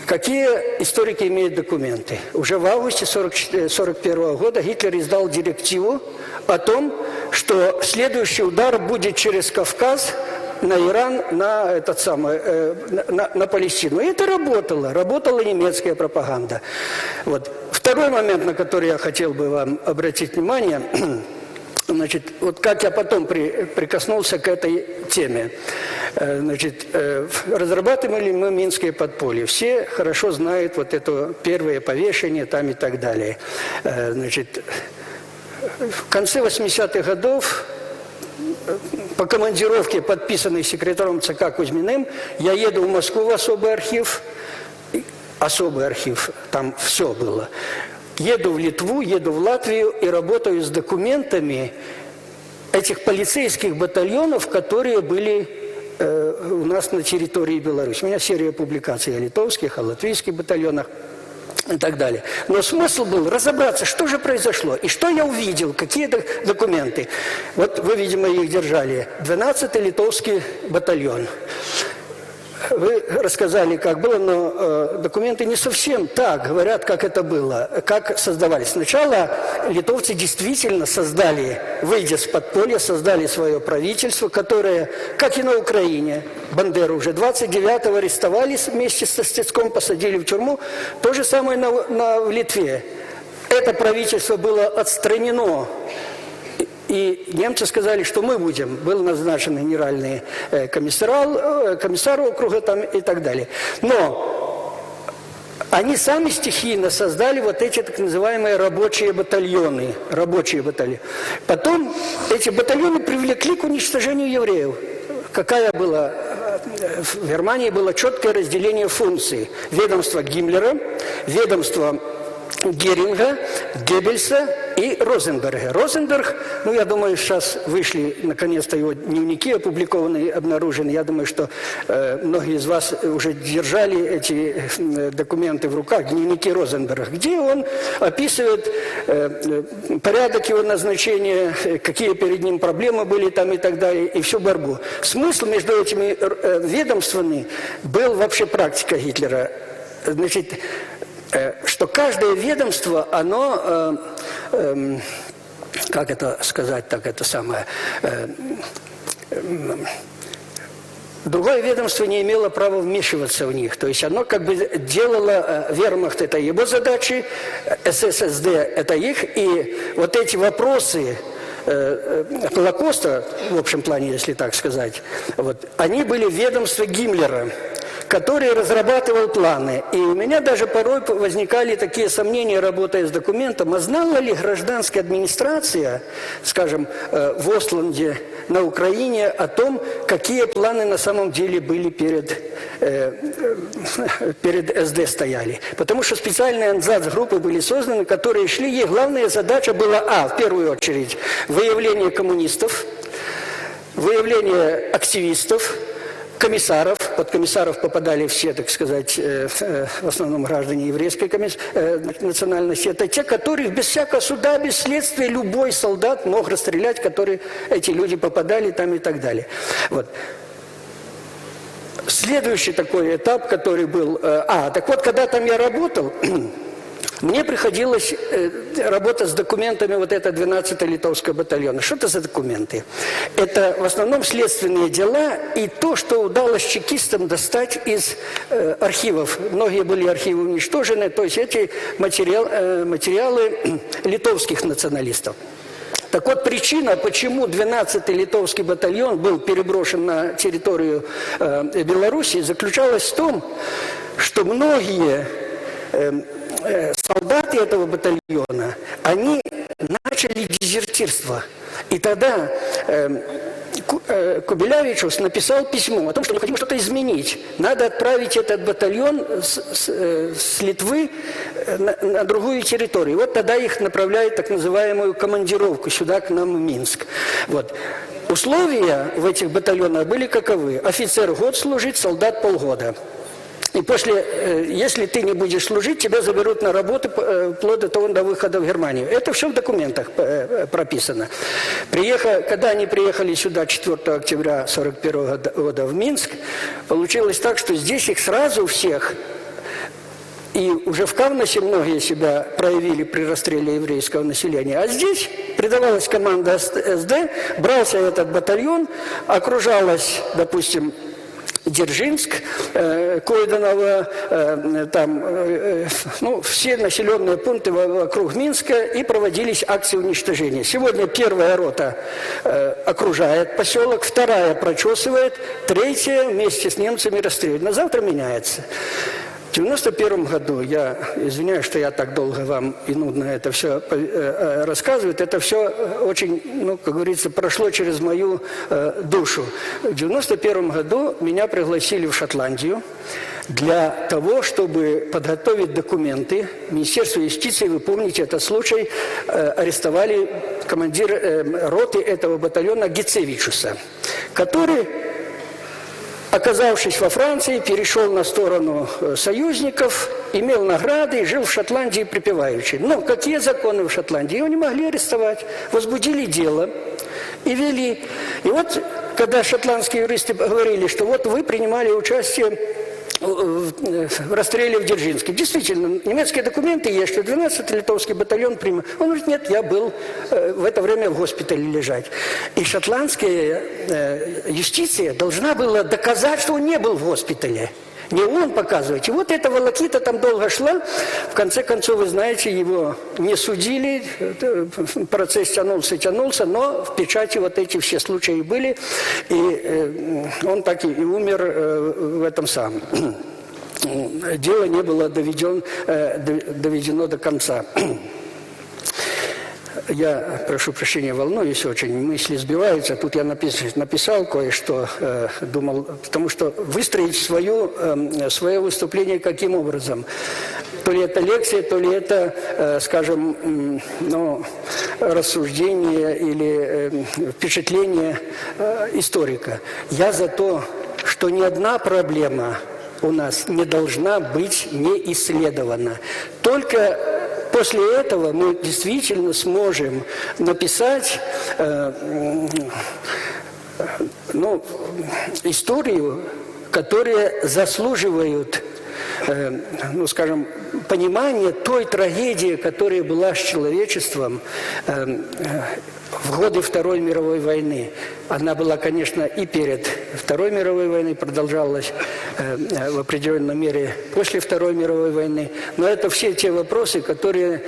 Какие историки имеют документы? Уже в августе 1941 года Гитлер издал директиву о том, что следующий удар будет через Кавказ, на Иран, на Палестину. И это работало. Работала немецкая пропаганда. Вот. Второй момент, на который я хотел бы вам обратить внимание, значит, вот как я потом прикоснулся к этой теме. Значит, разрабатывали мы Минское подполье. Все хорошо знают вот это первое повешение там и так далее. Значит, в конце 80-х годов по командировке, подписанной секретарем ЦК Кузьминым, я еду в Москву в особый архив, там все было. Еду в Литву, еду в Латвию и работаю с документами этих полицейских батальонов, которые были у нас на территории Беларуси. У меня серия публикаций о литовских, о латвийских батальонах и так далее. Но смысл был разобраться, что же произошло, и что я увидел, какие документы. Вот вы, видимо, их держали. 12-й литовский батальон. Вы рассказали, как было, но документы не совсем так говорят, как это было, как создавались. Сначала литовцы действительно создали, выйдя с подполья, создали свое правительство, которое, как и на Украине, Бандеру уже 29-го арестовали вместе со Стецком, посадили в тюрьму. То же самое в Литве. Это правительство было отстранено. И немцы сказали, что мы будем. Был назначен генеральный комиссар округа там и так далее. Но они сами стихийно создали вот эти так называемые рабочие батальоны. Потом эти батальоны привлекли к уничтожению евреев. Какая была... В Германии было четкое разделение функций. Ведомство Гиммлера, ведомство Геринга, Геббельса и Розенберга. Розенберг, ну, я думаю, сейчас вышли, наконец-то, его дневники опубликованные, обнаружены. Я думаю, что многие из вас уже держали эти документы в руках, дневники Розенберга, где он описывает порядок его назначения, какие перед ним проблемы были там и так далее, и всю борьбу. Смысл между этими ведомствами был вообще практика Гитлера. Значит, что каждое ведомство, оно, как это сказать, так это самое, другое ведомство не имело права вмешиваться в них. То есть оно как бы делало, вермахт это его задачи, СССД это их, и вот эти вопросы Холокоста, в общем плане, если так сказать, вот, они были ведомства Гиммлера, который разрабатывал планы. И у меня даже порой возникали такие сомнения, работая с документом, а знала ли гражданская администрация, скажем, в Остланде, на Украине, о том, какие планы на самом деле были перед СД стояли. Потому что специальные анзац-группы были созданы, которые шли, их главная задача была, в первую очередь, выявление коммунистов, выявление активистов, комиссаров. Под комиссаров попадали все, так сказать, в основном граждане еврейской национальности. Это те, которых без всякого суда, без следствия любой солдат мог расстрелять, которые эти люди попадали там и так далее. Вот. Следующий такой этап, который был... так вот, когда там я работал... Мне приходилось работать с документами вот этого 12-го литовского батальона. Что это за документы? Это в основном следственные дела и то, что удалось чекистам достать из архивов. Многие были архивы уничтожены, то есть эти материалы литовских националистов. Так вот, причина, почему 12-й литовский батальон был переброшен на территорию Белоруссии, заключалась в том, что многие... солдаты этого батальона, они начали дезертирство. И тогда Кубелявичус написал письмо о том, что необходимо что-то изменить. Надо отправить этот батальон с Литвы на другую территорию. Вот тогда их направляют так называемую командировку сюда, к нам в Минск. Вот. Условия в этих батальонах были каковы? Офицер год служить, солдат полгода. И если ты не будешь служить, тебя заберут на работу вплоть до выхода в Германию. Это все в документах прописано. Когда они приехали сюда 4 октября 1941 года в Минск, получилось так, что здесь их сразу всех, и уже в Кавнасе многие себя проявили при расстреле еврейского населения, а здесь придавалась команда СД, брался этот батальон, окружалась, допустим, Дзержинск, Койданово, все населенные пункты вокруг Минска, и проводились акции уничтожения. Сегодня первая рота окружает поселок, вторая прочесывает, третья вместе с немцами расстреливает. На завтра меняется. В 1991 году, я извиняюсь, что я так долго вам и нудно это все рассказываю, это все очень, как говорится, прошло через мою душу. В 1991 году меня пригласили в Шотландию для того, чтобы подготовить документы. Министерство юстиции, вы помните этот случай, арестовали командира роты этого батальона Гицевичуса, который... оказавшись во Франции, перешел на сторону союзников, имел награды и жил в Шотландии припеваючи. Но какие законы в Шотландии? Его не могли арестовать. Возбудили дело и вели. И вот, когда шотландские юристы говорили, что вот вы принимали участие в расстреле в Дзержинске. Действительно, немецкие документы есть, что 12-й литовский батальон принял. Он говорит, нет, я был в это время в госпитале лежать. И шотландская юстиция должна была доказать, что он не был в госпитале. Не он показывать. И вот эта волокита там долго шла. В конце концов, вы знаете, его не судили. Процесс тянулся, но в печати вот эти все случаи были. И он так и умер в этом самом. Дело не было доведено до конца. Я прошу прощения, волнуюсь очень, мысли сбиваются. Тут я написал кое-что, думал, потому что выстроить свое выступление каким образом? То ли это лекция, то ли это, скажем, рассуждение или впечатление историка. Я за то, что ни одна проблема у нас не должна быть не исследована. Только после этого мы действительно сможем написать историю, которая заслуживает, скажем, понимания той трагедии, которая была с человечеством в годы Второй мировой войны. Она была, конечно, и перед Второй мировой войной, продолжалась в определенной мере после Второй мировой войны. Но это все те вопросы, которые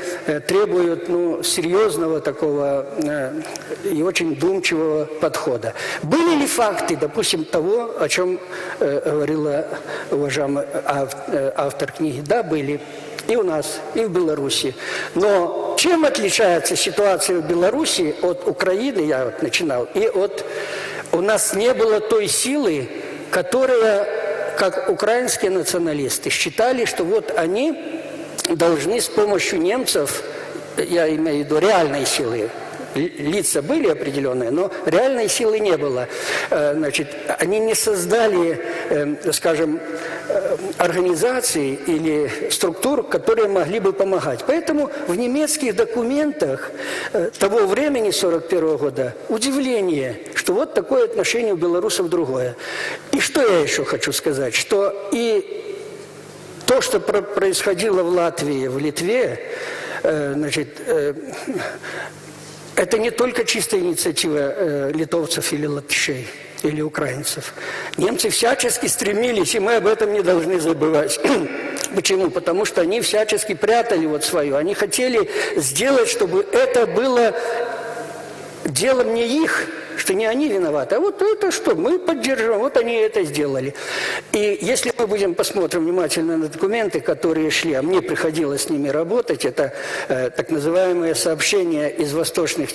требуют серьезного такого и очень вдумчивого подхода. Были ли факты, допустим, того, о чем говорила уважаемый автор книги? Да, были. И у нас, и в Беларуси. Но чем отличается ситуация в Беларуси от Украины, я вот начинал, и у нас не было той силы, которая, как украинские националисты, считали, что вот они должны с помощью немцев, я имею в виду реальной силы, лица были определенные, но реальной силы не было. Значит, они не создали, скажем, организаций или структур, которые могли бы помогать. Поэтому в немецких документах того времени, 1941 года, удивление, что вот такое отношение у белорусов другое. И что я еще хочу сказать, что и то, что происходило в Латвии, в Литве, значит, это не только чистая инициатива литовцев или латышей, или украинцев. Немцы всячески стремились, и мы об этом не должны забывать. Почему? Потому что они всячески прятали вот свое. Они хотели сделать, чтобы это было делом не их, что не они виноваты, а вот это что, мы поддерживаем, вот они это сделали. И если мы посмотрим внимательно на документы, которые шли, а мне приходилось с ними работать, это так называемые сообщения из восточных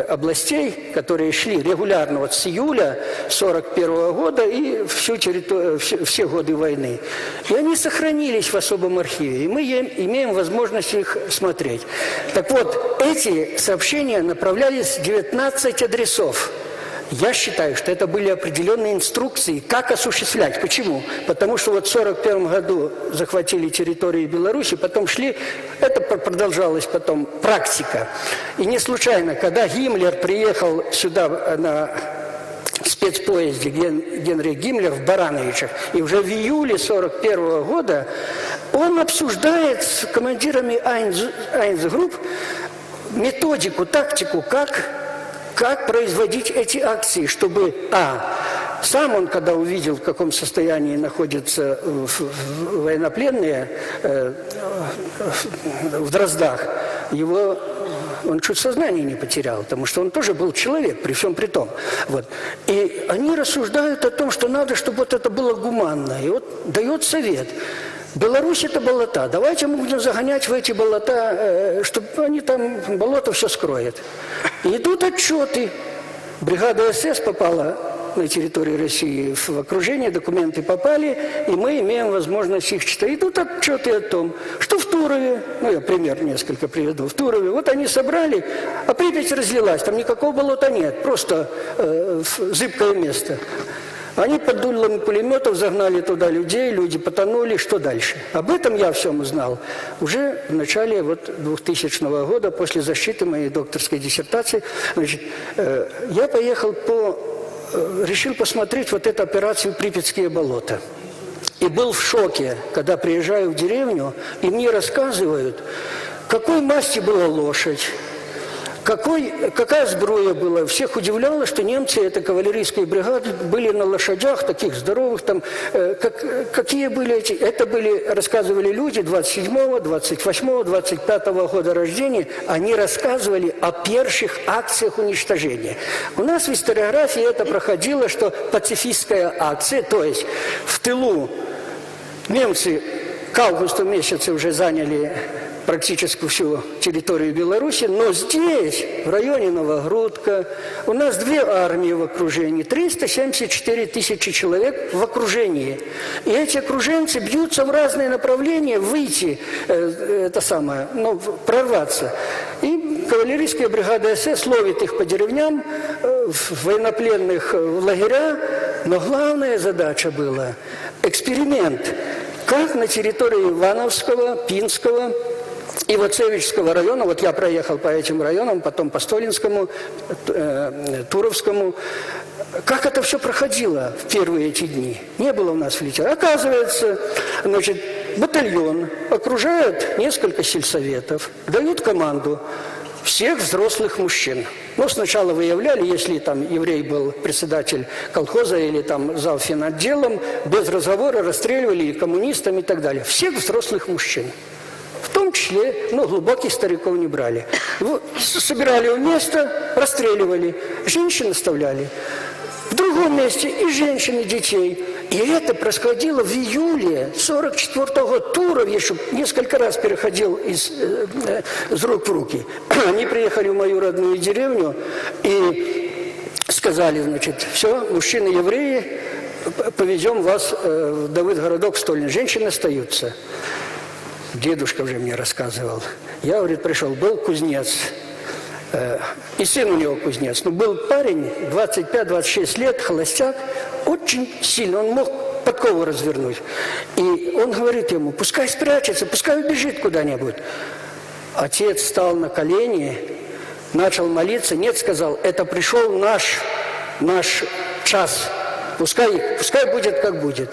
областей, которые шли регулярно вот с июля 1941 года и все годы войны. И они сохранились в особом архиве, и мы имеем возможность их смотреть. Так вот, эти сообщения направлялись в 19 адресов. Я считаю, что это были определенные инструкции, как осуществлять. Почему? Потому что вот в 1941 году захватили территорию Беларуси, потом шли, это продолжалась потом практика. И не случайно, когда Гиммлер приехал сюда на спецпоезде Генрих Гиммлер в Барановичах, и уже в июле 1941 года он обсуждает с командирами Айнс-групп методику, тактику, как производить эти акции, чтобы, сам он, когда увидел, в каком состоянии находятся военнопленные в Дроздах, он чуть сознание не потерял, потому что он тоже был человек, при всем при том. Вот. И они рассуждают о том, что надо, чтобы вот это было гуманно. И вот дает совет. Беларусь – это болота. Давайте мы будем загонять в эти болота, чтобы они там, болото все скроет. И идут отчеты. Бригада СС попала на территории России в окружение, документы попали, и мы имеем возможность их читать. Идут отчеты о том, что в Турове, я пример несколько приведу, в Турове, вот они собрали, а Припять разлилась, там никакого болота нет, просто зыбкое место. Они под дулами пулеметов загнали туда людей, люди потонули, что дальше? Об этом я всем узнал уже в начале 2000 года, после защиты моей докторской диссертации. Значит, я поехал решил посмотреть вот эту операцию «Припятские болота». И был в шоке, когда приезжаю в деревню, и мне рассказывают, какой масти была лошадь, какая сброя была. Всех удивляло, что немцы, это кавалерийские бригады, были на лошадях, таких здоровых, там, какие были эти... Это рассказывали люди 27-го, 28-го, 25-го года рождения, они рассказывали о первых акциях уничтожения. У нас в историографии это проходило, что пацифистская акция, то есть в тылу немцы к августу месяце уже заняли практически всю территорию Беларуси, но здесь, в районе Новогрудка, у нас две армии в окружении, 374 тысячи человек в окружении. И эти окруженцы бьются в разные направления, выйти, прорваться. И кавалерийская бригада СС ловит их по деревням, военнопленных в лагеря, но главная задача была эксперимент, как на территории Ивановского, Пинского, Ивацевичского района, вот я проехал по этим районам, потом по Столинскому, Туровскому, как это все проходило в первые эти дни. Не было у нас в литературе. Оказывается, батальон окружает несколько сельсоветов, дают команду всех взрослых мужчин. Ну, сначала выявляли, если там еврей был председатель колхоза или там завфинотделом, без разговора расстреливали и коммунистами и так далее. Всех взрослых мужчин. В том числе, ну, глубоких стариков не брали. Собирали в место, расстреливали, женщин оставляли. В другом месте и женщин, и детей. И это происходило в июле 44-го тура, я еще несколько раз переходил из рук в руки. Они приехали в мою родную деревню и сказали, значит, все, мужчины-евреи, повезем вас в Давыдгородок, в Столин. Женщины остаются. Дедушка уже мне рассказывал. Я, говорит, пришел, был кузнец. И сын у него кузнец. Но был парень, 25-26 лет, холостяк, очень сильно, он мог подкову развернуть. И он говорит ему, пускай спрячется, пускай убежит куда-нибудь. Отец встал на колени, начал молиться. Нет, сказал, это пришел наш час. Пускай будет, как будет.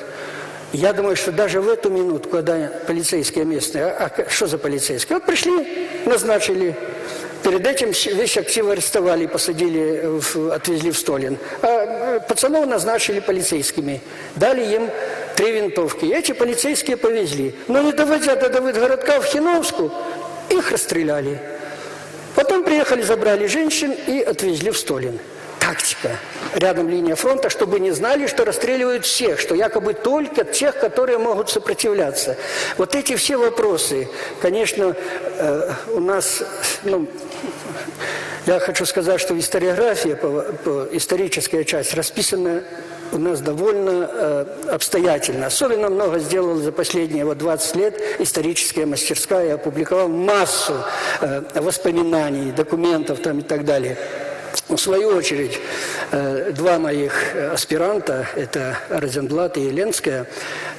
Я думаю, что даже в эту минуту, когда полицейские местные, а что за полицейские? Вот пришли, назначили. Перед этим весь актив арестовали, посадили, отвезли в Столин. А пацанов назначили полицейскими. Дали им 3 винтовки. И эти полицейские повезли. Но не доводя до Давыдгородка в Хиновску, их расстреляли. Потом приехали, забрали женщин и отвезли в Столин. Тактика. Рядом линия фронта, чтобы не знали, что расстреливают всех, что якобы только тех, которые могут сопротивляться. Вот эти все вопросы, конечно, у нас, ну, я хочу сказать, что историография, историческая часть расписана у нас довольно обстоятельно. Особенно много сделала за последние 20 лет историческая мастерская, опубликовала массу воспоминаний, документов там и так далее. В свою очередь, 2 моих аспиранта, это Розенблат и Еленская,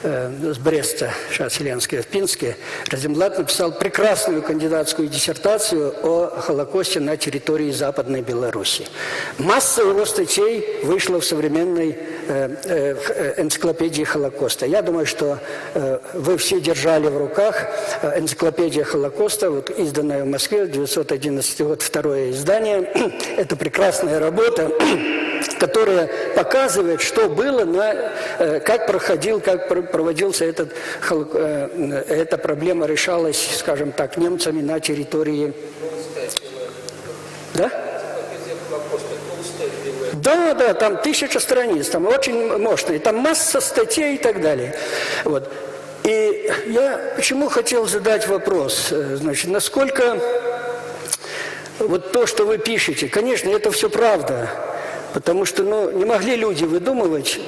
с Бреста, сейчас Еленская в Пинске. Розенблат написал прекрасную кандидатскую диссертацию о Холокосте на территории Западной Беларуси. Масса его статей вышла в современной энциклопедии Холокоста. Я думаю, что вы все держали в руках энциклопедия Холокоста, вот, изданная в Москве, 1911 год, 2-е издание. Это прекрасная работа, которая показывает, что было, как проводился эта проблема решалась, скажем так, немцами на территории... Да? Да, там 1000 страниц, там очень мощные, там масса статей и так далее. Вот. И я почему хотел задать вопрос, значит, насколько вот то, что вы пишете, конечно, это все правда, потому что, ну, не могли люди выдумывать,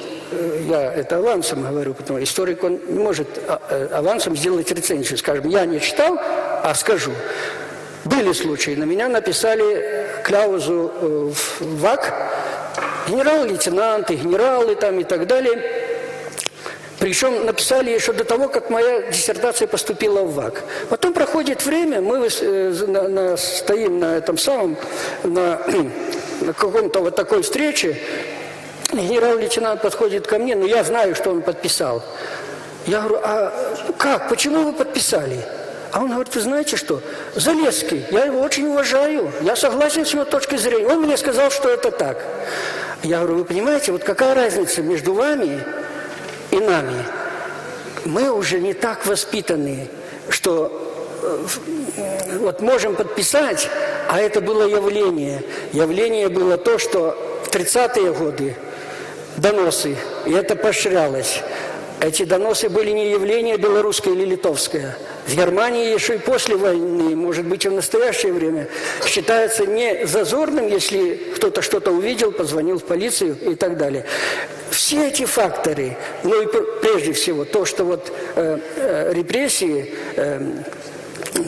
я это авансом говорю, потому что историк, он не может авансом сделать рецензию, скажем, я не читал, а скажу. Были случаи, на меня написали кляузу в ВАК, генерал-лейтенанты, генералы там и так далее. Причем написали еще до того, как моя диссертация поступила в ВАК. Потом проходит время, мы стоим на этом самом, на каком-то вот такой встрече. Генерал-лейтенант подходит ко мне, но я знаю, что он подписал. Я говорю, а как, почему вы подписали? А он говорит, вы знаете что, Залесский, я его очень уважаю, я согласен с его точкой зрения. Он мне сказал, что это так. Я говорю, вы понимаете, вот какая разница между вами и нами? Мы уже не так воспитаны, что вот можем подписать, а это было явление. Явление было то, что в 30-е годы доносы, и это поощрялось. Эти доносы были не явление белорусское или литовское. В Германии еще и после войны, может быть и в настоящее время, считается не зазорным, если кто-то что-то увидел, позвонил в полицию и так далее. Все эти факторы, ну и прежде всего то, что вот репрессии,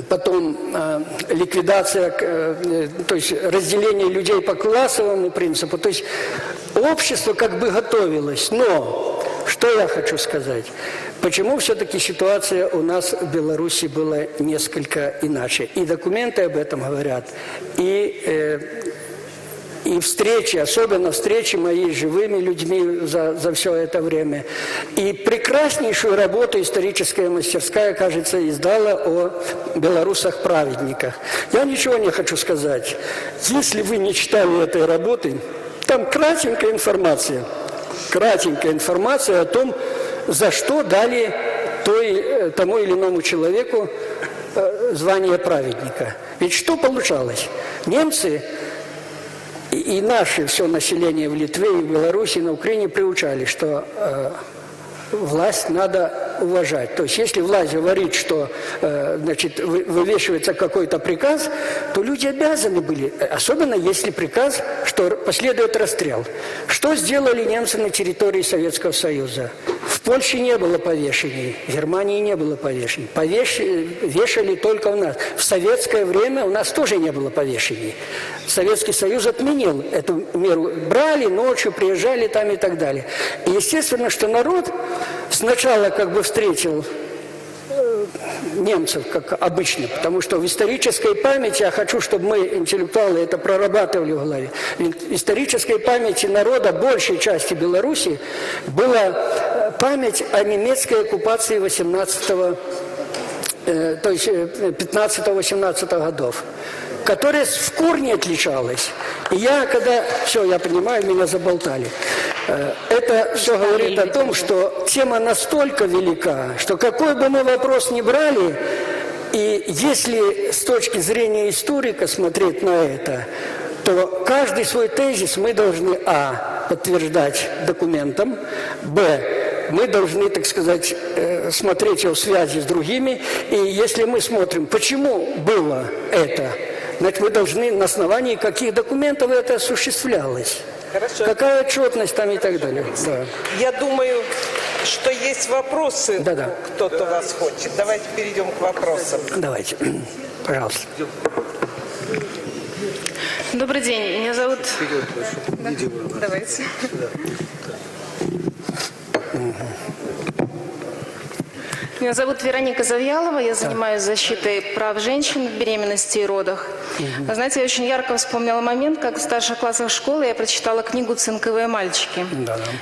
потом ликвидация, то есть разделение людей по классовому принципу, то есть общество как бы готовилось, но... Что я хочу сказать? Почему все-таки ситуация у нас в Беларуси была несколько иначе? И документы об этом говорят, и и встречи, особенно встречи мои с живыми людьми за все это время. И прекраснейшую работу историческая мастерская, кажется, издала о белорусах-праведниках. Я ничего не хочу сказать. Если вы не читали этой работы, там кратенькая информация о том, за что дали тому или иному человеку звание праведника. Ведь что получалось? Немцы и наше все население в Литве и в Беларуси, на Украине приучали, что власть надо уважать. То есть, если власть говорит, что вывешивается какой-то приказ, то люди обязаны были, особенно если приказ, что последует расстрел. Что сделали немцы на территории Советского Союза? В Польше не было повешений, в Германии не было повешений. Вешали только у нас. В советское время у нас тоже не было повешений. Советский Союз отменил эту меру. Брали ночью, приезжали там и так далее. И естественно, что народ сначала встретил немцев, как обычно, потому что в исторической памяти, я хочу, чтобы мы, интеллектуалы, это прорабатывали в голове, в исторической памяти народа большей части Беларуси была память о немецкой оккупации 15-18 годов, которая в корне отличалась. И я понимаю, меня заболтали. Это все говорит о том, что тема настолько велика, что какой бы мы вопрос ни брали, и если с точки зрения историка смотреть на это, то каждый свой тезис мы должны подтверждать документом, мы должны, так сказать, смотреть его в связи с другими, и если мы смотрим, почему было это, значит, мы должны на основании каких документов это осуществлялось. Хорошо. Какая отчетность там и так далее. Да. Я думаю, что есть вопросы. Да. Кто-то вас хочет. Давайте перейдем к вопросам. Давайте. Пожалуйста. Добрый день. Меня зовут... Давайте. Меня зовут Вероника Завьялова, я занимаюсь защитой прав женщин в беременности и родах. Вы знаете, я очень ярко вспомнила момент, как в старших классах школы я прочитала книгу «Цинковые мальчики».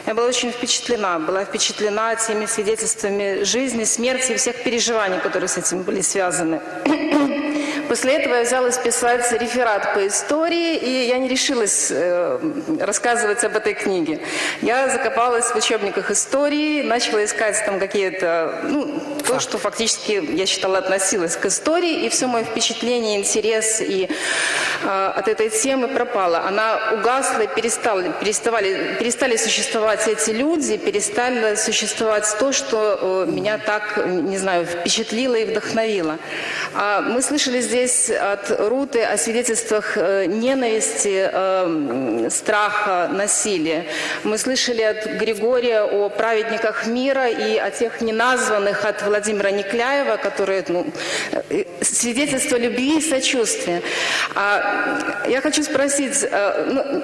Я была очень впечатлена теми свидетельствами жизни, смерти и всех переживаний, которые с этим были связаны. После этого я взялась писать реферат по истории, и я не решилась рассказывать об этой книге. Я закопалась в учебниках истории, начала искать там какие-то, то, что фактически, я считала, относилось к истории, и все мое впечатление, интерес и от этой темы пропало. Она угасла, и перестали существовать эти люди, перестали существовать то, что меня так, не знаю, впечатлило и вдохновило. Мы слышали здесь от Руты о свидетельствах ненависти, страха, насилия. Мы слышали от Григория о праведниках мира и о тех неназванных от Владимира Никляева, которые свидетельство любви и сочувствия. Я хочу спросить,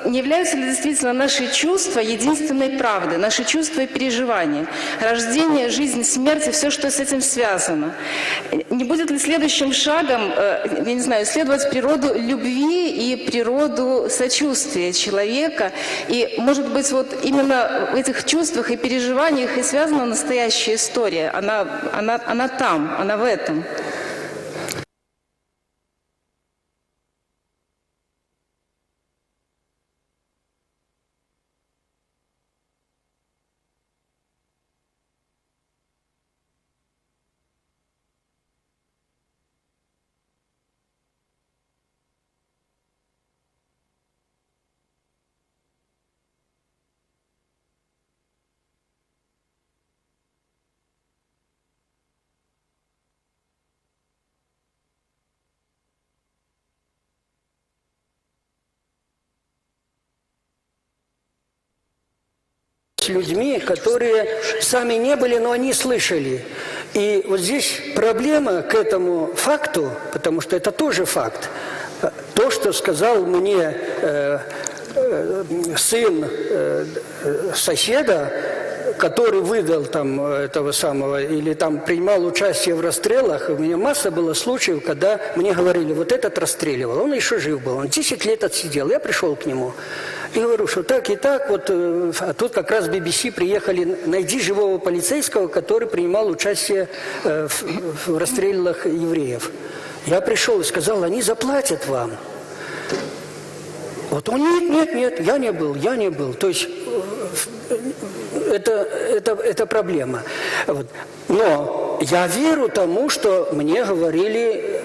не являются ли действительно наши чувства единственной правдой, наши чувства и переживания? Рождение, жизнь, смерть и все, что с этим связано. Не будет ли следующим шагом, я не знаю, исследовать природу любви и природу сочувствия человека? И, может быть, вот именно в этих чувствах и переживаниях и связана настоящая история. Она там, она в этом. С людьми, которые сами не были, но они слышали. И вот здесь проблема к этому факту, потому что это тоже факт. То, что сказал мне сын соседа, который выдал там этого самого, или там принимал участие в расстрелах, у меня масса было случаев, когда мне говорили, вот этот расстреливал, он еще жив был, он 10 лет отсидел. Я пришел к нему и говорю, что так и так, вот, а тут как раз BBC приехали, найди живого полицейского, который принимал участие в расстрелах евреев. Я пришел и сказал, они заплатят вам. Вот он, нет, я не был. То есть это проблема. Вот. Но я верю тому, что мне говорили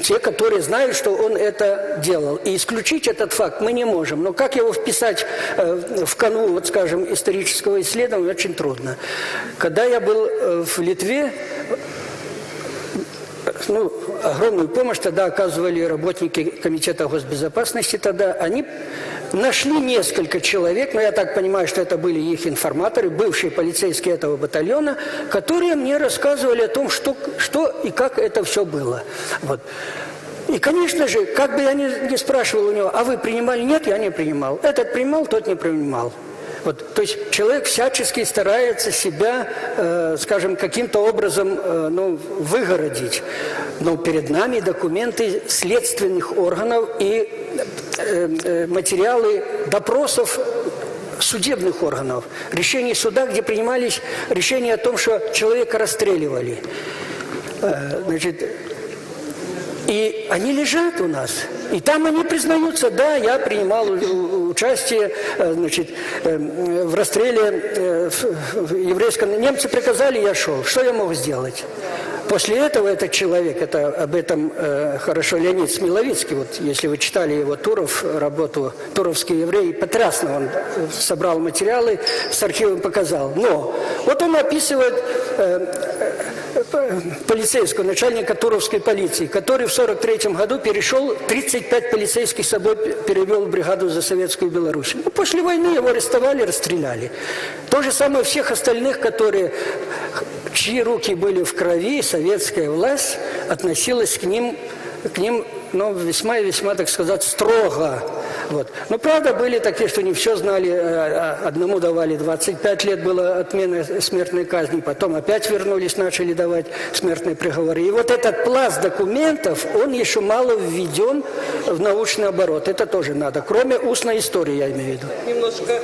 те, которые знают, что он это делал. И исключить этот факт мы не можем. Но как его вписать в канву, вот скажем, исторического исследования, очень трудно. Когда я был в Литве, огромную помощь тогда оказывали работники Комитета госбезопасности тогда. Они нашли несколько человек, но я так понимаю, что это были их информаторы, бывшие полицейские этого батальона, которые мне рассказывали о том, что и как это все было. Вот. И, конечно же, как бы я ни спрашивал у него, а вы принимали? Нет, я не принимал. Этот принимал, тот не принимал. Вот, то есть человек всячески старается себя, скажем, каким-то образом выгородить. Но перед нами документы следственных органов и материалы допросов судебных органов. Решения суда, где принимались решения о том, что человека расстреливали. И они лежат у нас. И там они признаются, да, я принимал участие в расстреле еврейском. Немцы приказали, я шел. Что я мог сделать? После этого этот человек, об этом хорошо Леонид Смиловицкий, вот если вы читали его Туров, работу «Туровский еврей», потрясно он собрал материалы, с архивом показал. Но вот он описывает полицейского, начальника Туровской полиции, который в 1943 году перешел, 35 полицейских с собой перевел в бригаду за Советскую Беларусь. После войны его арестовали, расстреляли. То же самое всех остальных, чьи руки были в крови, советская власть относилась к ним весьма и весьма, так сказать, строго. Вот. Но, правда, были такие, что не все знали. Одному давали 25 лет, была отмена смертной казни. Потом опять вернулись, начали давать смертные приговоры. И вот этот пласт документов, он еще мало введен в научный оборот. Это тоже надо. Кроме устной истории, я имею в виду. Немножко,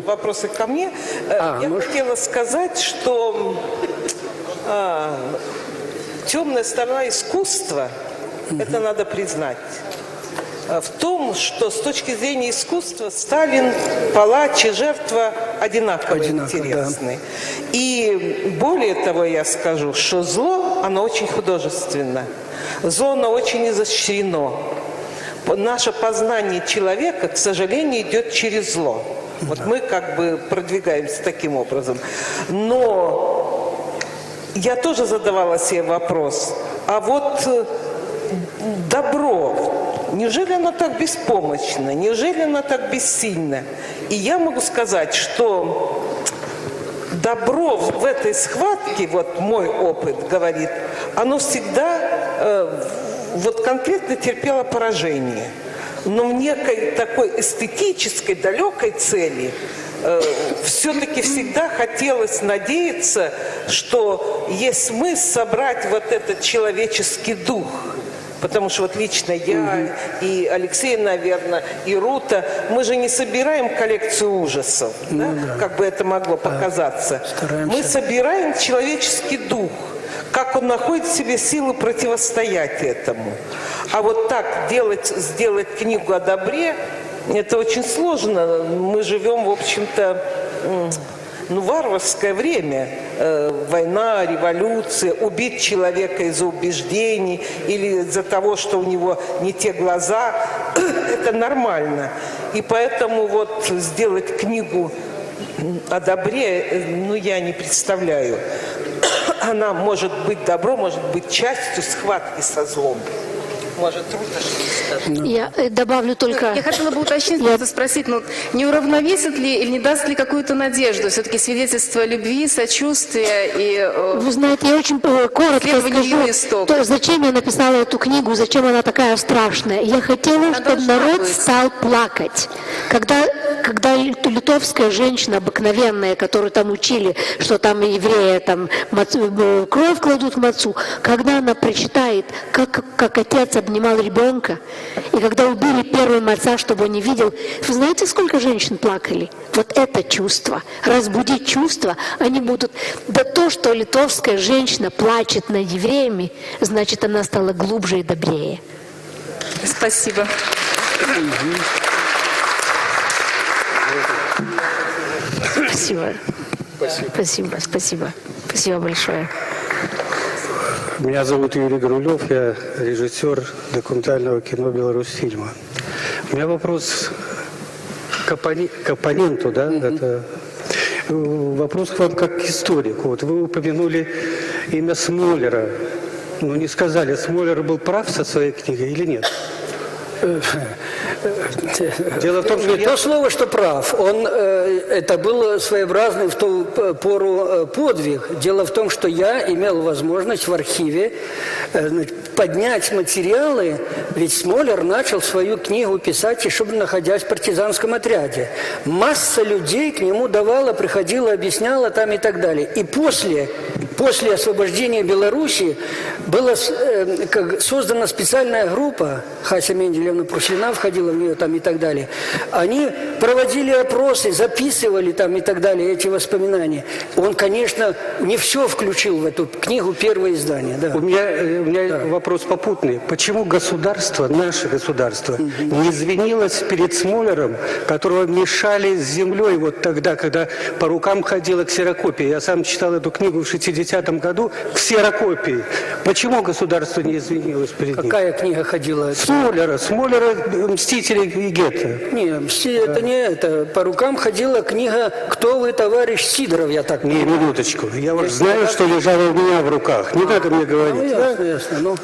вопросы ко мне. Я хотела сказать, что темная сторона искусства, это надо признать, в том, что с точки зрения искусства Сталин, палач и жертва одинаково интересны. Да. И более того, я скажу, что зло, оно очень художественно. Зло, оно очень изощрено. Наше познание человека, к сожалению, идет через зло. Вот мы продвигаемся таким образом. Но я тоже задавала себе вопрос, а вот добро, неужели оно так беспомощно, неужели оно так бессильно? И я могу сказать, что добро в этой схватке, вот мой опыт говорит, оно всегда конкретно терпело поражение. Но в некой такой эстетической, далекой цели все-таки всегда хотелось надеяться, что есть смысл собрать вот этот человеческий дух. Потому что вот лично я и Алексей, наверное, и Рута, мы же не собираем коллекцию ужасов, как бы это могло показаться. Мы собираем человеческий дух, как он находит в себе силы противостоять этому. А вот так сделать книгу о добре, это очень сложно. Мы живем, в общем-то, варварское время. Война, революция, убить человека из-за убеждений или из-за того, что у него не те глаза, это нормально. И поэтому сделать книгу о добре, я не представляю. Она может быть добро, может быть частью схватки со злом. Может, трудно что-то сказать. Я добавлю только... Я хотела бы уточнить, спросить, не уравновесит ли или не даст ли какую-то надежду? Все-таки свидетельство любви, сочувствия и... Вы знаете, я очень коротко скажу, зачем я написала эту книгу, зачем она такая страшная. Я хотела, чтобы народ стал плакать. Когда когда литовская женщина обыкновенная, которую там учили, что там евреи там кровь кладут в мацу, когда она прочитает, как отец обнимал ребенка, и когда убили первого отца, чтобы он не видел, вы знаете, сколько женщин плакали? Вот это чувство, разбудить чувства, они будут... Да то, что литовская женщина плачет над евреями, значит, она стала глубже и добрее. Спасибо. Спасибо. Спасибо. Спасибо. Спасибо большое. Меня зовут Юрий Грулев, я режиссер документального кино «Беларусьфильма». У меня вопрос к оппоненту, да? Это вопрос к вам как к историку. Вот вы упомянули имя Смолера. Ну, не сказали, Смолер был прав со своей книгой или нет? Дело в том, что не то слово, что прав. Это был своеобразный в ту пору подвиг. Дело в том, что я имел возможность в архиве поднять материалы, ведь Смолер начал свою книгу писать, еще находясь в партизанском отряде. Масса людей к нему давала, приходила, объясняла там и так далее. И после освобождения Беларуси была создана специальная группа, Хася Менделевна Пруслина входила в нее там и так далее. Они проводили опросы, записывали там и так далее эти воспоминания. Он, конечно, не все включил в эту книгу, первое издание. Да. У меня вопрос попутный. Почему государство, наше государство, не извинилось перед Смолером, которого мешали с землей вот тогда, когда по рукам ходила ксерокопия? Я сам читал эту книгу в 60-м году, ксерокопии. Почему государство не извинилось перед ним? Какая книга ходила? Смолера «Мстители и гетто». Не, это не это. По рукам ходила книга «Кто вы, товарищ Сидоров», я так понимаю. Не, минуточку. Я вот знаю, что лежало у меня в руках. Не надо мне говорить. Ясно.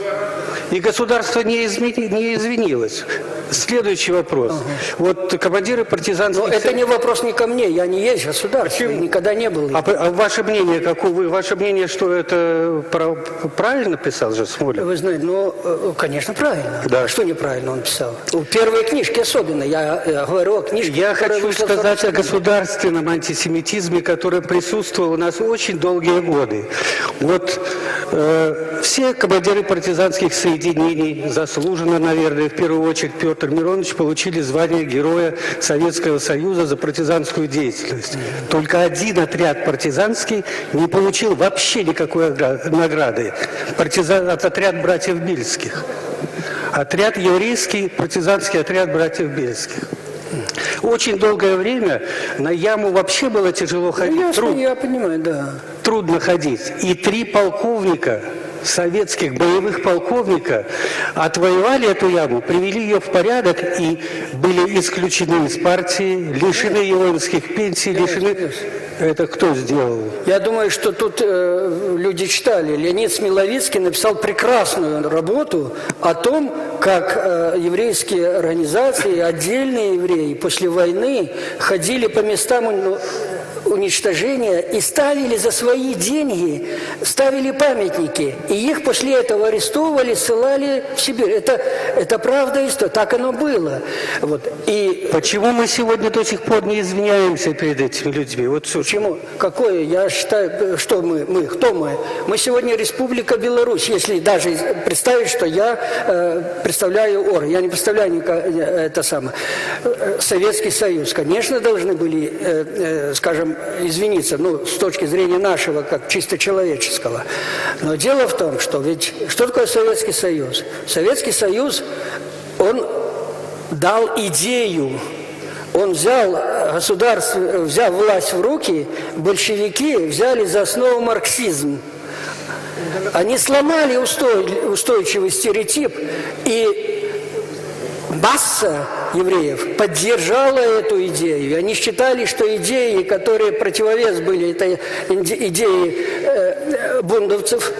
И государство не извинилось. Следующий вопрос. Вот командиры партизанских... Но это не вопрос не ко мне. Я не есть государство. Никогда не был. А ваше мнение какое? Ваше мнение, что это правильно писал же Смолер? Вы знаете, конечно, правильно. Да. А что неправильно он писал? Первые книжки особенно. Я говорю о книжке. Я хочу сказать о государственном антисемитизме, который присутствовал у нас очень долгие годы. Вот все командиры партизанских соединений, заслуженно, наверное, в первую очередь Петр Миронович, получили звание Героя Советского Союза за партизанскую деятельность. Только один отряд партизанский не получил вообще никакой награды. Отряд братьев Бельских. Отряд еврейский, партизанский отряд братьев Бельских. Очень долгое время на яму вообще было тяжело ходить. Я понимаю, да. Трудно ходить. И 3 полковника, советских боевых полковника, отвоевали эту яму, привели ее в порядок и были исключены из партии, лишены воинских пенсий, лишены... Это кто сделал? Я думаю, что тут люди читали. Леонид Смиловицкий написал прекрасную работу о том, как еврейские организации, отдельные евреи после войны ходили по местам уничтожения и ставили за свои деньги, ставили памятники. И их после этого арестовывали, ссылали в Сибирь. Это правда история, так оно было. Вот. И... Почему мы сегодня до сих пор не извиняемся перед этими людьми? Вот почему? Какое? Я считаю, что мы? Кто мы? Мы сегодня Республика Беларусь, если даже представить, что я представляю ОР. Я не представляю Советский Союз. Конечно, должны были, скажем, извиниться, с точки зрения нашего, как чисто человеческого. Но дело в том, что ведь что такое Советский Союз? Советский Союз, он дал идею, он взял власть в руки, большевики взяли за основу марксизм. Они сломали устойчивый стереотип, и масса евреев поддержала эту идею. Они считали, что идеи, которые противовес были, это идеи бундовцев,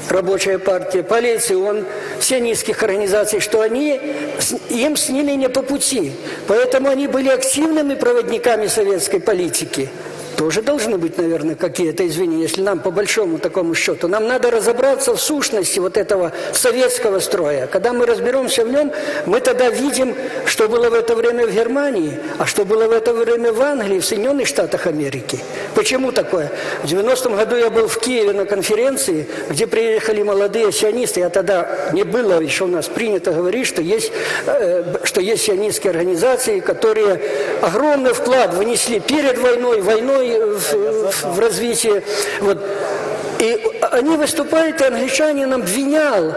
Рабочая партия, полиция, все низких организаций, что им с ними не по пути. Поэтому они были активными проводниками советской политики. тоже должны быть, наверное, какие-то извинения, если нам по большому такому счету. Нам надо разобраться в сущности вот этого советского строя. Когда мы разберемся в нем, мы тогда видим, что было в это время в Германии, а что было в это время в Англии, в Соединенных Штатах Америки. Почему такое? В 90-м году я был в Киеве на конференции, где приехали молодые сионисты. Я тогда не было еще у нас принято говорить, что есть сионистские организации, которые огромный вклад внесли перед войной в развитие. Вот. И они выступают, и англичанин обвинял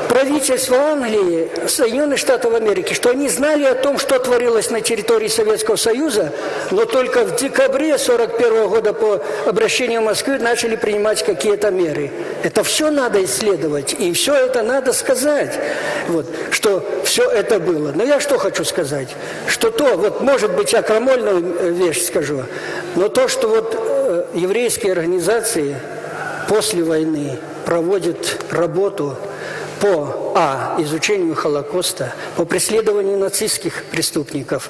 правительство Англии, Соединенных Штатов Америки, что они знали о том, что творилось на территории Советского Союза, но только в декабре 1941 года по обращению Москвы начали принимать какие-то меры. Это все надо исследовать, и все это надо сказать, вот, что все это было. Но я что хочу сказать? Что вот, может быть, я крамольную вещь скажу, но то, что вот еврейские организации после войны проводят работу по изучению Холокоста, по преследованию нацистских преступников.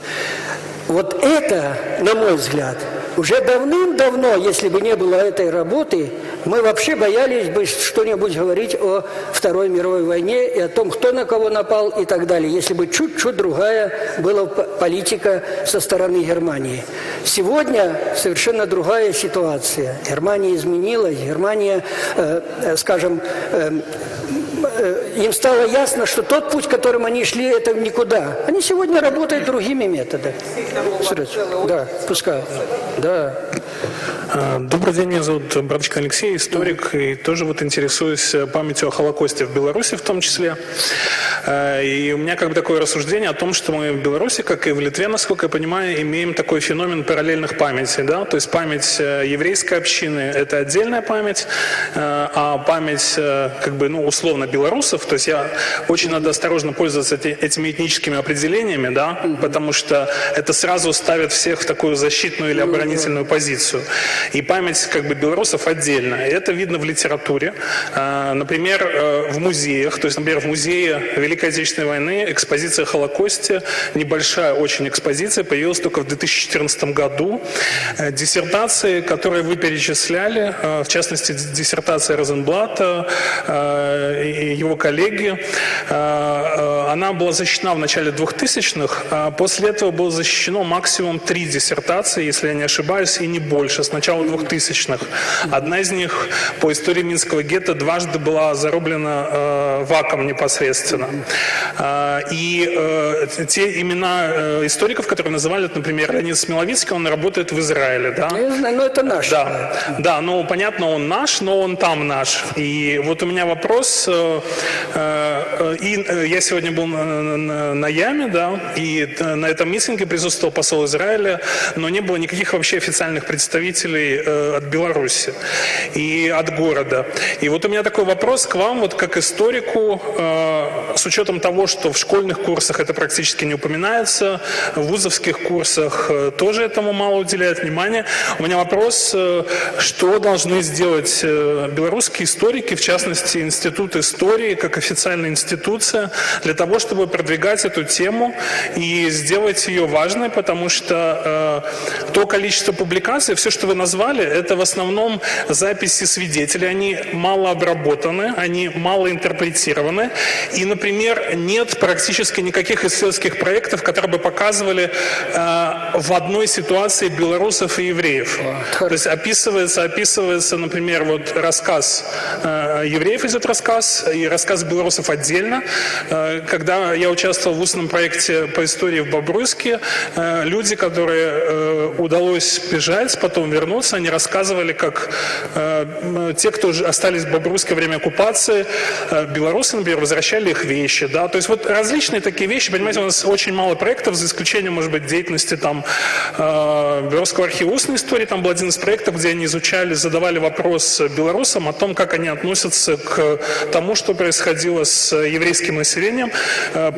Вот это, на мой взгляд, уже давным-давно, если бы не было этой работы, мы вообще боялись бы что-нибудь говорить о Второй мировой войне и о том, кто на кого напал и так далее, если бы чуть-чуть другая была политика со стороны Германии. Сегодня совершенно другая ситуация. Германия изменилась, Германия, им стало ясно, что тот путь, которым они шли, это никуда. Они сегодня работают другими методами. Да, пускай. Да. Добрый день, меня зовут Браточка Алексей, историк, и тоже вот интересуюсь памятью о Холокосте в Беларуси в том числе. И у меня как бы такое рассуждение о том, что мы в Беларуси, как и в Литве, насколько я понимаю, имеем такой феномен параллельных памятей, да, то есть память еврейской общины – это отдельная память, а память, как бы, ну, условно, белорусов, то есть очень надо осторожно пользоваться этими этническими определениями, да, потому что это сразу ставит всех в такую защитную или оборонительную позицию. И память, как бы, белорусов отдельно. И это видно в литературе. Например, в музеях, то есть, например, в музее Великой Отечественной войны экспозиция о Холокосте, небольшая очень экспозиция, появилась только в 2014 году. Диссертации, которые вы перечисляли, в частности, диссертация Розенблата и его коллеги, она была защищена в начале 2000-х, а после этого было защищено максимум 3 диссертации, если я не ошибаюсь, и не больше, с начала 2000-х. Одна из них по истории Минского гетто дважды была зарублена ВАКом непосредственно. И те имена историков, которые называли, например, Леонид Смиловицкий, он работает в Израиле. Да? Я знаю, но это наш. Да, ну понятно, он наш, но он там наш. И вот у меня вопрос. И я сегодня был на Яме, да, и на этом митинге присутствовал посол Израиля, но не было никаких вообще официальных представителей от Беларуси и от города. И вот у меня такой вопрос к вам, вот как историку, с учетом того, что в школьных курсах это практически не упоминается, в вузовских курсах тоже этому мало уделяют внимания. У меня вопрос, что должны сделать белорусские историки, в частности, Институт истории, как официальная институция, для того, чтобы продвигать эту тему и сделать ее важной, потому что то количество публикаций, все, что вы назвали, это в основном записи свидетелей, они мало обработаны, они мало интерпретированы, и, например, нет практически никаких исследовательских проектов, которые бы показывали в одной ситуации белорусов и евреев. То есть описывается, например, вот рассказ евреев идет рассказ, и рассказ белорусов отдельно. Когда я участвовал в устном проекте по истории в Бобруйске, люди, которые удалось бежать, потом вернуться, они рассказывали, как те, кто остались в Бобруйске во время оккупации, белорусы, например, возвращали их вещи. Да? То есть вот различные такие вещи, понимаете, у нас очень мало проектов, за исключением, может быть, деятельности там Белорусского архива устной истории, там был один из проектов, где они изучали, задавали вопрос белорусам о том, как они относятся к тому, что происходило с еврейским населением,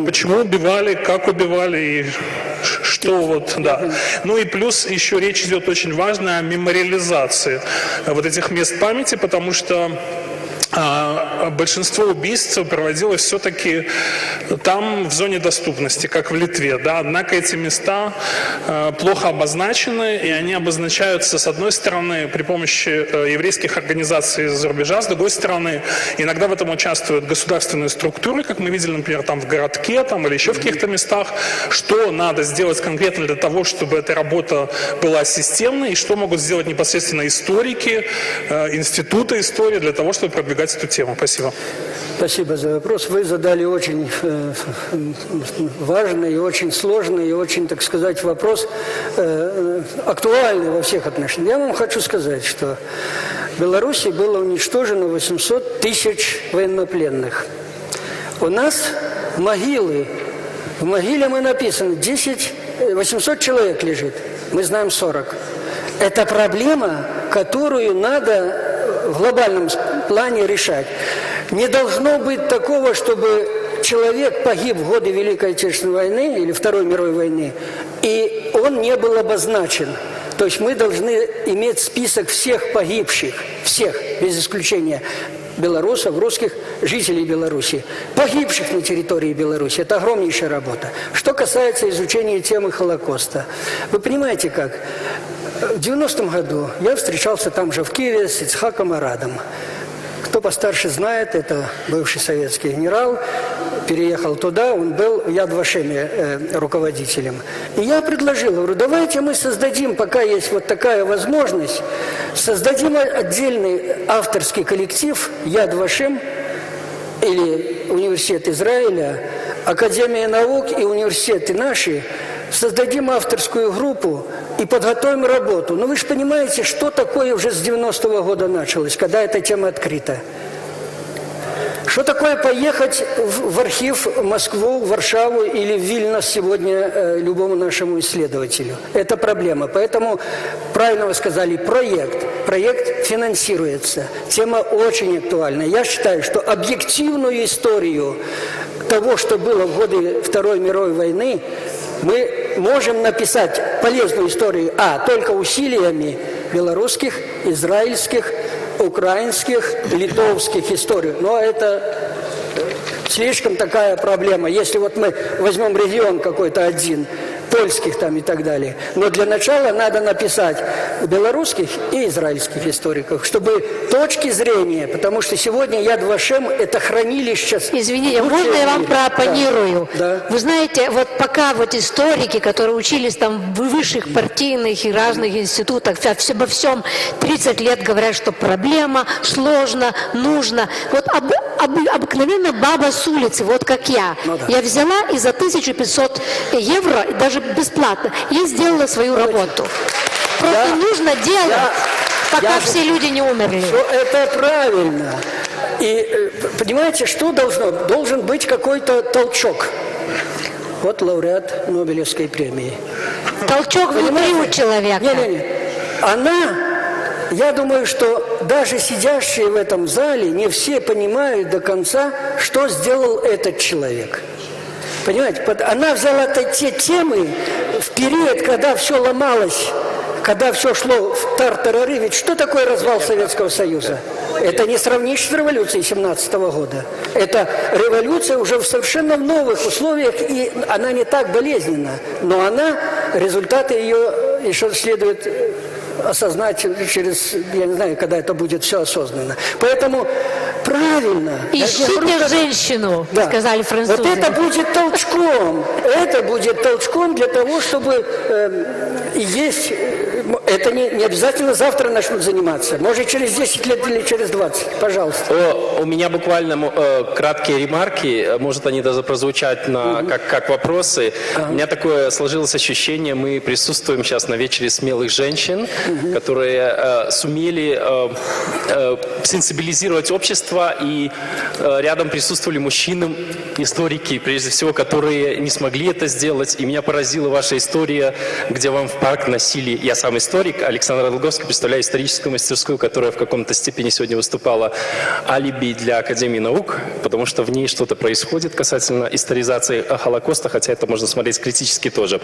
почему убивали, как убивали и что вот, да. Ну и плюс еще речь идет очень важная о мемориализации вот этих мест памяти, потому что большинство убийств проводилось все-таки там, в зоне доступности, как в Литве. Да? Однако эти места плохо обозначены, и они обозначаются, с одной стороны, при помощи еврейских организаций из-за рубежа, с другой стороны, иногда в этом участвуют государственные структуры, как мы видели, например, там в городке там, или еще в каких-то местах. Что надо сделать конкретно для того, чтобы эта работа была системной, и что могут сделать непосредственно историки, институты истории для того, чтобы продвигать эту тему. Спасибо. Спасибо за вопрос. Вы задали очень важный, очень сложный и очень, так сказать, вопрос актуальный во всех отношениях. Я вам хочу сказать, что в Беларуси было уничтожено 800 тысяч военнопленных. У нас могилы. В могиле мы написано 800 человек лежит. Мы знаем 40. Это проблема, которую надо в глобальном плане решать. Не должно быть такого, чтобы человек погиб в годы Великой Отечественной войны или Второй мировой войны, и он не был обозначен. То есть мы должны иметь список всех погибших, всех, без исключения белорусов, русских, жителей Беларуси, погибших на территории Беларуси. Это огромнейшая работа. Что касается изучения темы Холокоста. Вы понимаете как? В 90-м году я встречался там же в Киеве с Ицхаком Арадом. Кто постарше знает, это бывший советский генерал, переехал туда, он был в Яд Вашеме руководителем. И я предложил, говорю, давайте мы создадим, пока есть вот такая возможность, создадим отдельный авторский коллектив Яд Вашем или Университет Израиля, Академия наук и университеты наши, создадим авторскую группу и подготовим работу. Но вы же понимаете, что такое уже с 90-го года началось, когда эта тема открыта. Что такое поехать в архив в Москву, в Варшаву или в Вильнюс сегодня любому нашему исследователю? Это проблема. Поэтому, правильно вы сказали, проект финансируется. Тема очень актуальна. Я считаю, что объективную историю того, что было в годы Второй мировой войны, мы можем написать полезную историю, только усилиями белорусских, израильских, украинских, литовских историй. Но это слишком такая проблема. Если вот мы возьмем регион какой-то один, польских там и так далее. Но для начала надо написать белорусских и израильских историков, чтобы точки зрения, потому что сегодня Яд Вашем – это хранилище... Извините, можно я вам прооппонирую? Да. Вы знаете, вот пока вот историки, которые учились там в высших партийных и разных институтах, обо всем 30 лет говорят, что проблема, сложно, нужно. Вот обыкновенно баба с улицы, вот как я. Я взяла и за 1500 евро, даже бесплатно, я сделала свою работу. Просто нужно делать, пока все люди не умерли. Это правильно. И понимаете, что должен быть какой-то толчок. Вот лауреат Нобелевской премии. Толчок внутри у человека. Я думаю, что даже сидящие в этом зале не все понимают до конца, что сделал этот человек. Понимаете, она взяла те темы в период, когда все ломалось, когда все шло в тартарары. Ведь что такое развал Советского Союза? Это не сравнишь с революцией 17 года. Это революция уже в совершенно новых условиях, и она не так болезненна. Но результаты ее еще следует осознать через, я не знаю, когда это будет все осознанно. Поэтому правильно. Ищите женщину, сказали французы. Вот это будет толчком. Это будет толчком для того, чтобы есть... Это не обязательно завтра начнут заниматься. Может, через 10 лет или через 20. Пожалуйста. У меня буквально краткие ремарки. Может, они даже прозвучат как вопросы. У меня такое сложилось ощущение. Мы присутствуем сейчас на вечере смелых женщин, которые сумели сенсибилизировать общество, и рядом присутствовали мужчины, историки, прежде всего, которые не смогли это сделать. И меня поразила ваша история, где вам в парк носили, я сам сам историк. Александр Долговский, представляю историческую мастерскую, которая в каком-то степени сегодня выступала алиби для Академии наук, потому что в ней что-то происходит касательно историзации Холокоста, хотя это можно смотреть критически тоже.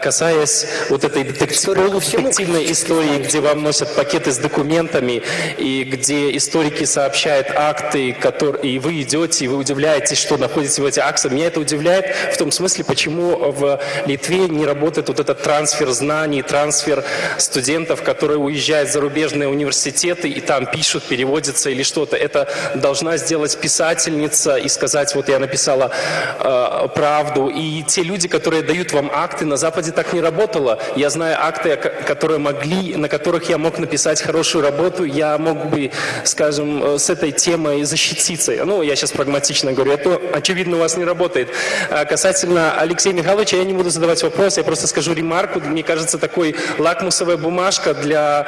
Касаясь вот этой полудетективной истории, где вам носят пакеты с документами, и где историки сообщают акты, и вы идете, и вы удивляетесь, что находите в этих актах. Меня это удивляет в том смысле, почему в Литве не работает вот этот трансфер знаний, трансфер студентов, которые уезжают в зарубежные университеты и там пишут, переводятся или что-то. Это должна сделать писательница и сказать, вот я написала правду. И те люди, которые дают вам акты, на Западе так не работало. Я знаю акты, которые на которых я мог написать хорошую работу, я мог бы, скажем, с этой темой защититься. Ну, я сейчас прагматично говорю, это, очевидно, у вас не работает. Касательно Алексея Михайловича, я не буду задавать вопрос, я просто скажу ремарку. Мне кажется, такой лакмусовая бумажка для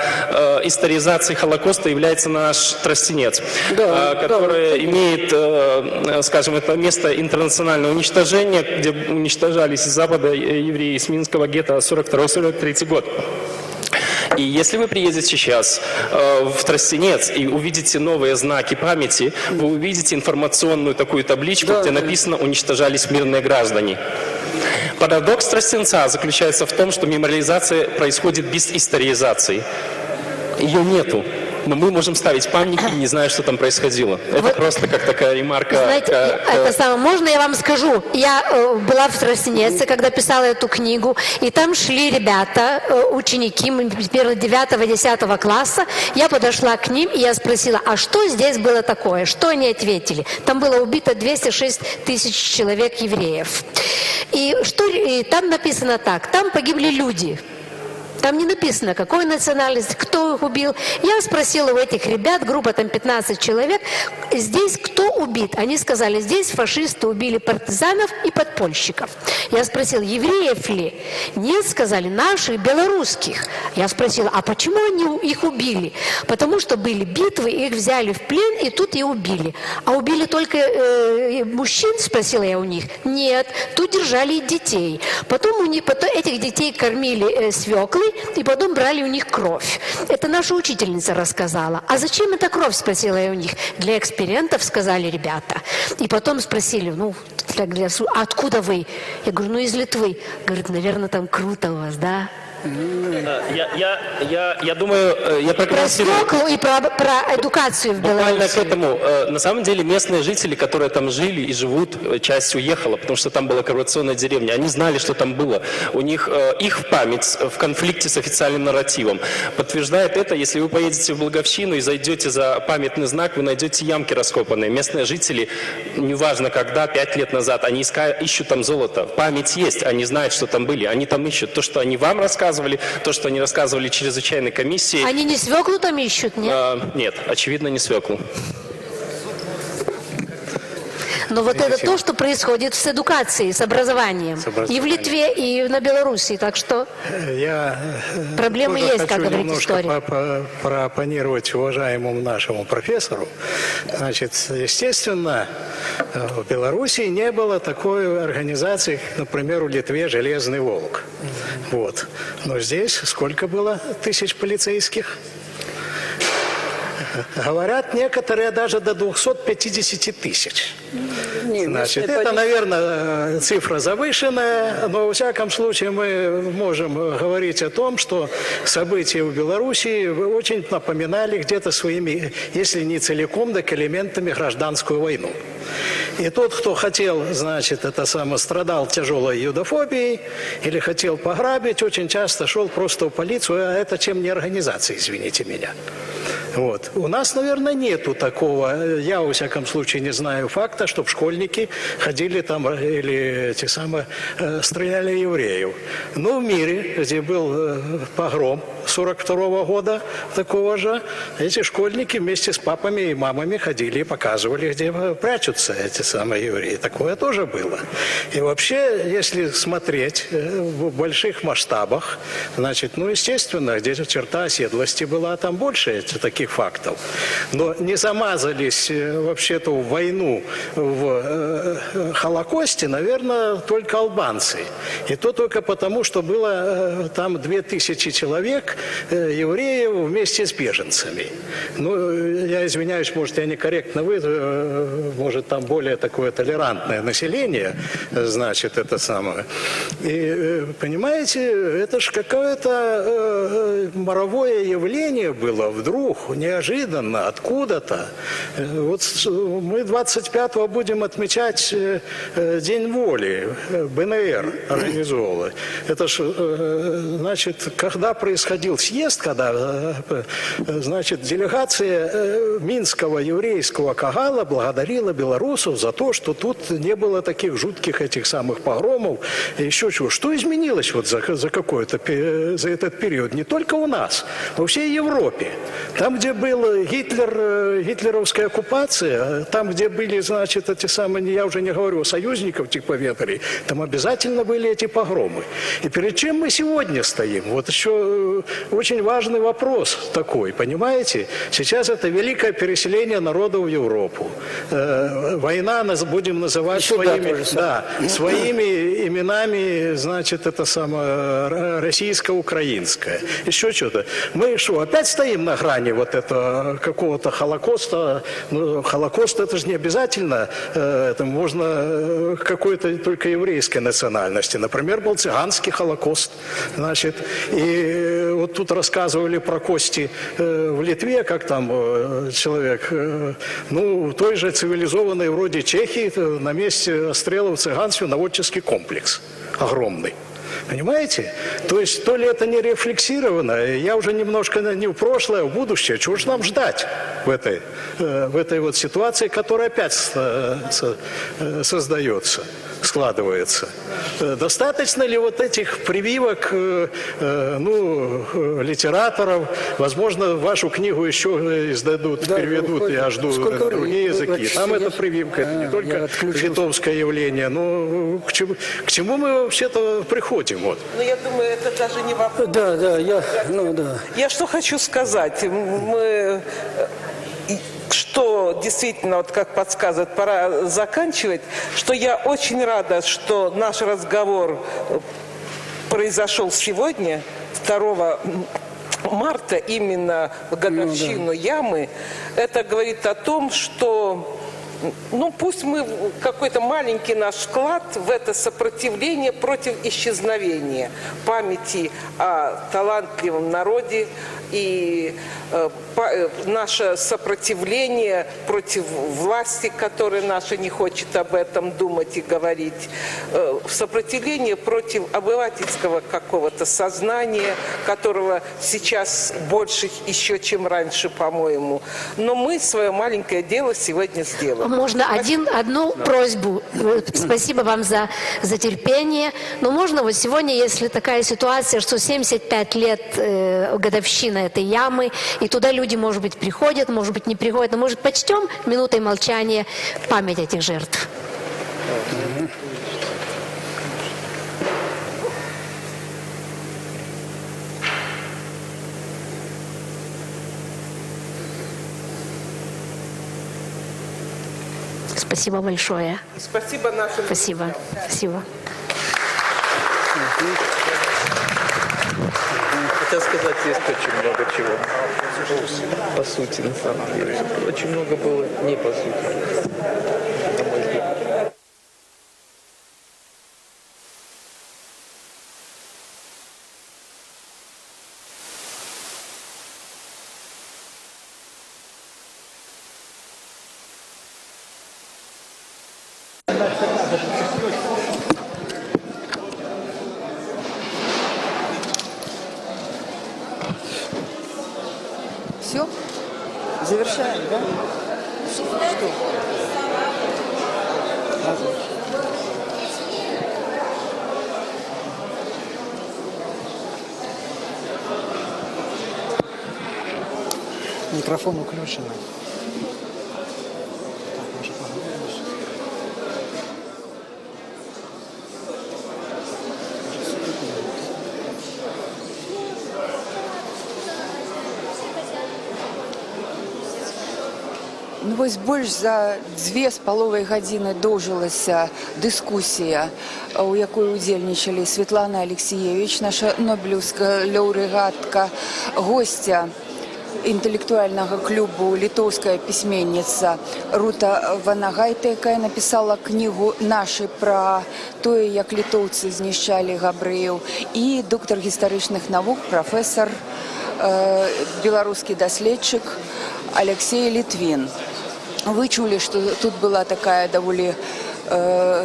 историзации Холокоста является наш Тростенец, который имеет, скажем, это место интернационального уничтожения, где уничтожались из Запада евреи из Минского гетто 42-43 год. И если вы приедете сейчас в Тростенец и увидите новые знаки памяти, вы увидите информационную такую табличку, где написано «Уничтожались мирные граждане». Парадокс Тростенца заключается в том, что мемориализация происходит без историзации. Ее нету. Но мы можем ставить памятники, не зная, что там происходило. Это просто как такая ремарка. Знаете, это самое, можно я вам скажу? Я была в Тростенеце, когда писала эту книгу, и там шли ребята, ученики, 9-10 класса. Я подошла к ним, и я спросила, а что здесь было такое? Что они ответили? Там было убито 206 тысяч человек евреев. И там написано так, там погибли люди. Там не написано, какой национальности, кто их убил. Я спросила у этих ребят, группа там 15 человек, здесь кто убит? Они сказали, здесь фашисты убили партизанов и подпольщиков. Я спросила, евреев ли? Нет, сказали, наших, белорусских. Я спросила, а почему они их убили? Потому что были битвы, их взяли в плен и тут и убили. А убили только мужчин, спросила я у них? Нет, тут держали детей. Потом этих детей кормили свеклой, и потом брали у них кровь. Это наша учительница рассказала. А зачем эта кровь, спросила я у них. Для экспериментов, сказали ребята. И потом спросили, а откуда вы? Я говорю, из Литвы. Говорит, наверное, там круто у вас, да? Я думаю, я прокомментирую. Про свеклу и про эдукацию в Беларуси. Буквально к этому. На самом деле местные жители, которые там жили и живут, часть уехала, потому что там была коррупционная деревня. Они знали, что там было. У них их память в конфликте с официальным нарративом. Подтверждает это, если вы поедете в Благовщину и зайдете за памятный знак, вы найдете ямки раскопанные. Местные жители, неважно когда, 5 лет назад, они ищут там золото. Память есть, они знают, что там были. Они там ищут. То, что они вам рассказывали, то, что они рассказывали чрезвычайной комиссии. Они не свеклу там ищут, нет? Нет, очевидно, не свеклу. Но вот это то, что происходит с эдукацией, с образованием. И в Литве, и на Беларуси. Так что проблемы есть, как говорит история. Хочу проопонировать уважаемому нашему профессору. Значит, естественно, в Беларуси не было такой организации, например, у Литве «Железный волк». Вот. Но здесь сколько было тысяч полицейских? Говорят, некоторые даже до 250 тысяч. Значит, это, наверное, цифра завышенная, но, во всяком случае, мы можем говорить о том, что события в Беларуси очень напоминали где-то своими, если не целиком, так элементами гражданскую войну. И тот, кто хотел, значит, страдал тяжелой юдофобией или хотел пограбить, очень часто шел просто в полицию, а это чем не организация, извините меня. Вот. У нас, наверное, нету такого, я, во всяком случае, не знаю факта, чтобы школьники ходили там или стреляли евреев. Но в мире, где был погром 42 года такого же, эти школьники вместе с папами и мамами ходили и показывали, где прячутся эти самые евреи. Такое тоже было. И вообще, если смотреть в больших масштабах, значит, ну, естественно, где-то черта оседлости была, там больше таких фактов. Но не замазались вообще-то в войну в Холокосте, наверное, только албанцы. И то только потому, что было там 2000 человек, евреев, вместе с беженцами. Ну, я извиняюсь, может, я некорректно может, там более такое толерантное население, значит, это самое. И, понимаете, это ж какое-то моровое явление было вдруг, неожиданно, откуда-то. Вот мы 25-го будем отмечать День воли, БНР организовывала. Это ж, значит, когда происходил съезд, когда, значит, делегация Минского еврейского кагала благодарила белорусов за то, что тут не было таких жутких этих самых погромов и еще чего. Что изменилось вот за этот период? Не только у нас, но во всей Европе. Там, где был гитлеровская оккупация, там, где были, значит, эти самые, я уже не говорю о союзников типа Венгрии, там обязательно были эти погромы. И перед чем мы сегодня стоим? Вот еще очень важный вопрос такой, понимаете? Сейчас это великое переселение народов в Европу. Война нас будем называть своими именами, значит, это самое российско-украинское. Еще что-то. Мы что, опять стоим на грани вот этого какого-то Холокоста? Ну, Холокост это же не обязательно, это можно какой-то только еврейской национальности. Например, был цыганский Холокост. Значит, и вот тут рассказывали про кости в Литве, как там человек, ну, той же цивилизованной вроде Чехии на месте расстрелов цыган свиноводческий комплекс огромный. Понимаете? То есть, то ли это не рефлексировано, я уже немножко не в прошлое, а в будущее. Чего же нам ждать в этой вот ситуации, которая опять создается, складывается? Достаточно ли вот этих прививок, ну, литераторов? Возможно, вашу книгу еще издадут, переведут, я жду другие языки. Там эта прививка, это не только литовское явление. Но к чему мы вообще-то приходим? Вот. Ну, я думаю, это даже не вопрос. Я что хочу сказать. Что действительно, вот как подсказывает, пора заканчивать, что я очень рада, что наш разговор произошел сегодня, 2 марта, именно в годовщину Ямы. Это говорит о том, что, ну, пусть мы какой-то маленький наш вклад в это сопротивление против исчезновения памяти о талантливом народе и наше сопротивление против власти, которая наша не хочет об этом думать и говорить, сопротивление против обывательского какого-то сознания, которого сейчас больше еще, чем раньше, по-моему. Но мы свое маленькое дело сегодня сделали. Можно одну просьбу. Спасибо вам за терпение. Но можно вот сегодня, если такая ситуация, что 75 лет годовщина этой ямы, и туда люди, может быть, приходят, может быть, не приходят, но, может, почтем минутой молчания память этих жертв. Спасибо большое. Спасибо нашим. Спасибо. Спасибо. Хотел сказать, есть очень много чего. По сути, на самом деле. Очень много было не по сути. На мой взгляд. Все? Завершаем, да? Что? Микрофон включен. Ну, вось больш за 2,5 гадзіны доўжылася дыскусія, у якой удзельнічалі Светлана Алексеевич, наша нобелеўская лаўрэатка, гостя інтэлектуальнага клубу літоўская пісьменніца Рута Ванагайта, якая напісала кнігу «Нашы» пра тое, як літоўцы знішчалі габрэяў, і доктар гістарычных навук, прафесар, беларускі даследчык Алексей Литвин. Вы чули, что тут была такая довольно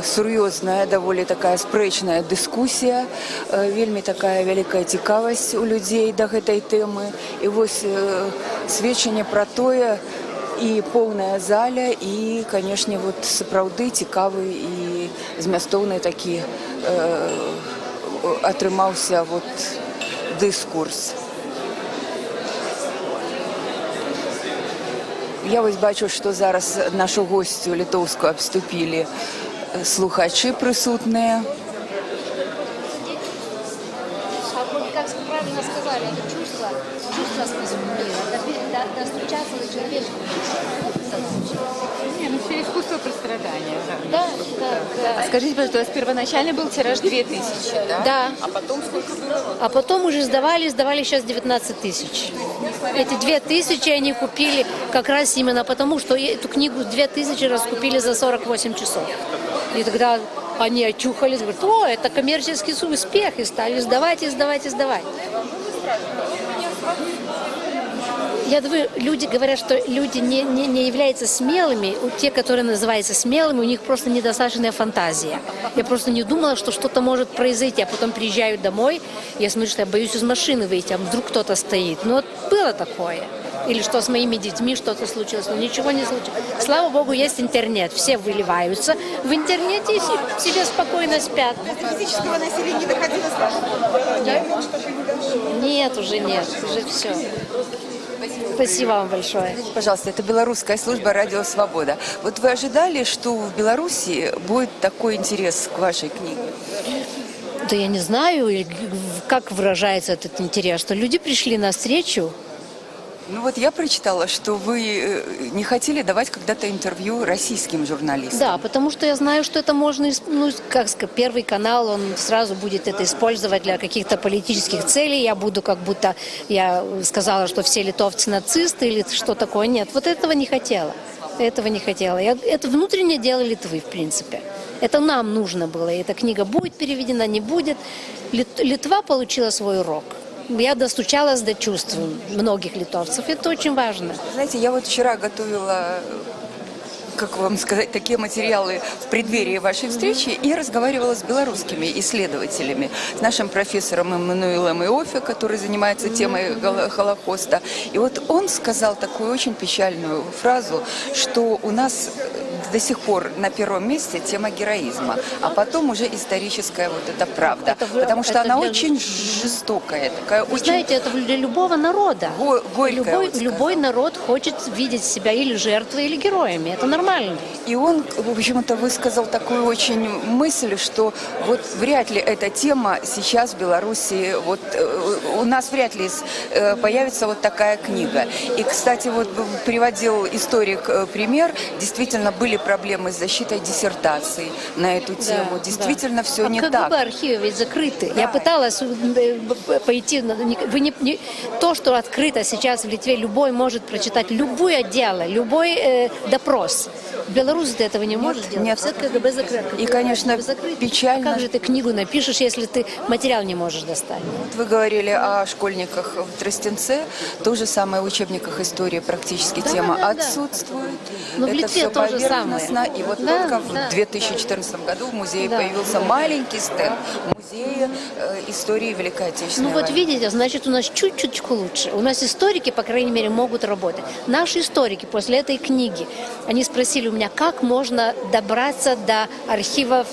сур'ёзная, даволі такая спрэчная дыскусія, вельмі такая вялікая цікавасць у людзей да гэтай тэмы. І вось сведчанне пра тое, і поўная заля, і, канешне, вот сапраўды цікавы і змястоўны такі атрымаўся вот дыскурс. Я вось бачу, што зараз нашу госцю літоўскую абступілі слухачы прысутныя. Как правильно сказали, это чувство достучаться до человеческого. Ну, все искусство прострадания. Да. А скажите, пожалуйста, у вас первоначально был тираж 2000, да? Да. А потом сколько было? А потом уже сдавали сейчас 19 тысяч. Эти 2000 они купили как раз именно потому, что эту книгу 2000 раскупили за 48 часов. И тогда они очухались, говорят, о, это коммерческий успех, и стали сдавать. Я думаю, люди говорят, что люди не являются смелыми. Те, которые называются смелыми, у них просто недостаточная фантазия. Я просто не думала, что что-то может произойти. А потом приезжаю домой, я смотрю, что я боюсь из машины выйти, а вдруг кто-то стоит. Ну вот было такое. Или что с моими детьми что-то случилось. Но ничего не случилось. Слава Богу, есть интернет. Все выливаются в интернете и себе спокойно спят. До физического насилия не доходило, слава Богу? Нет, уже все. Спасибо вам большое. Скажите, пожалуйста, это белорусская служба «Радио Свобода». Вот вы ожидали, что в Беларуси будет такой интерес к вашей книге? Да я не знаю, как выражается этот интерес, что люди пришли на встречу. Ну вот я прочитала, что вы не хотели давать когда-то интервью российским журналистам. Да, потому что я знаю, что это можно, ну, как сказать, Первый канал, он сразу будет это использовать для каких-то политических целей. Я буду как будто, я сказала, что все литовцы нацисты или что такое. Нет, вот этого не хотела. Это внутреннее дело Литвы, в принципе. Это нам нужно было. И эта книга будет переведена, не будет. Литва получила свой урок. Я достучалась до чувств многих литовцев. Это очень важно. Знаете, я вот вчера готовила, как вам сказать, такие материалы в преддверии вашей встречи и разговаривала с белорусскими исследователями, с нашим профессором Эммануилом Иоффе, который занимается темой Холокоста. И вот он сказал такую очень печальную фразу, что у нас до сих пор на первом месте тема героизма, а потом уже историческая вот эта правда. Потому что она очень жестокая. Такая. Вы знаете, это для любого народа. Любой народ хочет видеть себя или жертвой, или героями. Это нормально. И он, в общем-то, высказал такую очень мысль, что вот вряд ли эта тема сейчас в Беларуси, вот у нас вряд ли появится вот такая книга. И, кстати, вот приводил историк пример, действительно были проблемы с защитой диссертаций на эту тему. Действительно, все не так. КГБ архивы ведь закрыты. Да. Я пыталась пойти... То, что открыто сейчас в Литве, любой может прочитать любое дело, любой допрос. В Беларуси ты этого не можешь делать. Нет. Все КГБ закрыто. И, конечно, печально. Как же ты книгу напишешь, если ты материал не можешь достать? Вот вы говорили о школьниках в Тростенце. То же самое в учебниках истории практически тема отсутствует. Но в Литве то же самое. поверхностно. И вот только в 2014 году в музее появился маленький стенд музея истории Великой Отечественной Ну вот войны. видите, значит, у нас чуть-чуть лучше. У нас историки, по крайней мере, могут работать. Наши историки после этой книги, они спросили у меня, как можно добраться до архивов,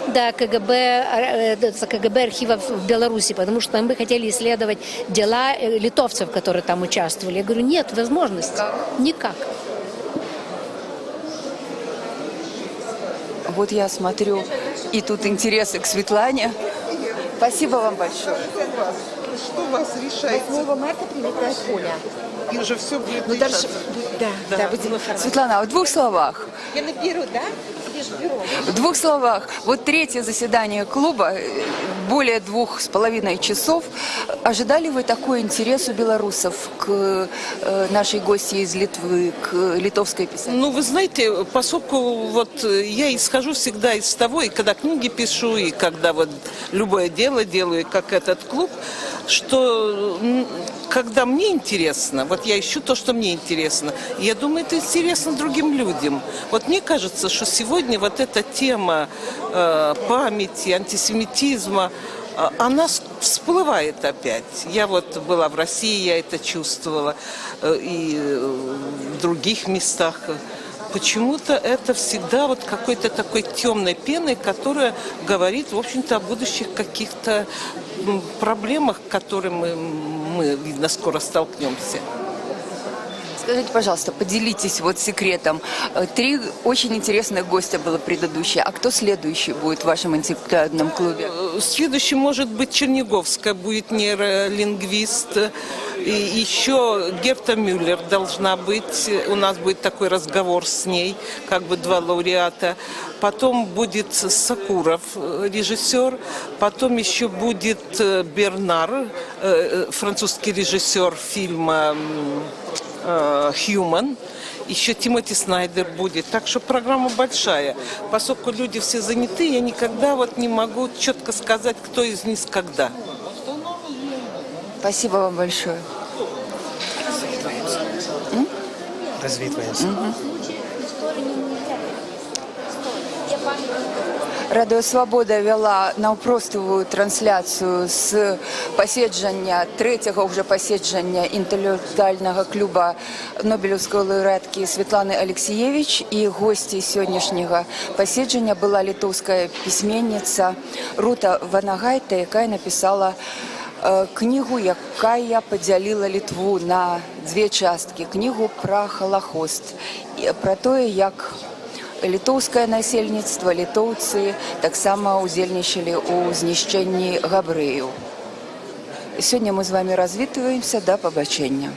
до КГБ архивов в Беларуси, потому что мы хотели исследовать дела литовцев, которые там участвовали. Я говорю, нет возможности. Никак. Вот я смотрю, и тут интересы к Светлане. Спасибо вам большое. Что у вас решается? 8 марта прилетает Оля. И уже все будет Ну, дальше, да, будем информировать. Светлана, в двух словах. Я наберу, да? В двух словах. Вот третье заседание клуба, более 2,5 часов. Ожидали вы такой интерес у белорусов к нашей гости из Литвы, к литовской писательнице? Ну, вы знаете, поскольку вот я исхожу всегда из того, и когда книги пишу, и когда вот любое дело делаю, как этот клуб, что когда мне интересно, вот я ищу то, что мне интересно, и я думаю, это интересно другим людям. Вот мне кажется, что сегодня вот эта тема памяти, антисемитизма, она всплывает опять. Я вот была в России, я это чувствовала, и в других местах. Почему-то это всегда вот какой-то такой темной пеной, которая говорит, в общем-то, о будущих каких-то проблемах, с которыми мы, видно, скоро столкнемся. Скажите, пожалуйста, поделитесь вот секретом. 3 очень интересных гостя было предыдущее. А кто следующий будет в вашем интеллектуальном клубе? Следующий может быть Черниговская, будет нейролингвист. И еще Герта Мюллер должна быть. У нас будет такой разговор с ней, как бы 2 лауреата. Потом будет Сакуров, режиссер. Потом еще будет Бернар, французский режиссер фильма «Human». Еще Тимоти Снайдер будет. Так что программа большая. Поскольку люди все заняты, я никогда вот не могу четко сказать, кто из них когда. Спасибо вам большое. Развитываемся. Радіо Свобода вела навпростову трансляцію з посідження, третього вже посідження інтелектуального клуба Нобелівської лауреатки Світлани Олексієвич. І гості сьогоднішнього посідження була литовська письменниця Рута Ванагайте, яка написала книгу, яка поділила Литву на 2 частки. Книгу про Холокост, про те, як літоўскае насельніцтва, літоўцы таксама удзельнічалі ў знішчэнні габрэяў. Сёння мы з вами развітваемся, да пабачэння.